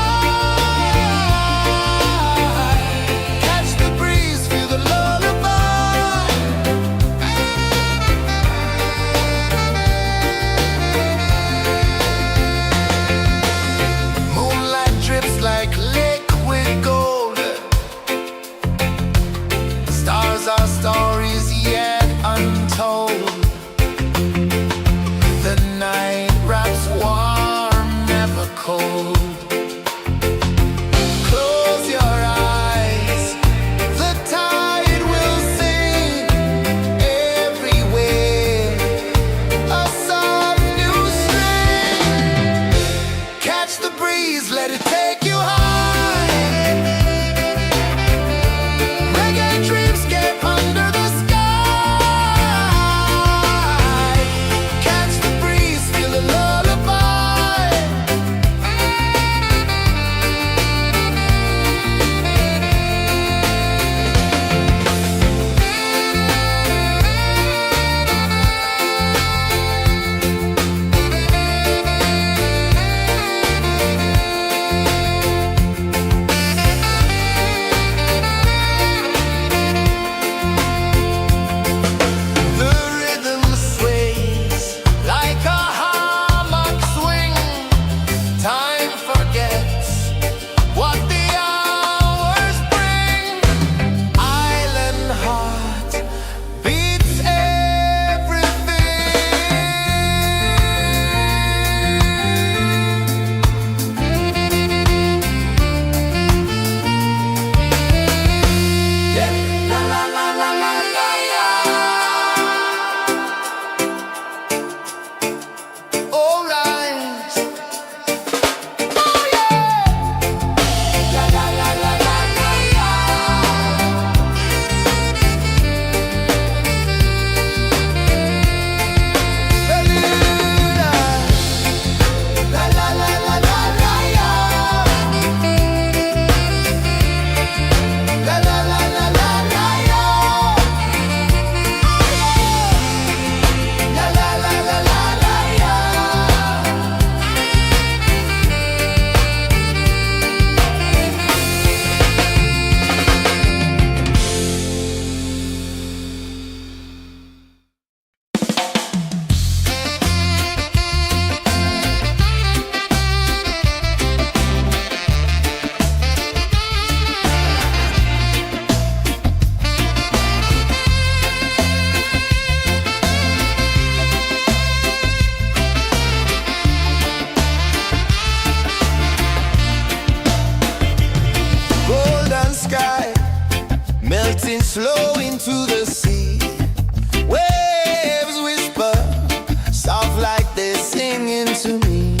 to me.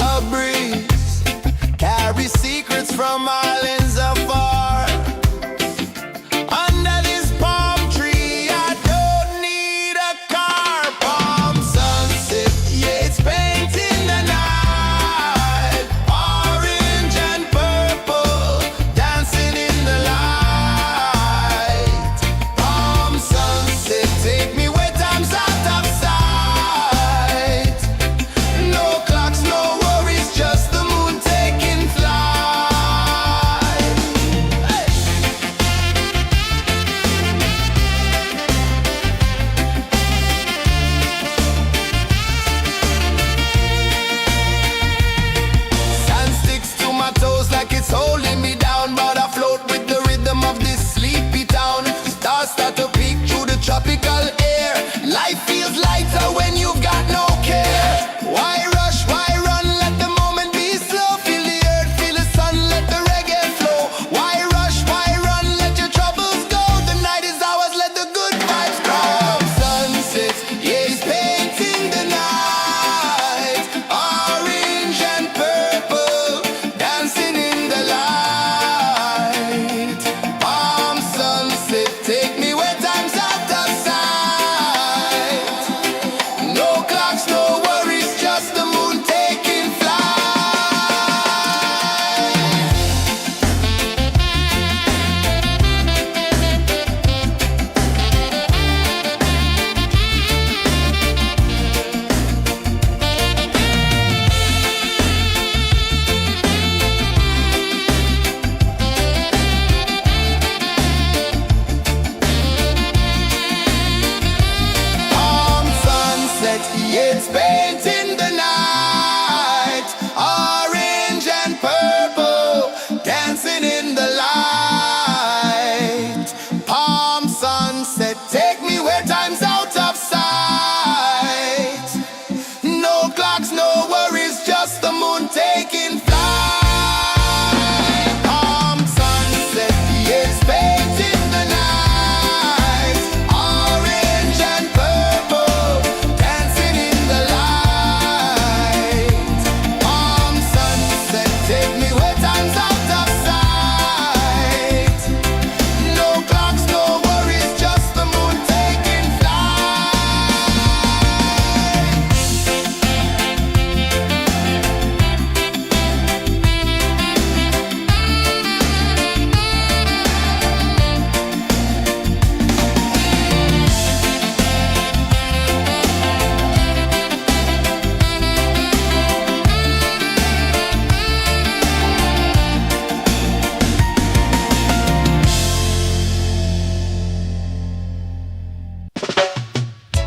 A breeze carries secrets from islands afar. Under this palm tree, I don't need a car. Palm sunset, yeah, it's painting the night. Orange and purple, dancing in the light. Palm sunset, take me where time's out of sight. No clocks, no worries, just the moon taking flight. Hey! Sand sticks to my toes like it's holding me down, but I float with the rhythm of this sleepy town. Stars start to peek through the tropical air. Life feels lighter when you've got no care. Why rush, why run, let the moment be slow. Feel the earth, feel the sun, let the reggae flow. Why rush, why run, let your troubles go. The night is ours, let the good vibes grow. Sunset, yeah, it's painting the night. Orange and purple, dancing in the light. Palm sunset, take me where time's out of sight. No clocks, no worries, just the moon taking flight. Palm sunset, yeah, it's painting the night. Orange and purple, dancing in the light. Palm sunset, take me where time's out of sight. No clocks, no worries, just the moon taking flight. Palm sunset, yeah, it's painting the night. Orange and purple, dancing in the light. Palm sunset, take me where time's out of sight. No clocks, no worries, just the moon taking flight.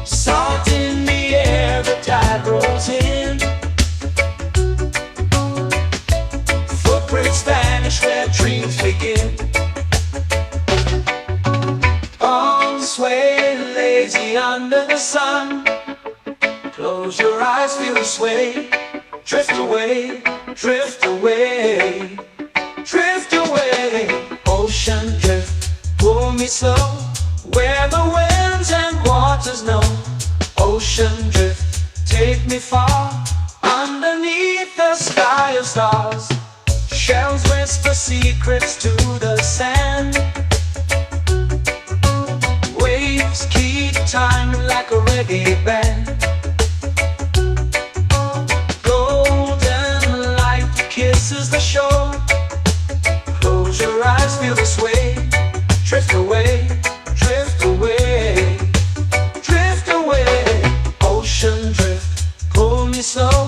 Salt in the air, the tide rolls in. Footprints vanish where dreams begin. Arms sway lazy under the sun. Close your eyes, feel the sway. Drift away, drift away, drift away. Ocean drift, pull me slow, where the winds and waters know. Ocean drift, take me far, underneath the sky of stars. Shells whisper secrets to the sand. Waves keep time like a reggae band. Golden light kisses the shore. Close your eyes, feel the sway. Drift away, drift away, drift away. Ocean drift, pull me slow,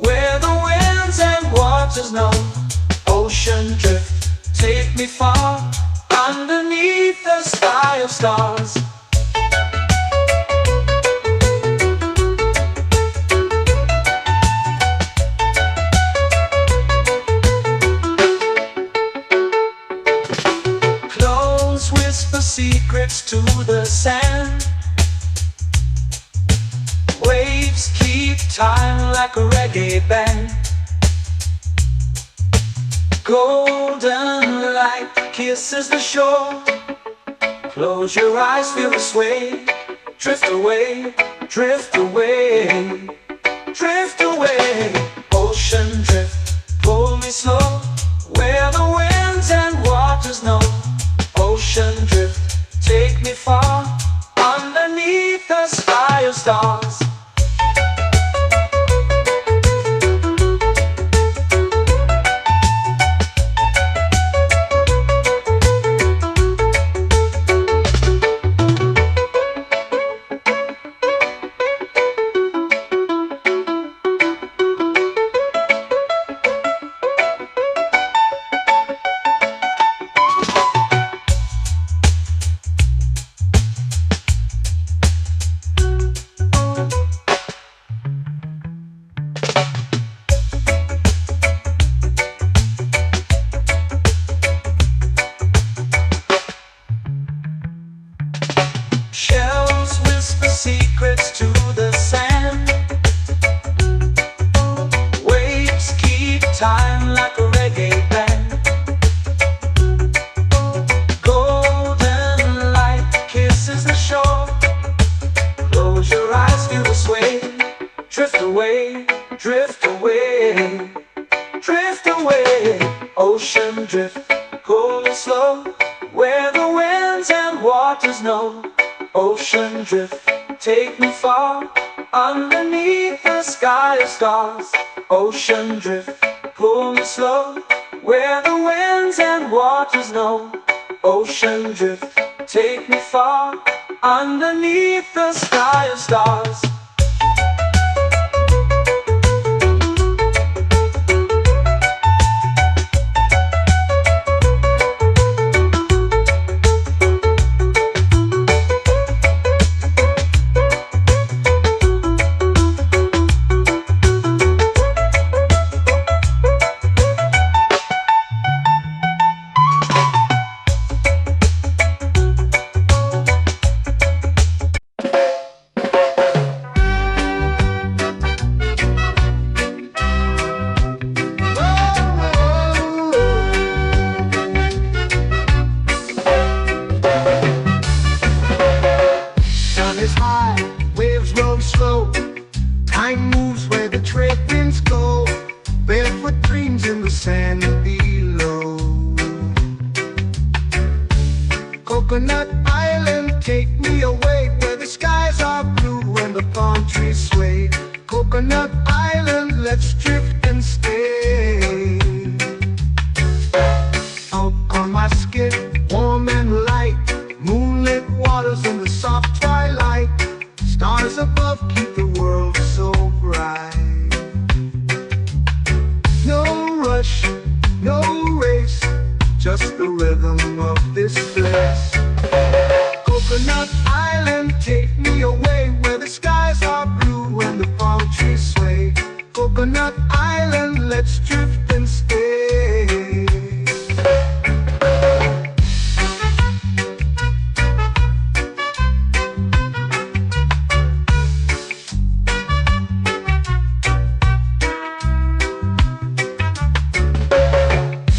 where the winds and waters know. Ocean drift, take me far, underneath the sky of stars. Close whisper secrets to the sand. Waves keep time like a reggae band. Golden light kisses the shore. Close your eyes, feel the sway. Drift away, drift away, drift away, drift away, drift away. Ocean drift, cool and slow, where the winds and waters know. Ocean drift, take me far, underneath the sky of stars. Ocean drift, pull me slow, where the winds and waters know. Ocean drift, take me far, underneath the sky of stars. Sun is high, waves roll slow. Time moves where the trade winds go. Barefoot dreams in the sand below. Coconut Island, take me away, where the skies are blue and the palm trees sway. Coconut Island, let's drift and stay. Out on my skin, warm and light, moonlit waters in the soft twilight. Stars above keep the world so bright. No rush, no race, just the rhythm of this place. Coconut Island, take me away, where the skies are blue and the palm trees sway. Coconut Island, let's drift and stay.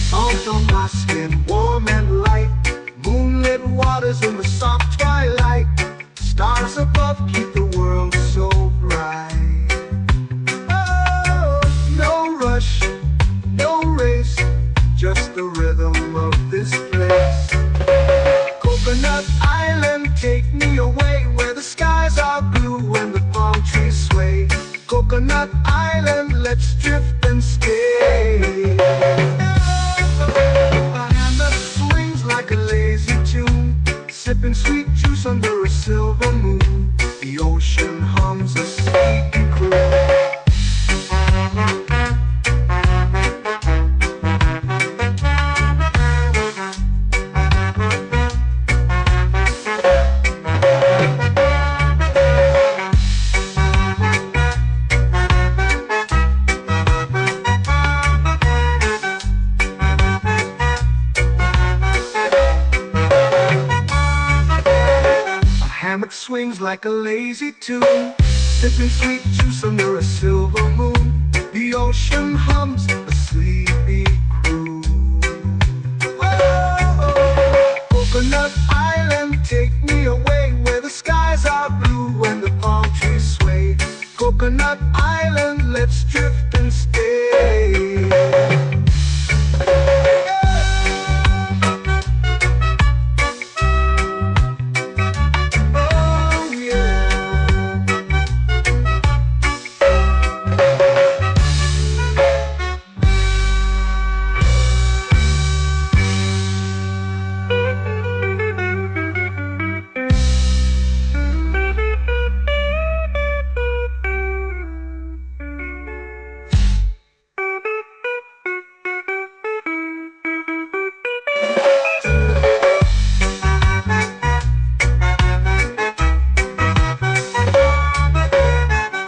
Salt on my skin, warm and light, moonlit waters in the soft twilight. Stars above keep the world so bright. Oh, no rush, no race, just the rhythm of this place. Coconut Island, take me away, where the skies are blue and the palm trees sway. Coconut Island, let's drift and stay. A hand that swings like a lazy tune, sipping sweet juice under a silver moon. The ocean hums a sleepy croon. Hammock swings like a lazy tune, sipping sweet juice under a silver moon. The ocean hums a sleepy croon. Oh, Coconut Island, take me away, where the skies are blue and the palm trees sway. Coconut Island, let's drift and stay.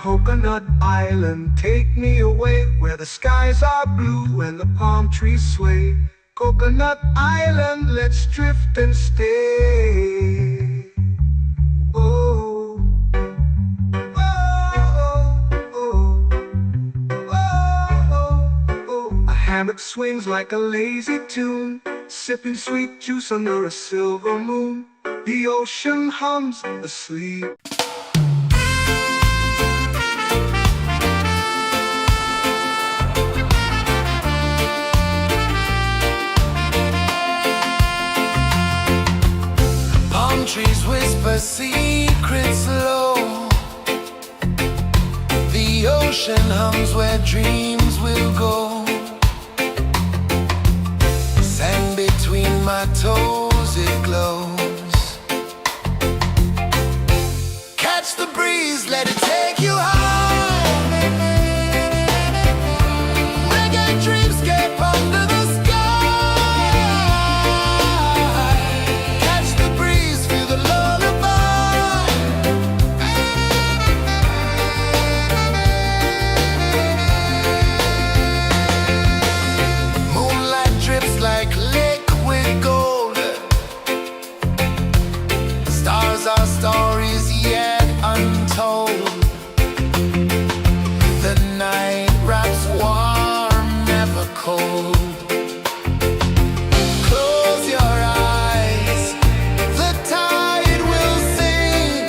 Coconut Island, take me away, where the skies are blue and the palm trees sway. Coconut Island, let's drift and stay. Oh, oh, oh, oh, oh. A hammock swings like a lazy tune, sipping sweet juice under a silver moon. The ocean hums asleep. the secrets low. The ocean hums where dreams will go. Sand between my toes, it glows. Catch the breeze, let it take you high. Reggae dreamscape under the sky. Catch the breeze, feel the lullaby. Moonlight drips like liquid gold. Stars are stories yet untold. The night wraps warm, never cold. Close your eyes, the tide will sing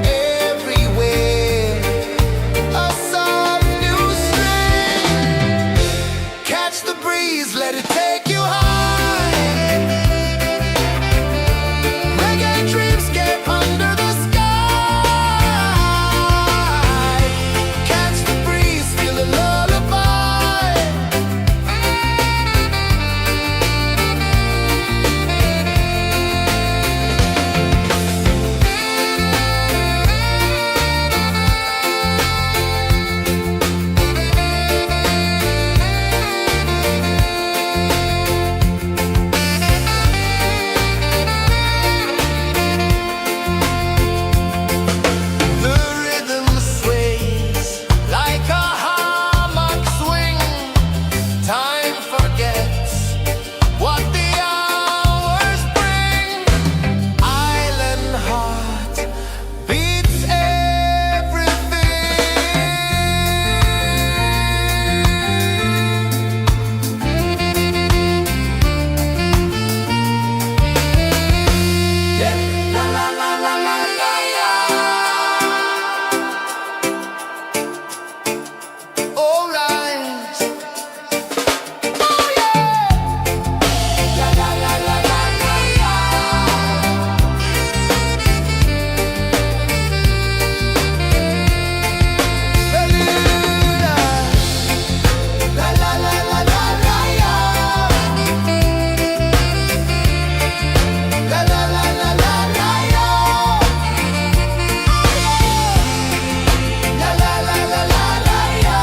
everywhere. A soft new string. Catch the breeze, let it take you high. Reggae dreamscape under the sky. Catch the breeze, feel the lullaby. The rhythm sways like a hammock swing. Time forgets what the hours bring. Island heart beats everything. Yeah. La la la la la la la. All right. Oh yeah. La la la la la la la. La la la la la la la. La la la la la la la. La la la la la la la.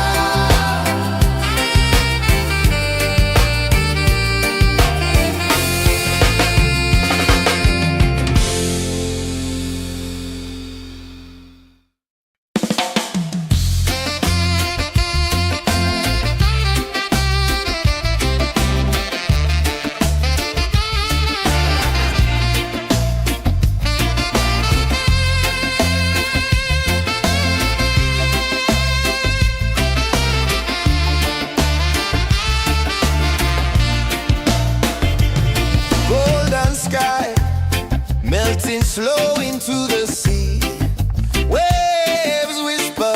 Golden sky melting slow into the sea. Waves whisper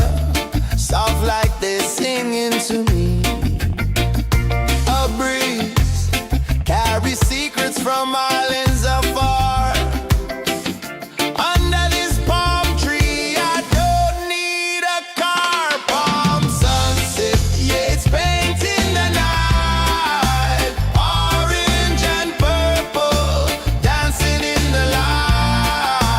soft like they're singing to me. A breeze carries secrets from islands afar. Under this palm tree, I don't need a car. Palm sunset, yeah, it's painting the night. Orange and purple dancing in the light.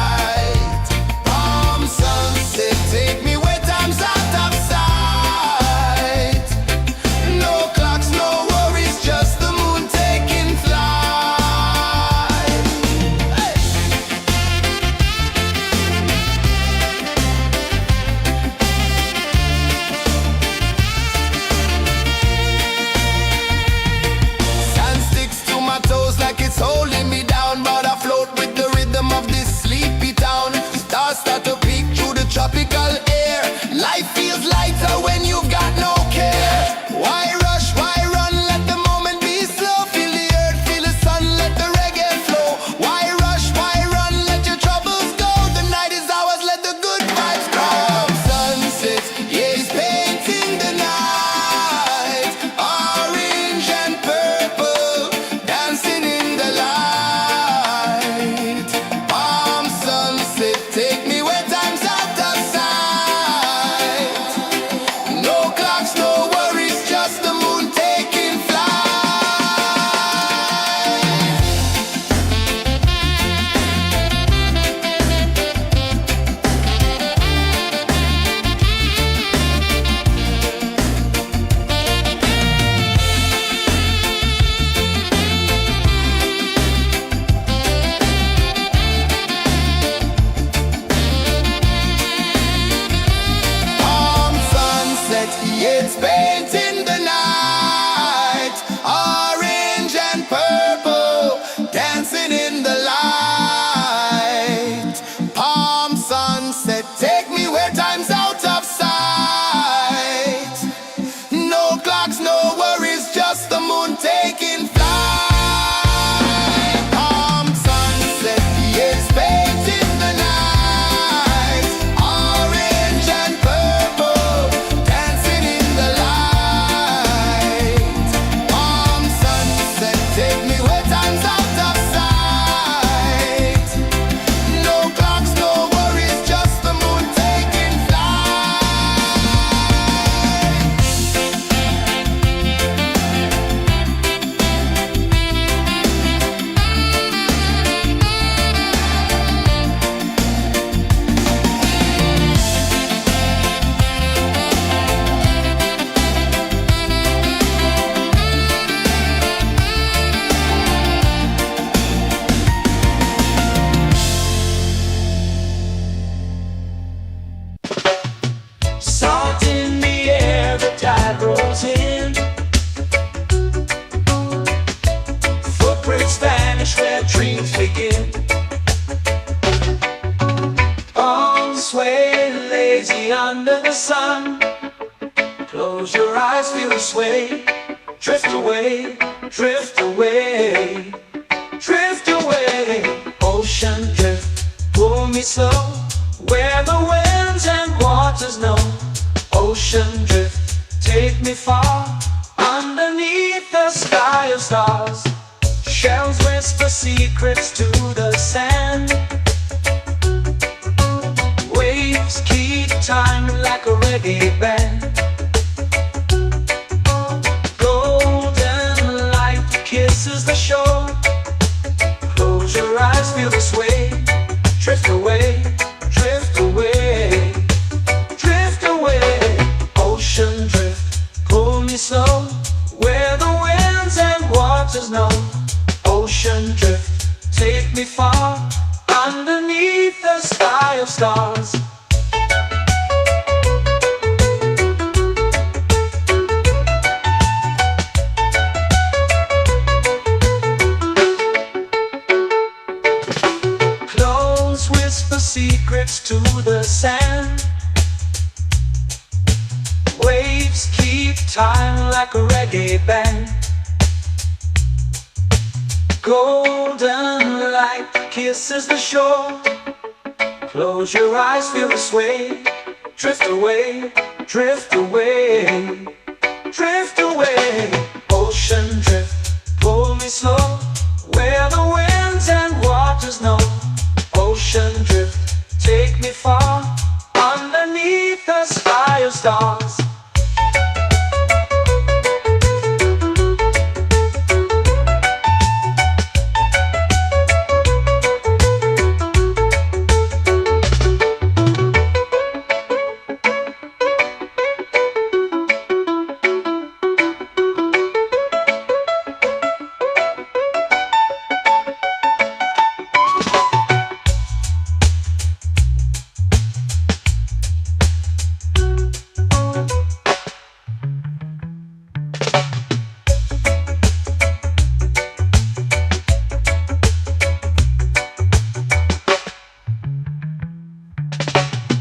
Close your eyes, feel the sway. Drift away, drift away, drift away. Ocean drift, pull me slow, where the winds and waters know. Ocean drift, take me far, underneath the sky of stars. Shells whisper secrets to the sand. Waves keep time like a reggae band. Golden light kisses the shore. Close your eyes, feel the sway. Drift away, drift away, drift away. Ocean drift, pull me slow, where the winds and waters know. Ocean drift, take me far, underneath the sky of stars. Close whisper secrets to the sand. Waves keep time like a reggae band. Golden light kisses the shore. Close your eyes, feel the sway. Drift away, drift away, drift away. Ocean drift, pull me slow, where the winds and waters know. Ocean drift, take me far, underneath the sky of stars.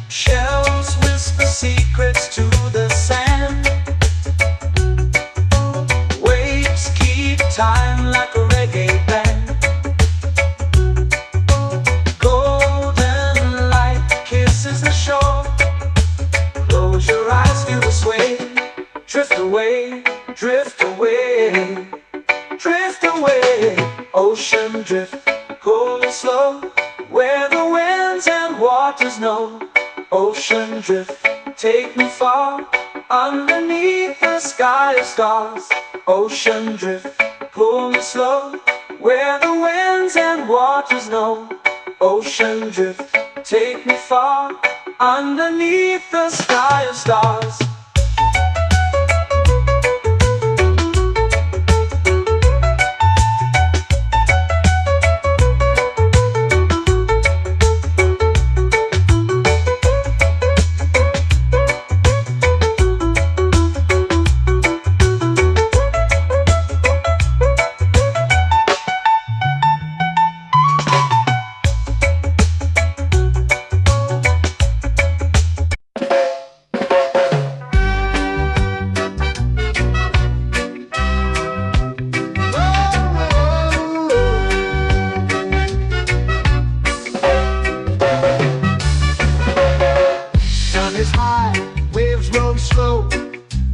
Shells whisper secrets to the sand. Waves keep time like a reggae band. Golden light kisses the shore. Close your eyes, feel the sway. Drift away, drift away, drift away. Ocean drift, pull me slow, where the winds and waters know. Ocean drift, take me far, underneath the sky of stars. Ocean drift, pull me slow, where the winds and waters know. Ocean drift, take me far, underneath the sky of stars. Sun is high, waves roll slow.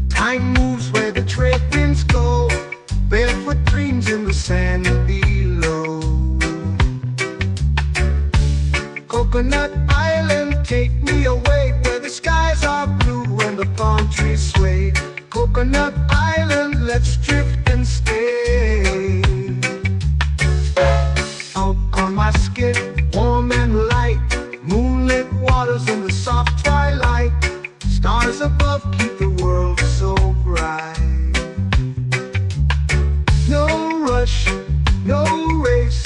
Time moves where the trade winds go. Barefoot dreams in the sand below. Coconut Island, take me away, where the skies are blue and the palm trees sway. Coconut Island, let's drift and stay. Out on my skin, warm and light, moonlit waters in the soft twilight. Stars above keep the world so bright. No rush, no race,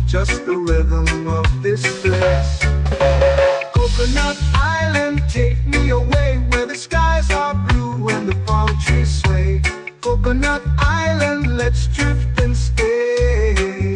just the rhythm of this place. Coconut Island, take me away, where the skies are blue and the palm trees sway. Coconut Island, let's drift and stay.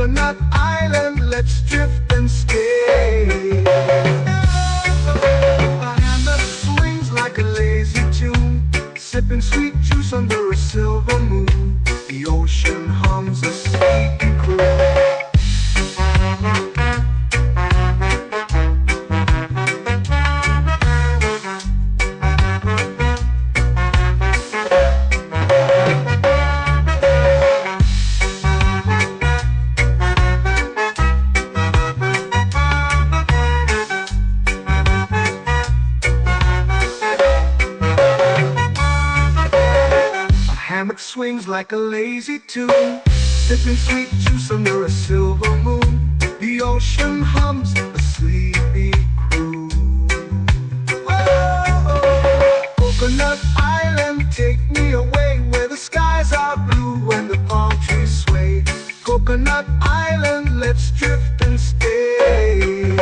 Coconut Island, let's drift and stay. A hammock swings like a lazy tune, sipping sweet juice under a silver moon. The ocean hums a sleepy croon. Hammock swings like a lazy tune, sipping sweet juice under a silver moon. The ocean hums a sleepy croon. Whoa, Coconut Island, take me away where the skies are blue and the palm trees sway. Coconut Island, let's drift and stay.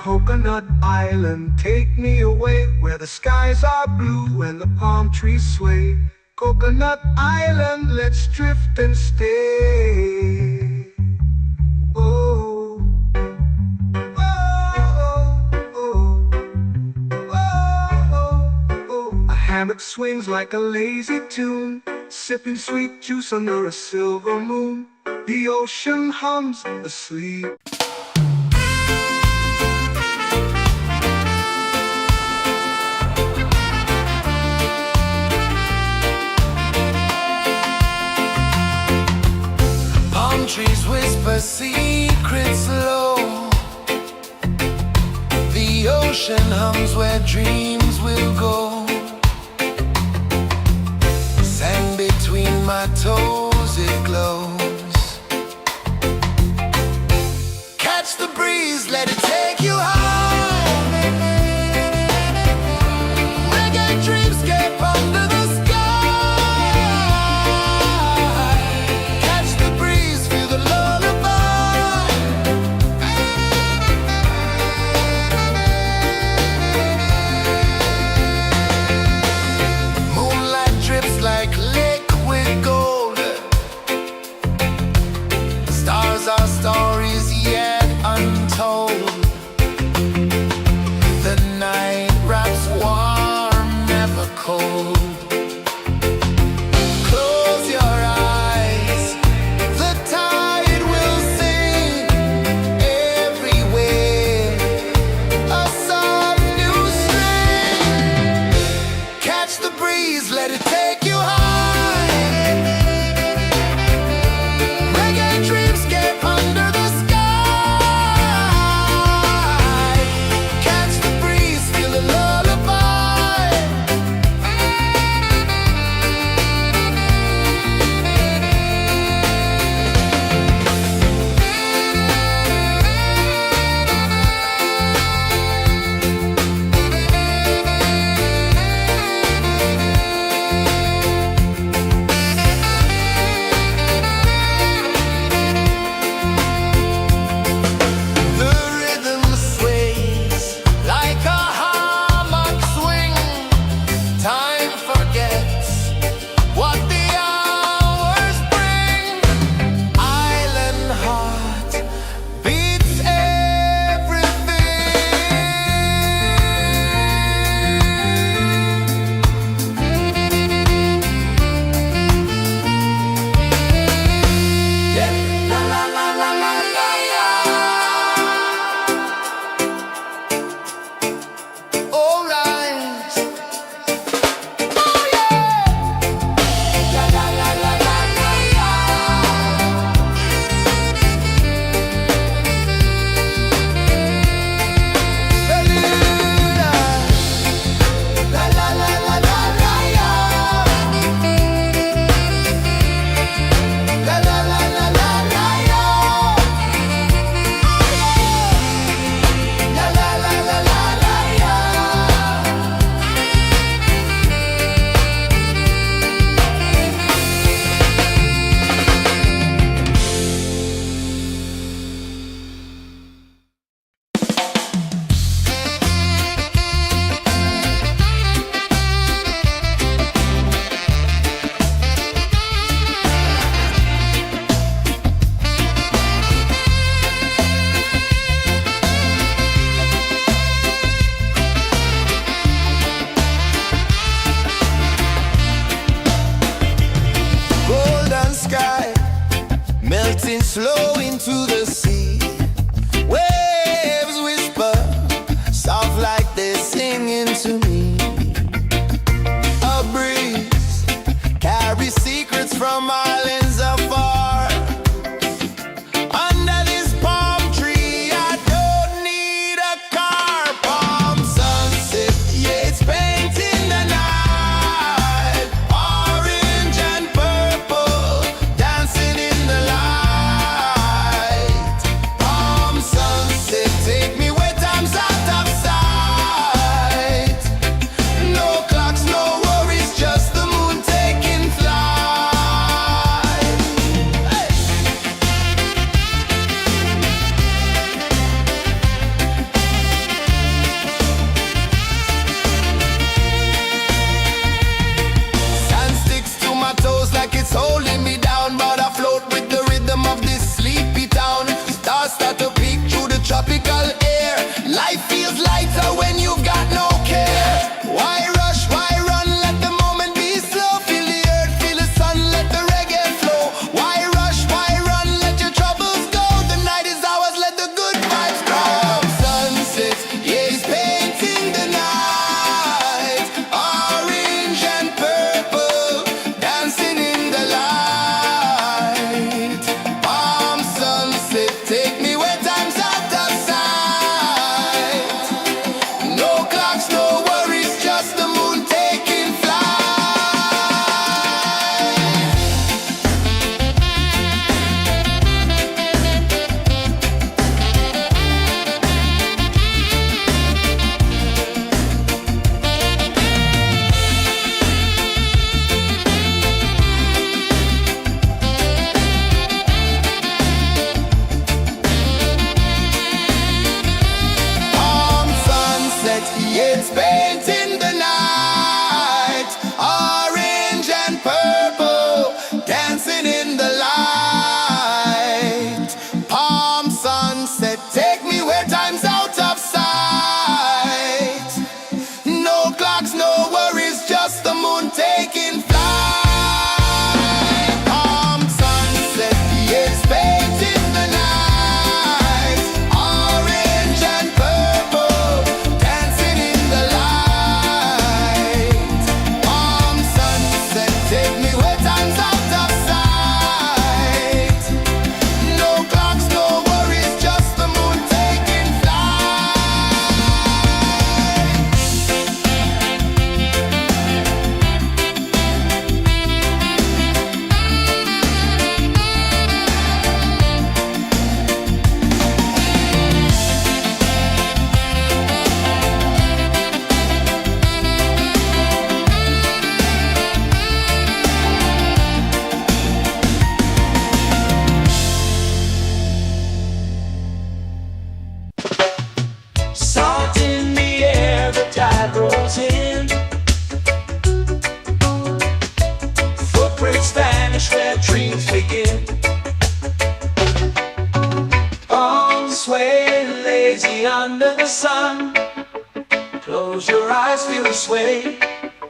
Coconut Island, take me away where the skies are blue and the palm trees sway. Coconut Island, let's drift and stay. Oh, oh, oh, oh, oh. A hammock swings like a lazy tune, sipping sweet juice under a silver moon. The ocean hums asleep. Trees whisper secrets low. The ocean hums where dreams will go. Sand between my toes, it glows. Catch the breeze, let it take you home. Reggae dreamscape under the sky. Our stories yet untold. Life feels lighter when you've got no care. Why rush, why run, let the moment be slow. Feel the earth, feel the sun, let the reggae flow. Why rush, why run, let your troubles go. The night is ours, let the good vibes grow. Sunset, yeah, it's painting the night. Orange and purple, dancing in the light. Palm sunset, take me where time's out of sight. No clocks, no worries, just the moon taking flight. Palm sunset, yeah, it's painting the night. Orange and purple, dancing in the light. Palm sunset, take me where time's out of sight. No clocks, no worries, just the moon taking flight. Palm sunset, yeah, it's painting the night. Orange and purple, dancing in the light. Palm sunset, take me where time's out of sight. No clocks, no worries, just the moon taking flight. Salt in the air, the tide rolls in. Footprints vanish where dreams begin. Arms sway lazy under the sun. Close your eyes, feel the sway.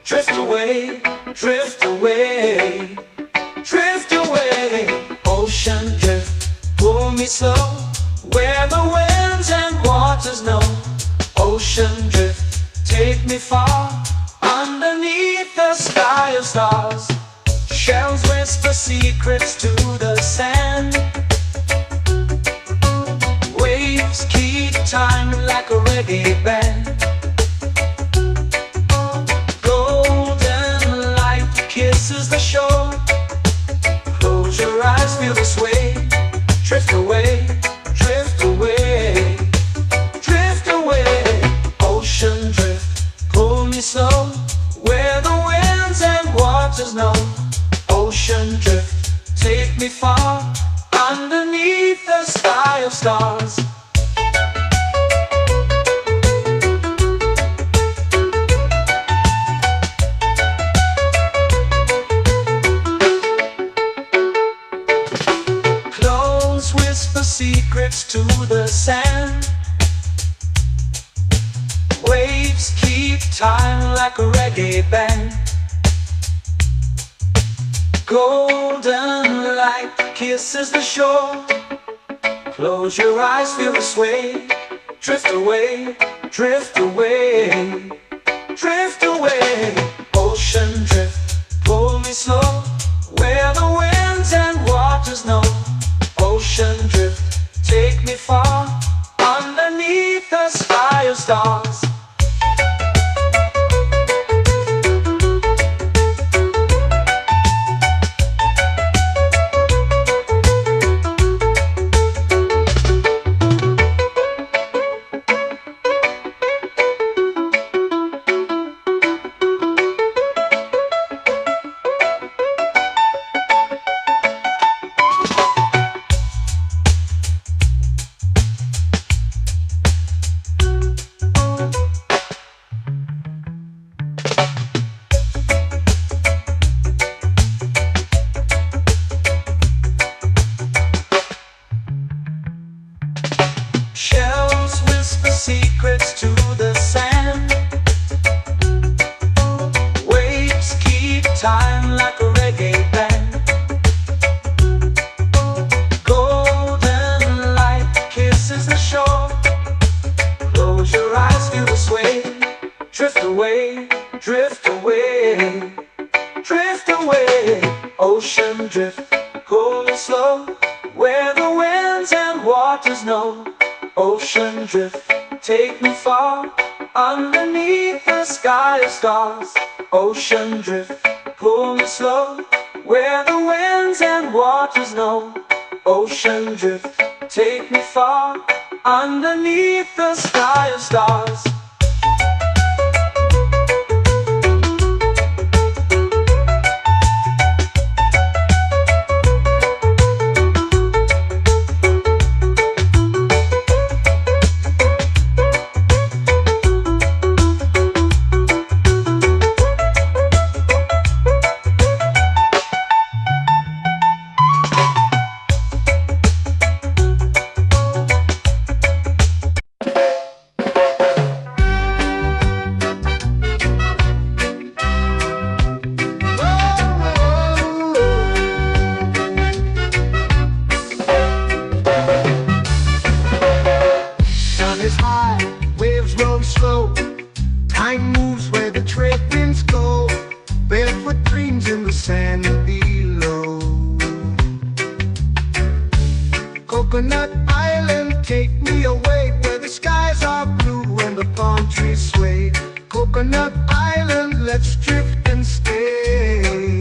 Drift away, drift away, drift away. Ocean drift, pull me slow, where the winds and waters know. Ocean drift, take me far, underneath the sky of stars. Shells whisper secrets to the sand. Waves keep time like a reggae band. Golden light kisses the shore. Close your eyes, feel the sway. Drift away, drift away, drift away. Ocean drift, pull me slow, where the winds and waters know. Ocean drift, take me far, underneath the sky of stars. Close whisper secrets to the sand. Waves keep time like a reggae band. Golden light kisses the shore. Close your eyes, feel the sway. Drift away, drift away, drift away. Ocean drift, pull me slow, where the winds and waters know. Ocean drift, take me far, underneath the sky of stars. drifts to the sand. Waves keep time like a reggae band. Golden light kisses the shore. Close your eyes, feel the sway. Drift away, drift away, drift away. Ocean drift, cool and slow, where the winds and waters know. Ocean drift, take me far, underneath the sky of stars. Ocean drift, pull me slow, where the winds and waters know. Ocean drift, take me far, underneath the sky of stars. Time moves where the trade winds go. Barefoot dreams in the sand below. Coconut Island, take me away, where the skies are blue and the palm trees sway. Coconut Island, let's drift and stay.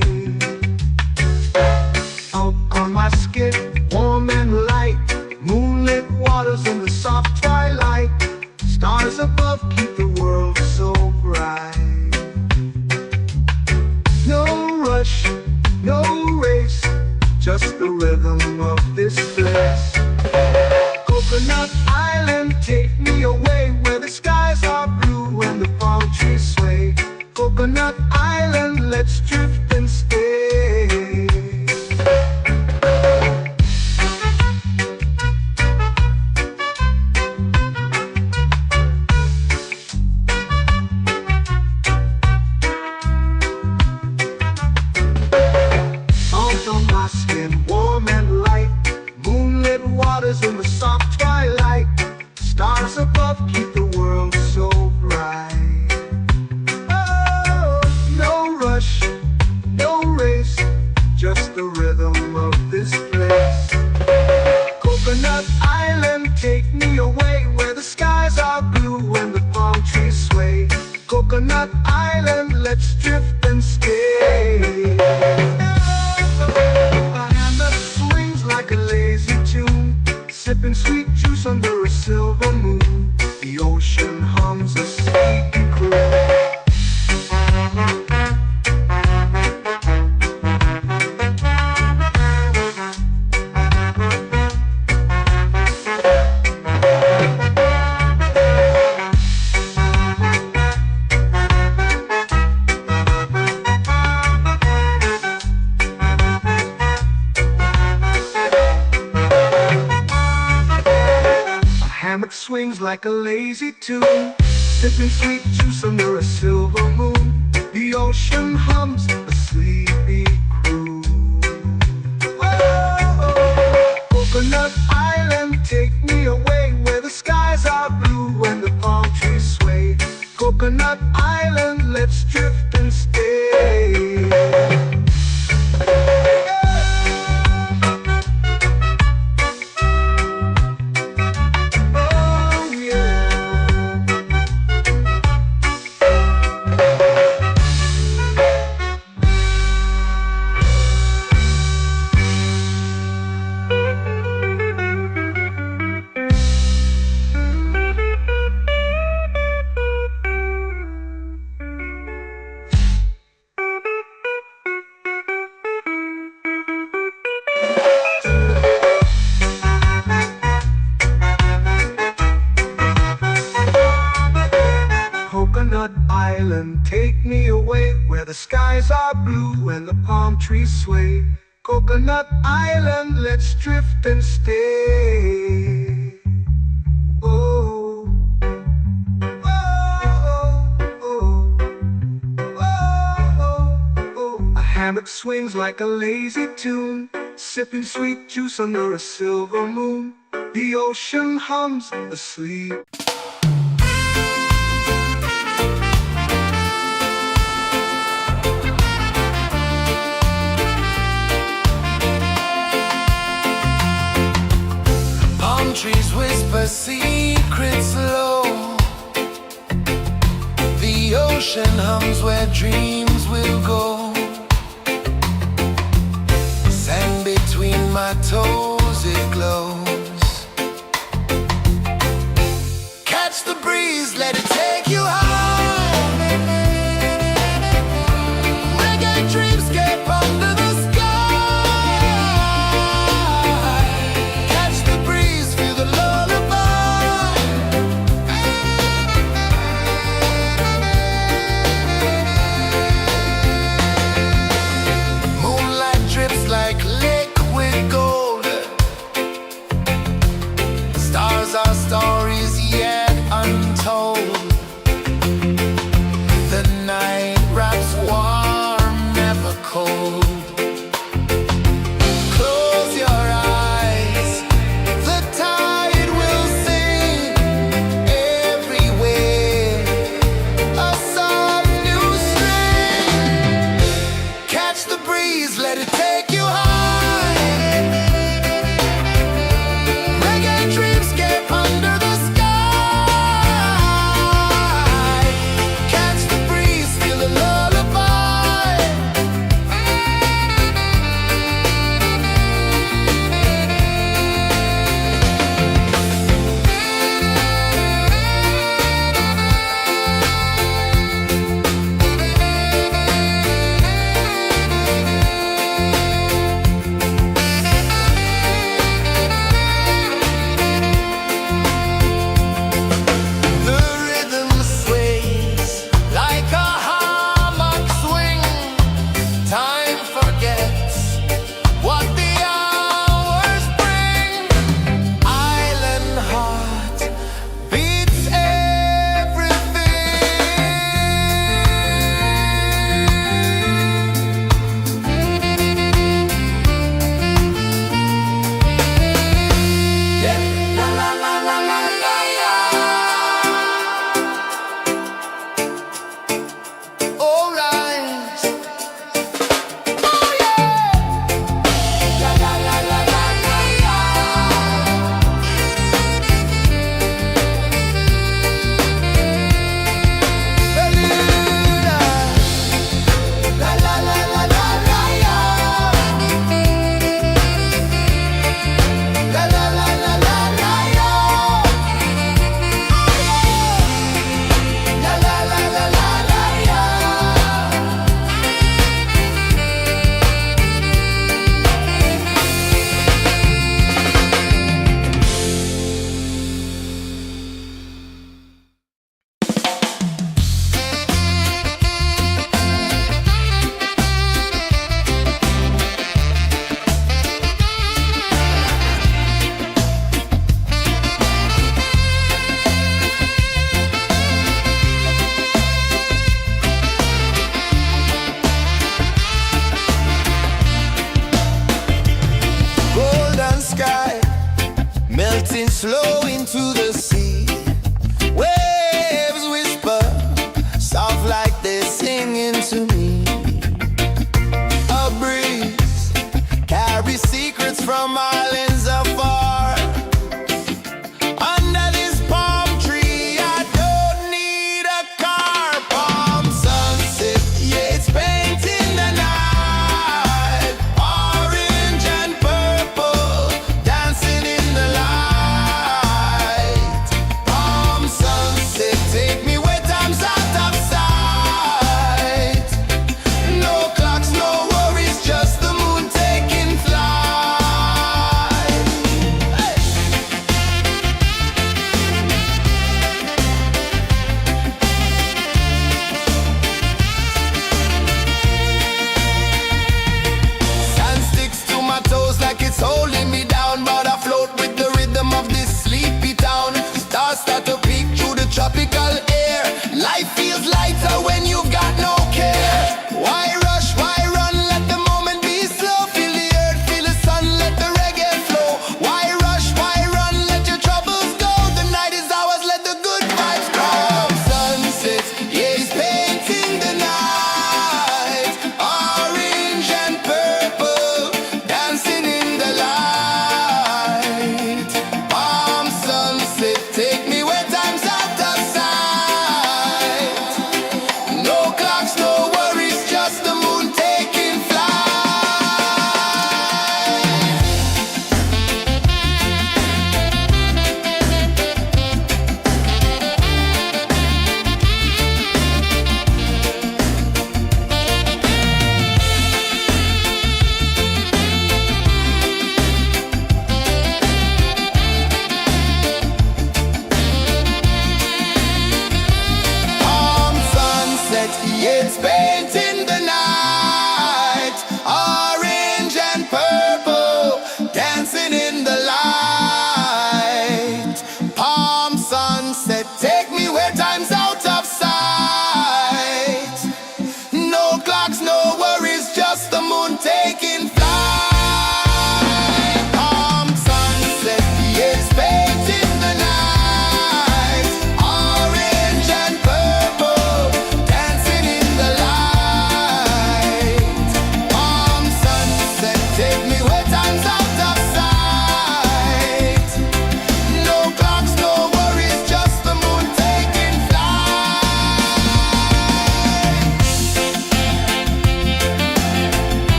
Out on my skin, warm and light, moonlit waters in the soft twilight. Stars above keep the world so bright. No rush, no race, just the rhythm of this place. Coconut Island, take me away, where the skies are blue and the palm trees sway. Coconut Island, let's drift and stay. In the soft twilight, stars above keep the world so bright. Oh, no rush, no race, just the rhythm of this place. Coconut Island, take me away, where the skies are blue and the palm trees sway. Coconut Island, let's drift and stay. A hand that swings like a lazy tune, sipping sweet juice under a silver moon. The ocean hums a sleepy croon. Hammock swings like a lazy tune, sipping sweet juice under a silver moon. The ocean hums a sleepy croon. Whoa, Coconut Island, take me away, where the skies are blue and the palm trees sway. Coconut Island, let's drift and stay. Coconut Island, take me away, where the skies are blue and the palm trees sway. Coconut Island, let's drift and stay. Oh, hammock swings like a lazy tune, sipping sweet juice under a silver moon. The ocean hums asleep. Palm trees whisper secrets low. The ocean hums where dreams will go. Sand between my toes, it glows. Catch the breeze, let it take you high. Reggae dreamscape under the sky. Catch the breeze, feel the lullaby. Moonlight drips like liquid gold. Stars are stories yet untold.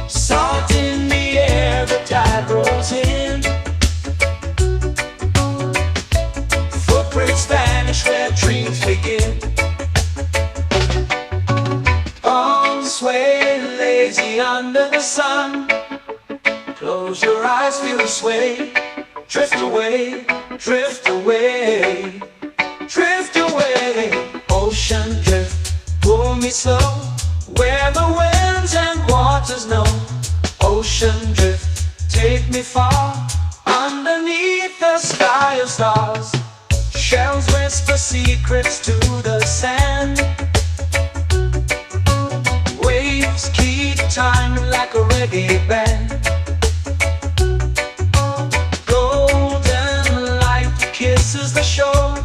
Salt in the air, the tide rolls in. Footprints vanish where dreams begin. On sway, lazy under the sun. Close your eyes, feel the sway. Drift away, drift away, drift away. Ocean drift, pull me slow, where the winds and waters know. Ocean drift, take me far, underneath the sky of stars. Shells whisper secrets to the sand. Waves keep time like a reggae band. Golden light kisses the shore.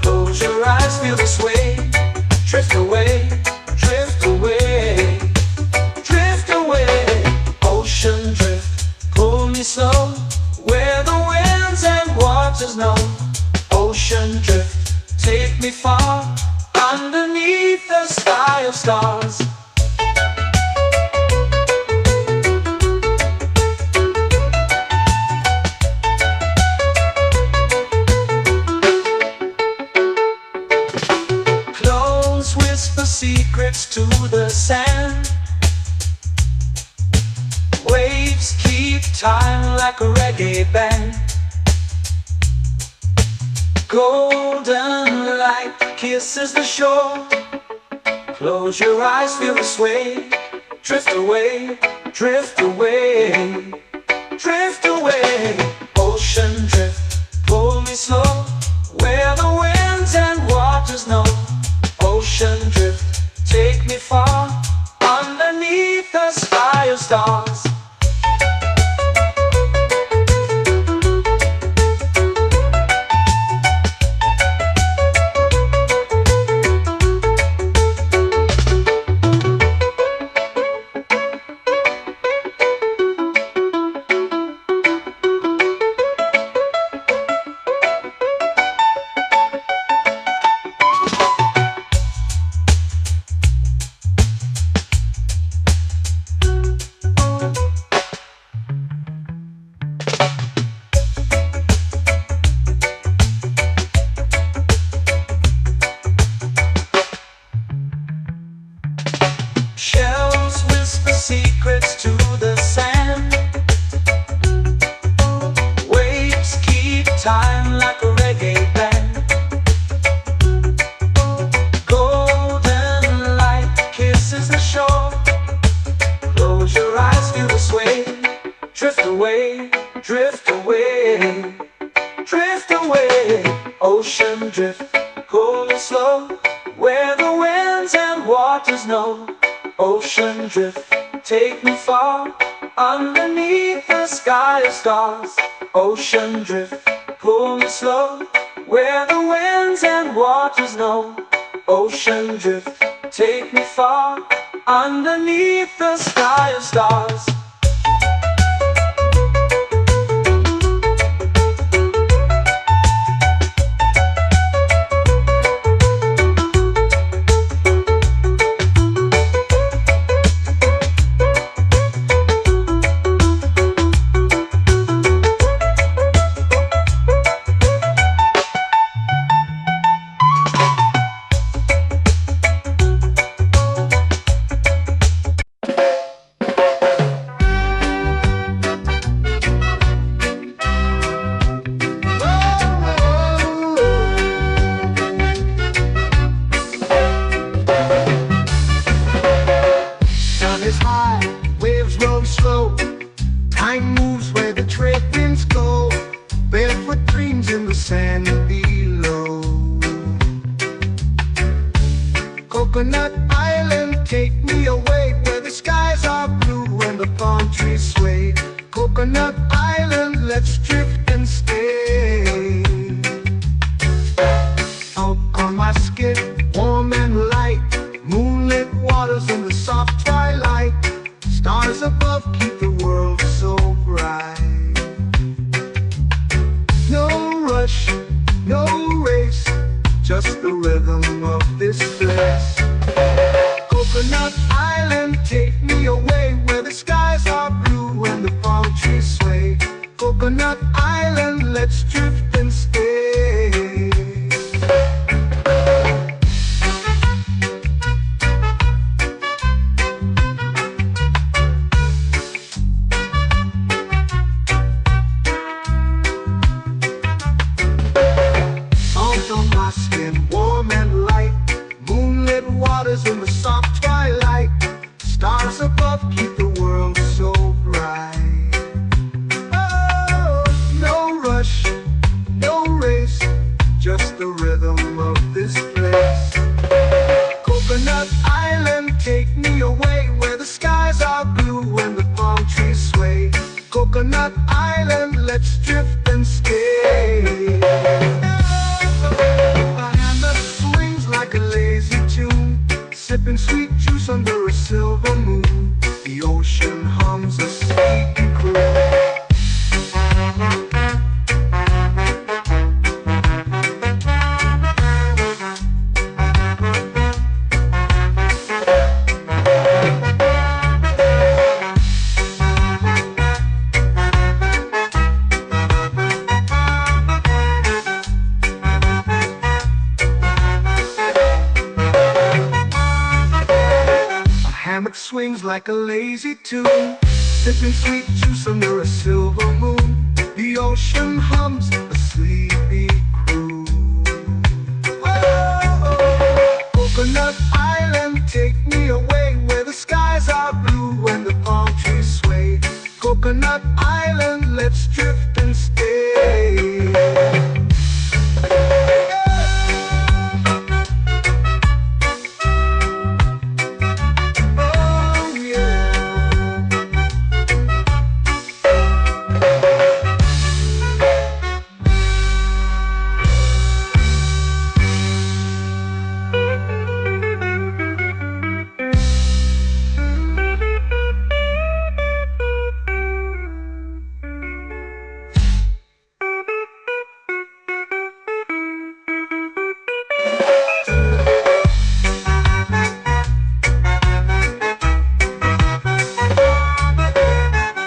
Close your eyes, feel the sway. Drift away, drift away, drift away. Ocean drift, pull me slow, where the winds and waters know. Ocean drift, take me far, underneath the sky of stars. Close whisper secrets to the sand. Waves keep time like a reggae band. Golden light kisses the shore. Close your eyes, feel the sway. Drift away, drift away, drift away. Ocean drift, pull me slow, where the winds and waters know. Ocean drift, take me far, underneath the sky of stars. Shells whisper secrets to the sand. Waves keep time like a reggae band. Golden light kisses the shore. Close your eyes, feel the sway. Drift away, drift away, drift away. Ocean drift, pull me slow, where the winds and waters know. Ocean drift, take me far, underneath the sky of stars. Ocean drift, pull me slow, where the winds and waters know. Ocean drift, take me far, underneath the sky of stars. Is high, waves roll slow. Time moves where the trade winds go. Barefoot dreams in the sand below. Coconut Island, take me away, where the skies are blue and the palm trees sway. Coconut Island, let's drift and stay. Out on my skin, warm and light, moonlit waters in the soft twilight. Stars above keep the world so bright. No rush, no race, just the rhythm of this place. Coconut Island, take me away, where Coconut Island, let's drift and stay. A hand that swings like a lazy tune, sipping sweet juice under a silver moon. The ocean hums a sleepy croon. Hammock swings like a lazy tune, sipping sweet juice under a silver moon. The ocean hums a sleepy croon. Oh, Coconut Island, take me away where the skies are blue and the palm trees sway. Coconut Island, let's drift and stay.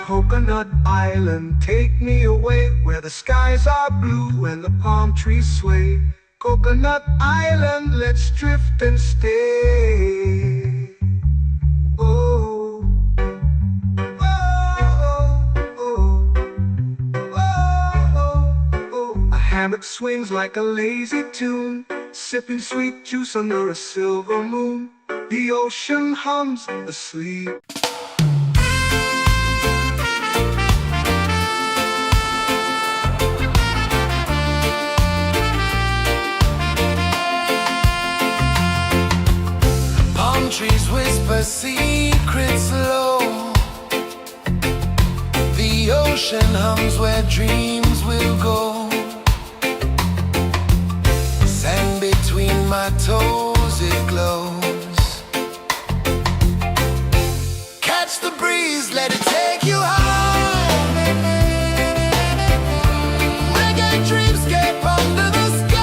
Coconut Island, take me away where the skies are blue and the palm trees sway. Coconut Island, let's drift and stay. Oh, oh, oh, oh, oh. A hammock swings like a lazy tune, sipping sweet juice under a silver moon. The ocean hums asleep. Trees whisper secrets low. The ocean hums where dreams will go. Sand between my toes, it glows. Catch the breeze, let it take you high. Reggae dreamscape under the sky.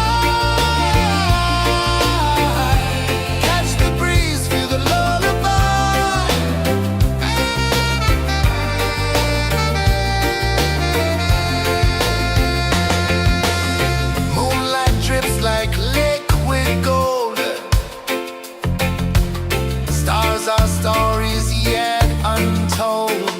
Our stories yet untold.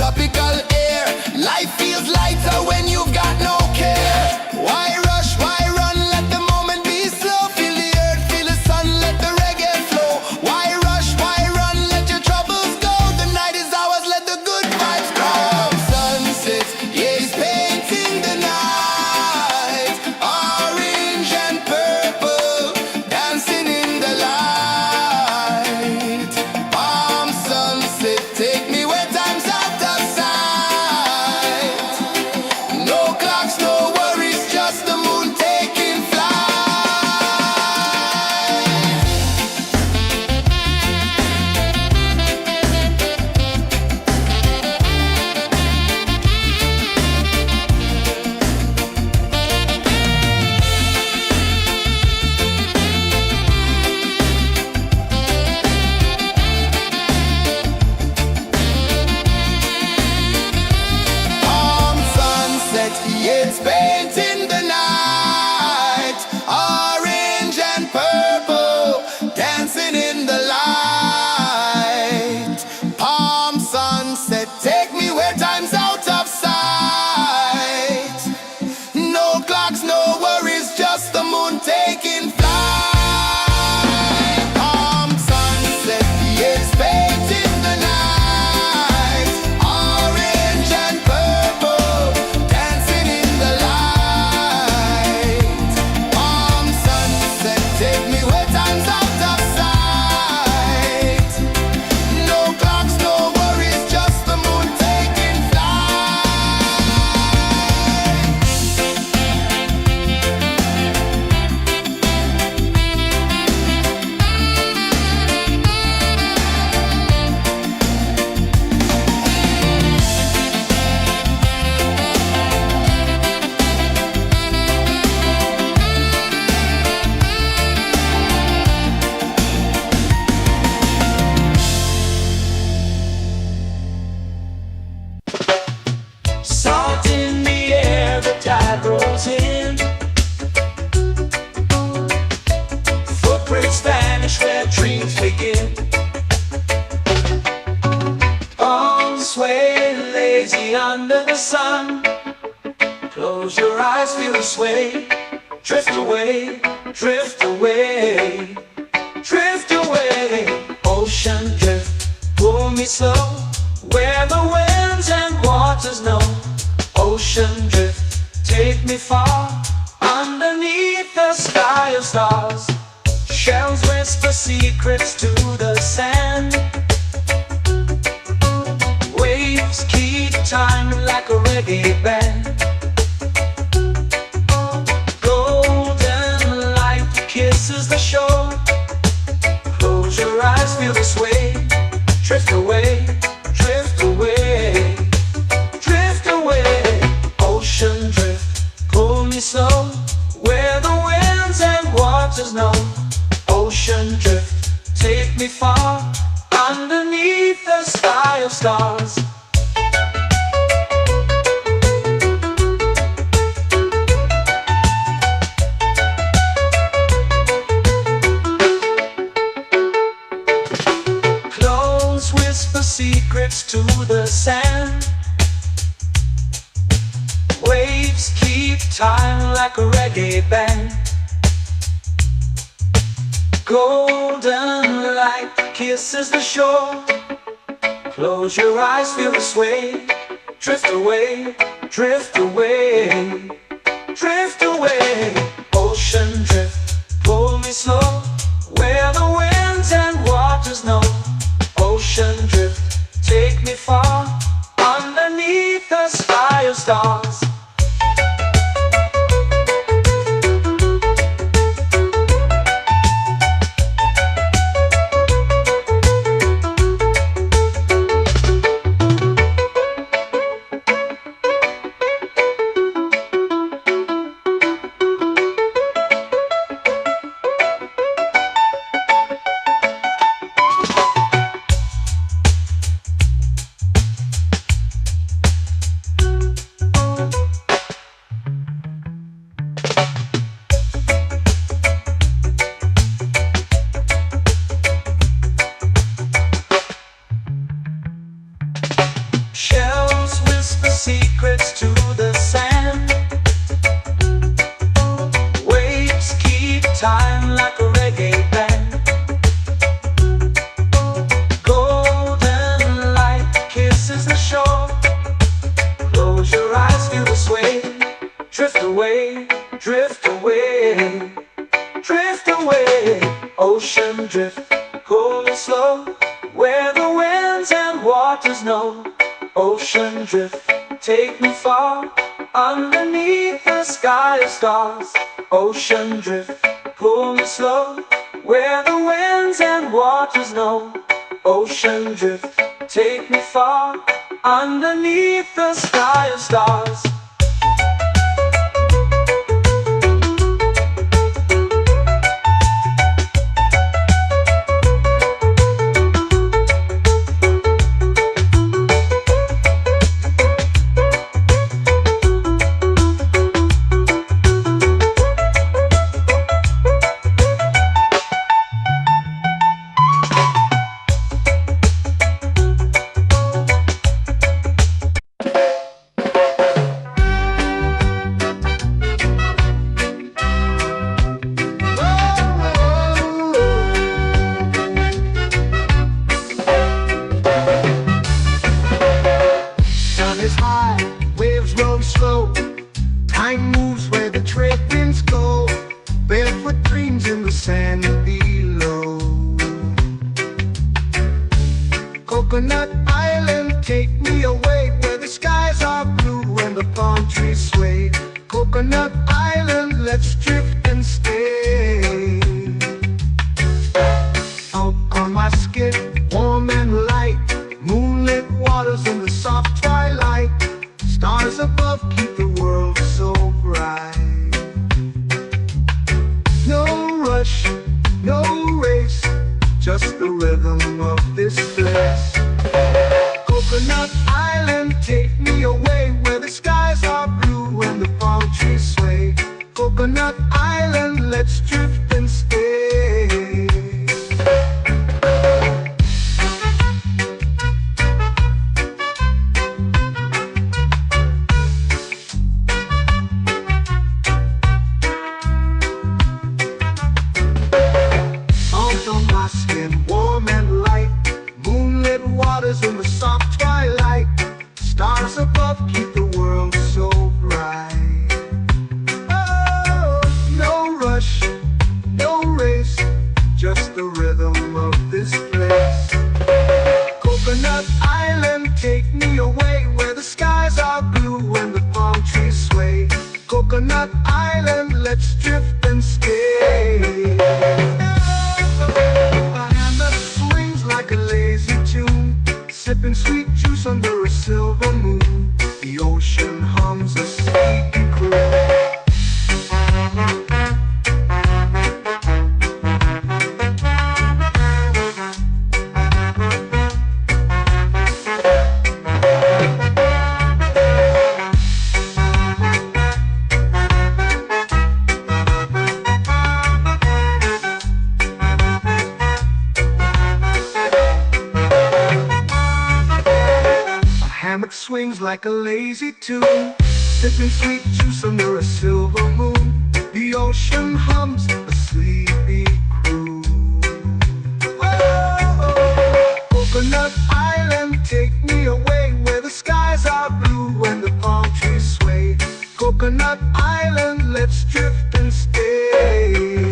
tropical air. Life feels lighter when you've got no care. Why rush, why run, let the moment be slow. Feel the earth, feel the sun, let the reggae flow. Why rush, why run, let your troubles go. The night is ours, let the good vibes grow. Sunset, yeah, it's painting the night. Orange and purple, dancing in the light. Palm sunset, take me where time's out of sight. No clocks, no worries, just the moon taking flight. Palm sunset, yeah, it's painting the night. Orange and purple, dancing in the light. Palm sunset, take me where time's out of sight. No clocks, no worries, just the moon taking flight. Palm sunset, yeah, it's painting the night. Orange and purple, dancing in the light. Palm sunset, take me where time's out of sight. No clocks, no worries, just the moon taking flight. Salt in the air, the tide rolls in. Footprints vanish where dreams begin. Arms sway lazy under the sun. Close your eyes, feel the sway. Drift away, drift away, drift away. Ocean drift, pull me slow. Where the winds and waters know. Ocean drift, take me far. Underneath the sky of stars. Shells whisper secrets to the sand. Waves keep time like a reggae band. Golden light kisses the shore. Close your eyes, feel the sway. Drift away, drift away, drift away. Ocean drift, pull me slow. Where the winds and waters know. Ocean drift, take me far. Underneath the sky of stars. Close whisper secrets to the sand. Waves keep time like a reggae band. Golden light kisses the shore. Close your eyes, feel the sway. Drift away, drift away, drift away. Ocean drift, pull me slow. Where the winds and waters know. Ocean drift, take me far. Underneath the sky of stars. drift away, drift away. Ocean drift, pull me slow, where the winds and waters know. Ocean drift, take me far, underneath the sky of stars. Ocean drift, pull me slow, where the winds and waters know. Ocean drift, take me far, underneath the sky of stars. Is high, waves roll slow. Time moves where the trade winds go. Barefoot dreams in the sand below. Coconut Island, take me away, where the skies are blue and the palm trees sway. Coconut Island, let's drift and stay. Out on my skin, warm and light, moonlit waters in the soft twilight. Stars above keep the world so bright. No rush, no race, just the rhythm of this place. Coconut Island, take me away, where the skies are blue and the palm trees sway. Coconut Island, let's drift and stay. Warm and light, moonlit waters in the soft twilight. Stars above keep the world so bright. Oh, no rush, no race, just the rhythm of this place. Coconut Island, take me away, where the skies are blue and the palm trees sway. Coconut Island, let's drift and stay. Like a lazy tune, sipping sweet juice under a silver moon. The ocean hums a sleepy croon. Hammock swings like a lazy tune, sipping sweet juice under a silver moon. The ocean hums a sleepy croon. Oh, Coconut Island, take me away, where the skies are blue and the palm trees sway. Coconut Island, let's drift and stay.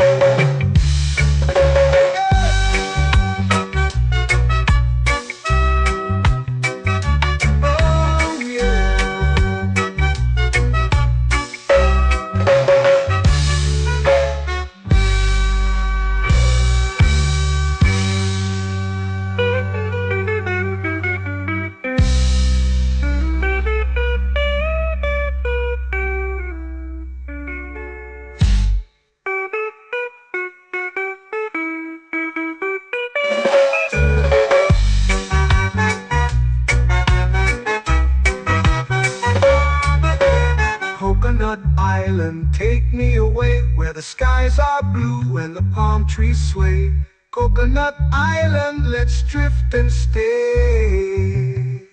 Coconut Island, take me away, where the skies are blue and the palm trees sway. Coconut Island, let's drift and stay.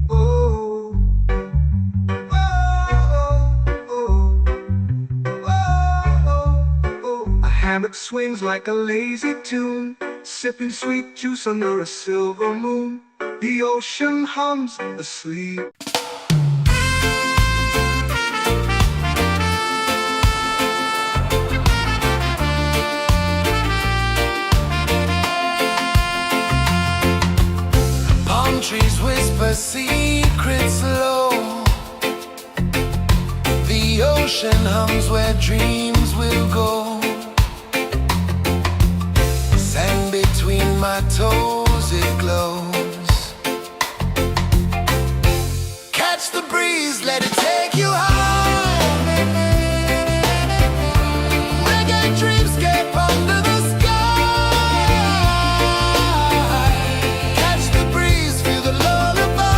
Oh, oh, oh, oh, oh. A hammock swings like a lazy tune, sipping sweet juice under a silver moon. The ocean hums asleep. where secrets flow. The ocean hums where dreams will go. Sand between my toes, it glows. Catch the breeze, let it take you high. Reggae dreamscape under the sky. Catch the breeze, feel the lullaby.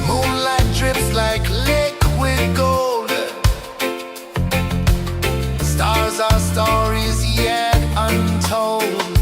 Moonlight drips like liquid gold. Stars are stories yet untold.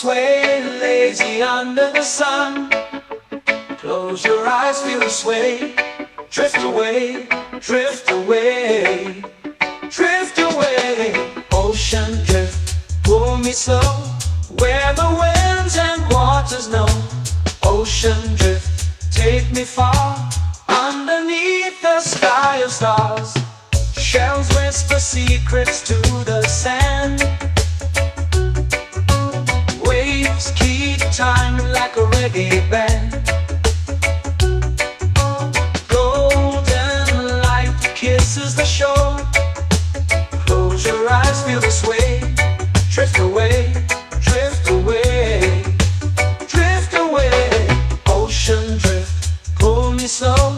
sway, lazy under the sun. Close your eyes, feel the sway. Drift away, drift away, drift away. Ocean drift, pull me slow, where the winds and waters know. Ocean drift, take me far, underneath the sky of stars. Shells whisper secrets to the sand. Waves keep time like a reggae band. Golden light kisses the shore. Close your eyes, feel the sway. Drift away, drift away, drift away. Ocean drift, pull me slow,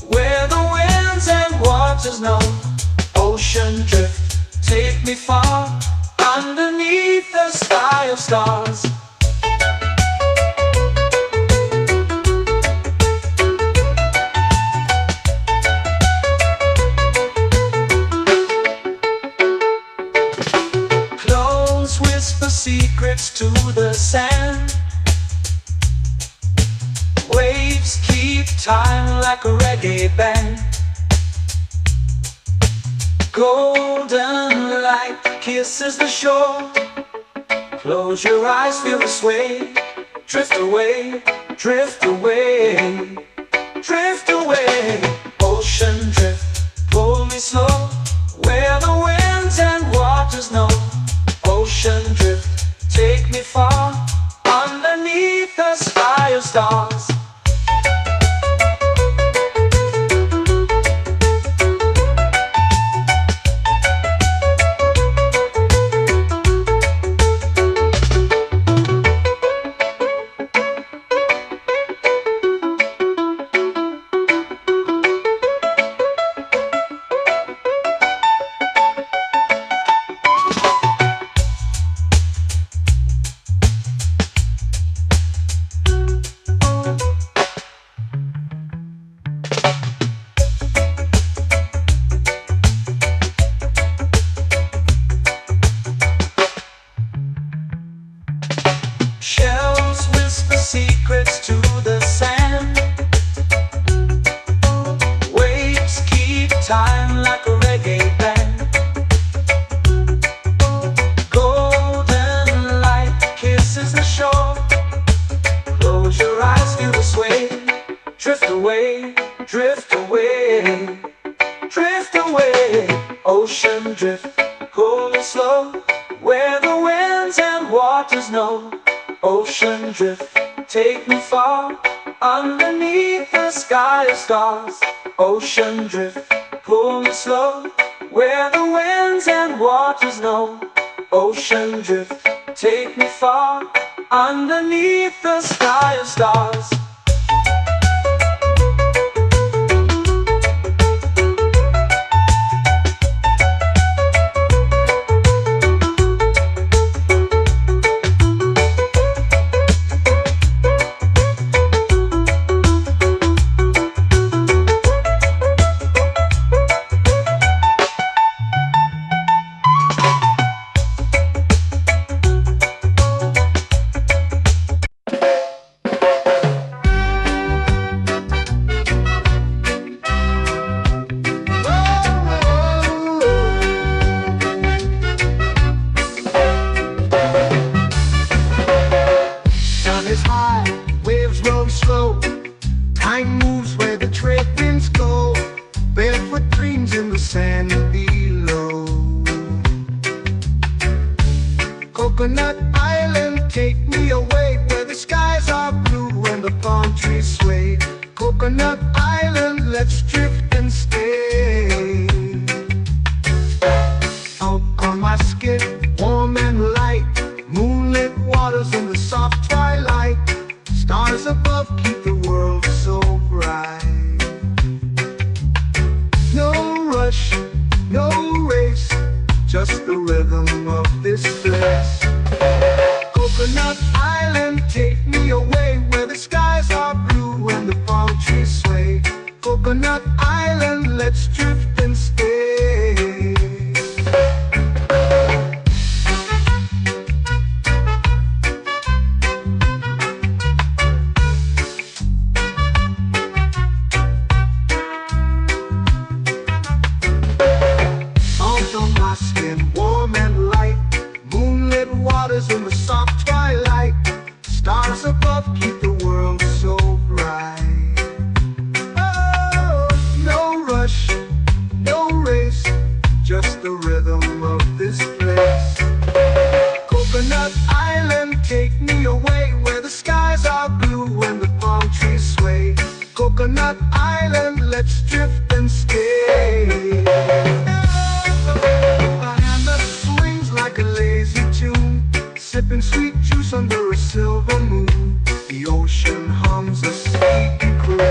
where the winds and waters know. Ocean drift, take me far, underneath the sky of stars. Clones whisper secrets to the sand. Waves keep time like a reggae band. Golden light kisses the shore. Close your eyes, feel the sway. Drift away, drift away, drift away. Ocean drift, pull me slow, where the winds and waters know. Ocean drift, take me far, underneath the sky of stars. Shells whisper secrets to the sand. Waves keep time like a reggae band. Golden light kisses the shore. Close your eyes, feel the sway. Drift away, drift away, drift away. Ocean drift, pull me slow, where the winds and waters know. Ocean drift, take me far, underneath the sky of stars. Ocean drift, pull me slow, where the winds and waters know. Ocean drift, take me far, underneath the sky of stars. Time moves where the trade winds go. Barefoot dreams in the sand below. Coconut Island, take me away, where the skies are blue and the palm trees sway. Coconut Island, let's drift and stay. Out on my skin, warm and light, moonlit waters in the soft twilight. Stars above keep the world so bright. No rush, no race, just the rhythm of this place. Coconut Island, take me away, where the skies are blue and the palm trees sway. Coconut Island, let's drift and stay. love keep the world so bright. Oh, no rush, no race, just the rhythm of this place. Coconut Island, take me away where the skies are blue and the palm trees sway. Coconut Island, let's drift and stay. A hand that swings like a lazy tune, sipping sweet juice under a silver moon. The ocean hums a sleepy croon.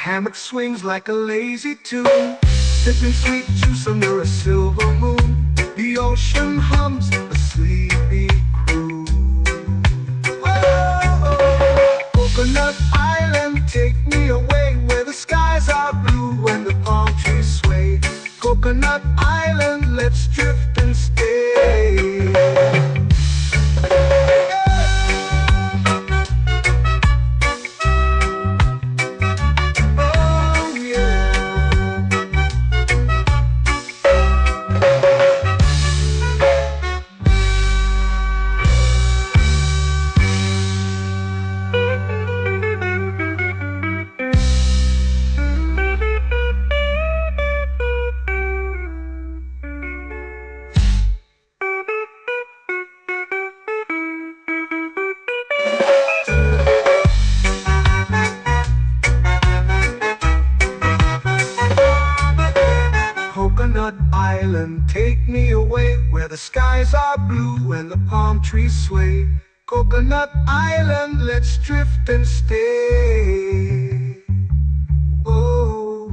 Hammock swings like a lazy tune, sipping sweet juice under a silver moon. The ocean hums a sleepy croon. Whoa, Coconut Island, take me away where the skies are blue and the palm trees sway. Coconut Island, let's drift and stay. Coconut Island, take me away where the skies are blue and the palm trees sway. Coconut Island, let's drift and stay. Oh,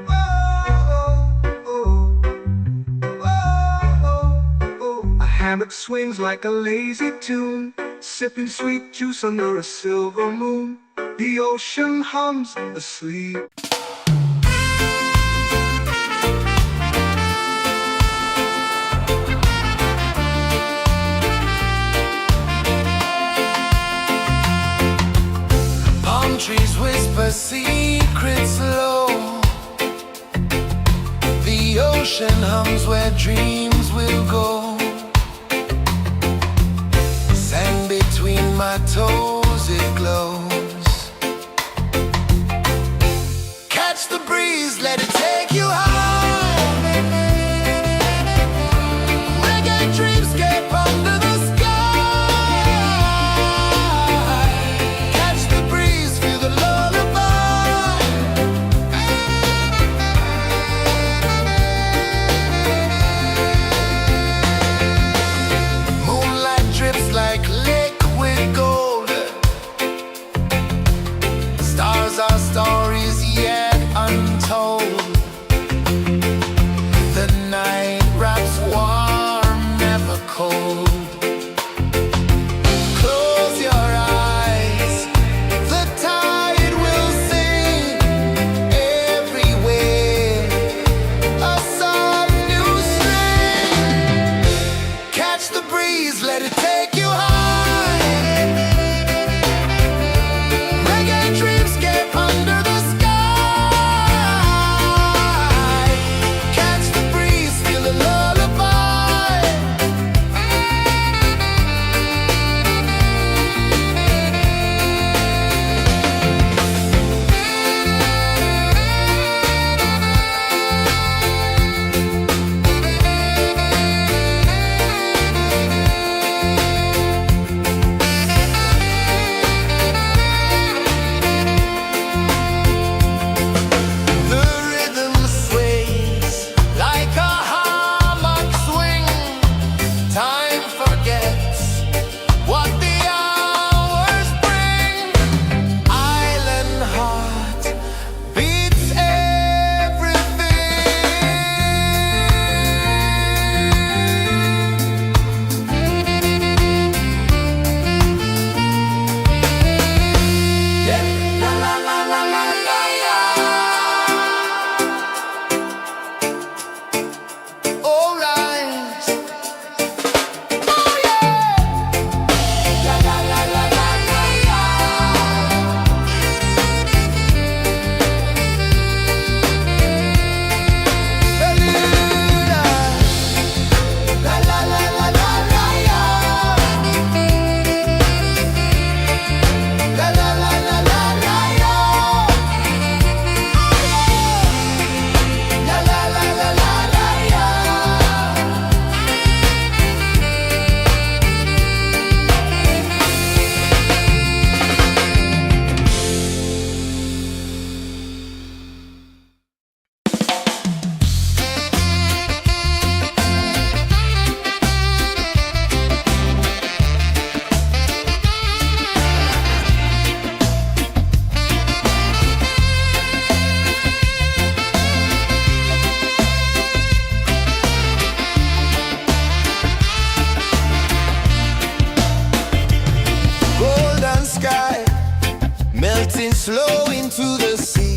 oh, oh, oh, oh. A hammock swings like a lazy tune, sipping sweet juice under a silver moon. The ocean hums asleep. Trees whisper secrets low. The ocean hums where dreams will go. Sand between my toes, it glows. Catch the breeze, let it take you high. Reggae dreamscape under the sky. Our stories yet untold. The night wraps warm, never cold. Close your eyes, the tide will sing everywhere. A soft new string. Catch the breeze, let it take you high. Reggae dreamscape under the sky. to the sea.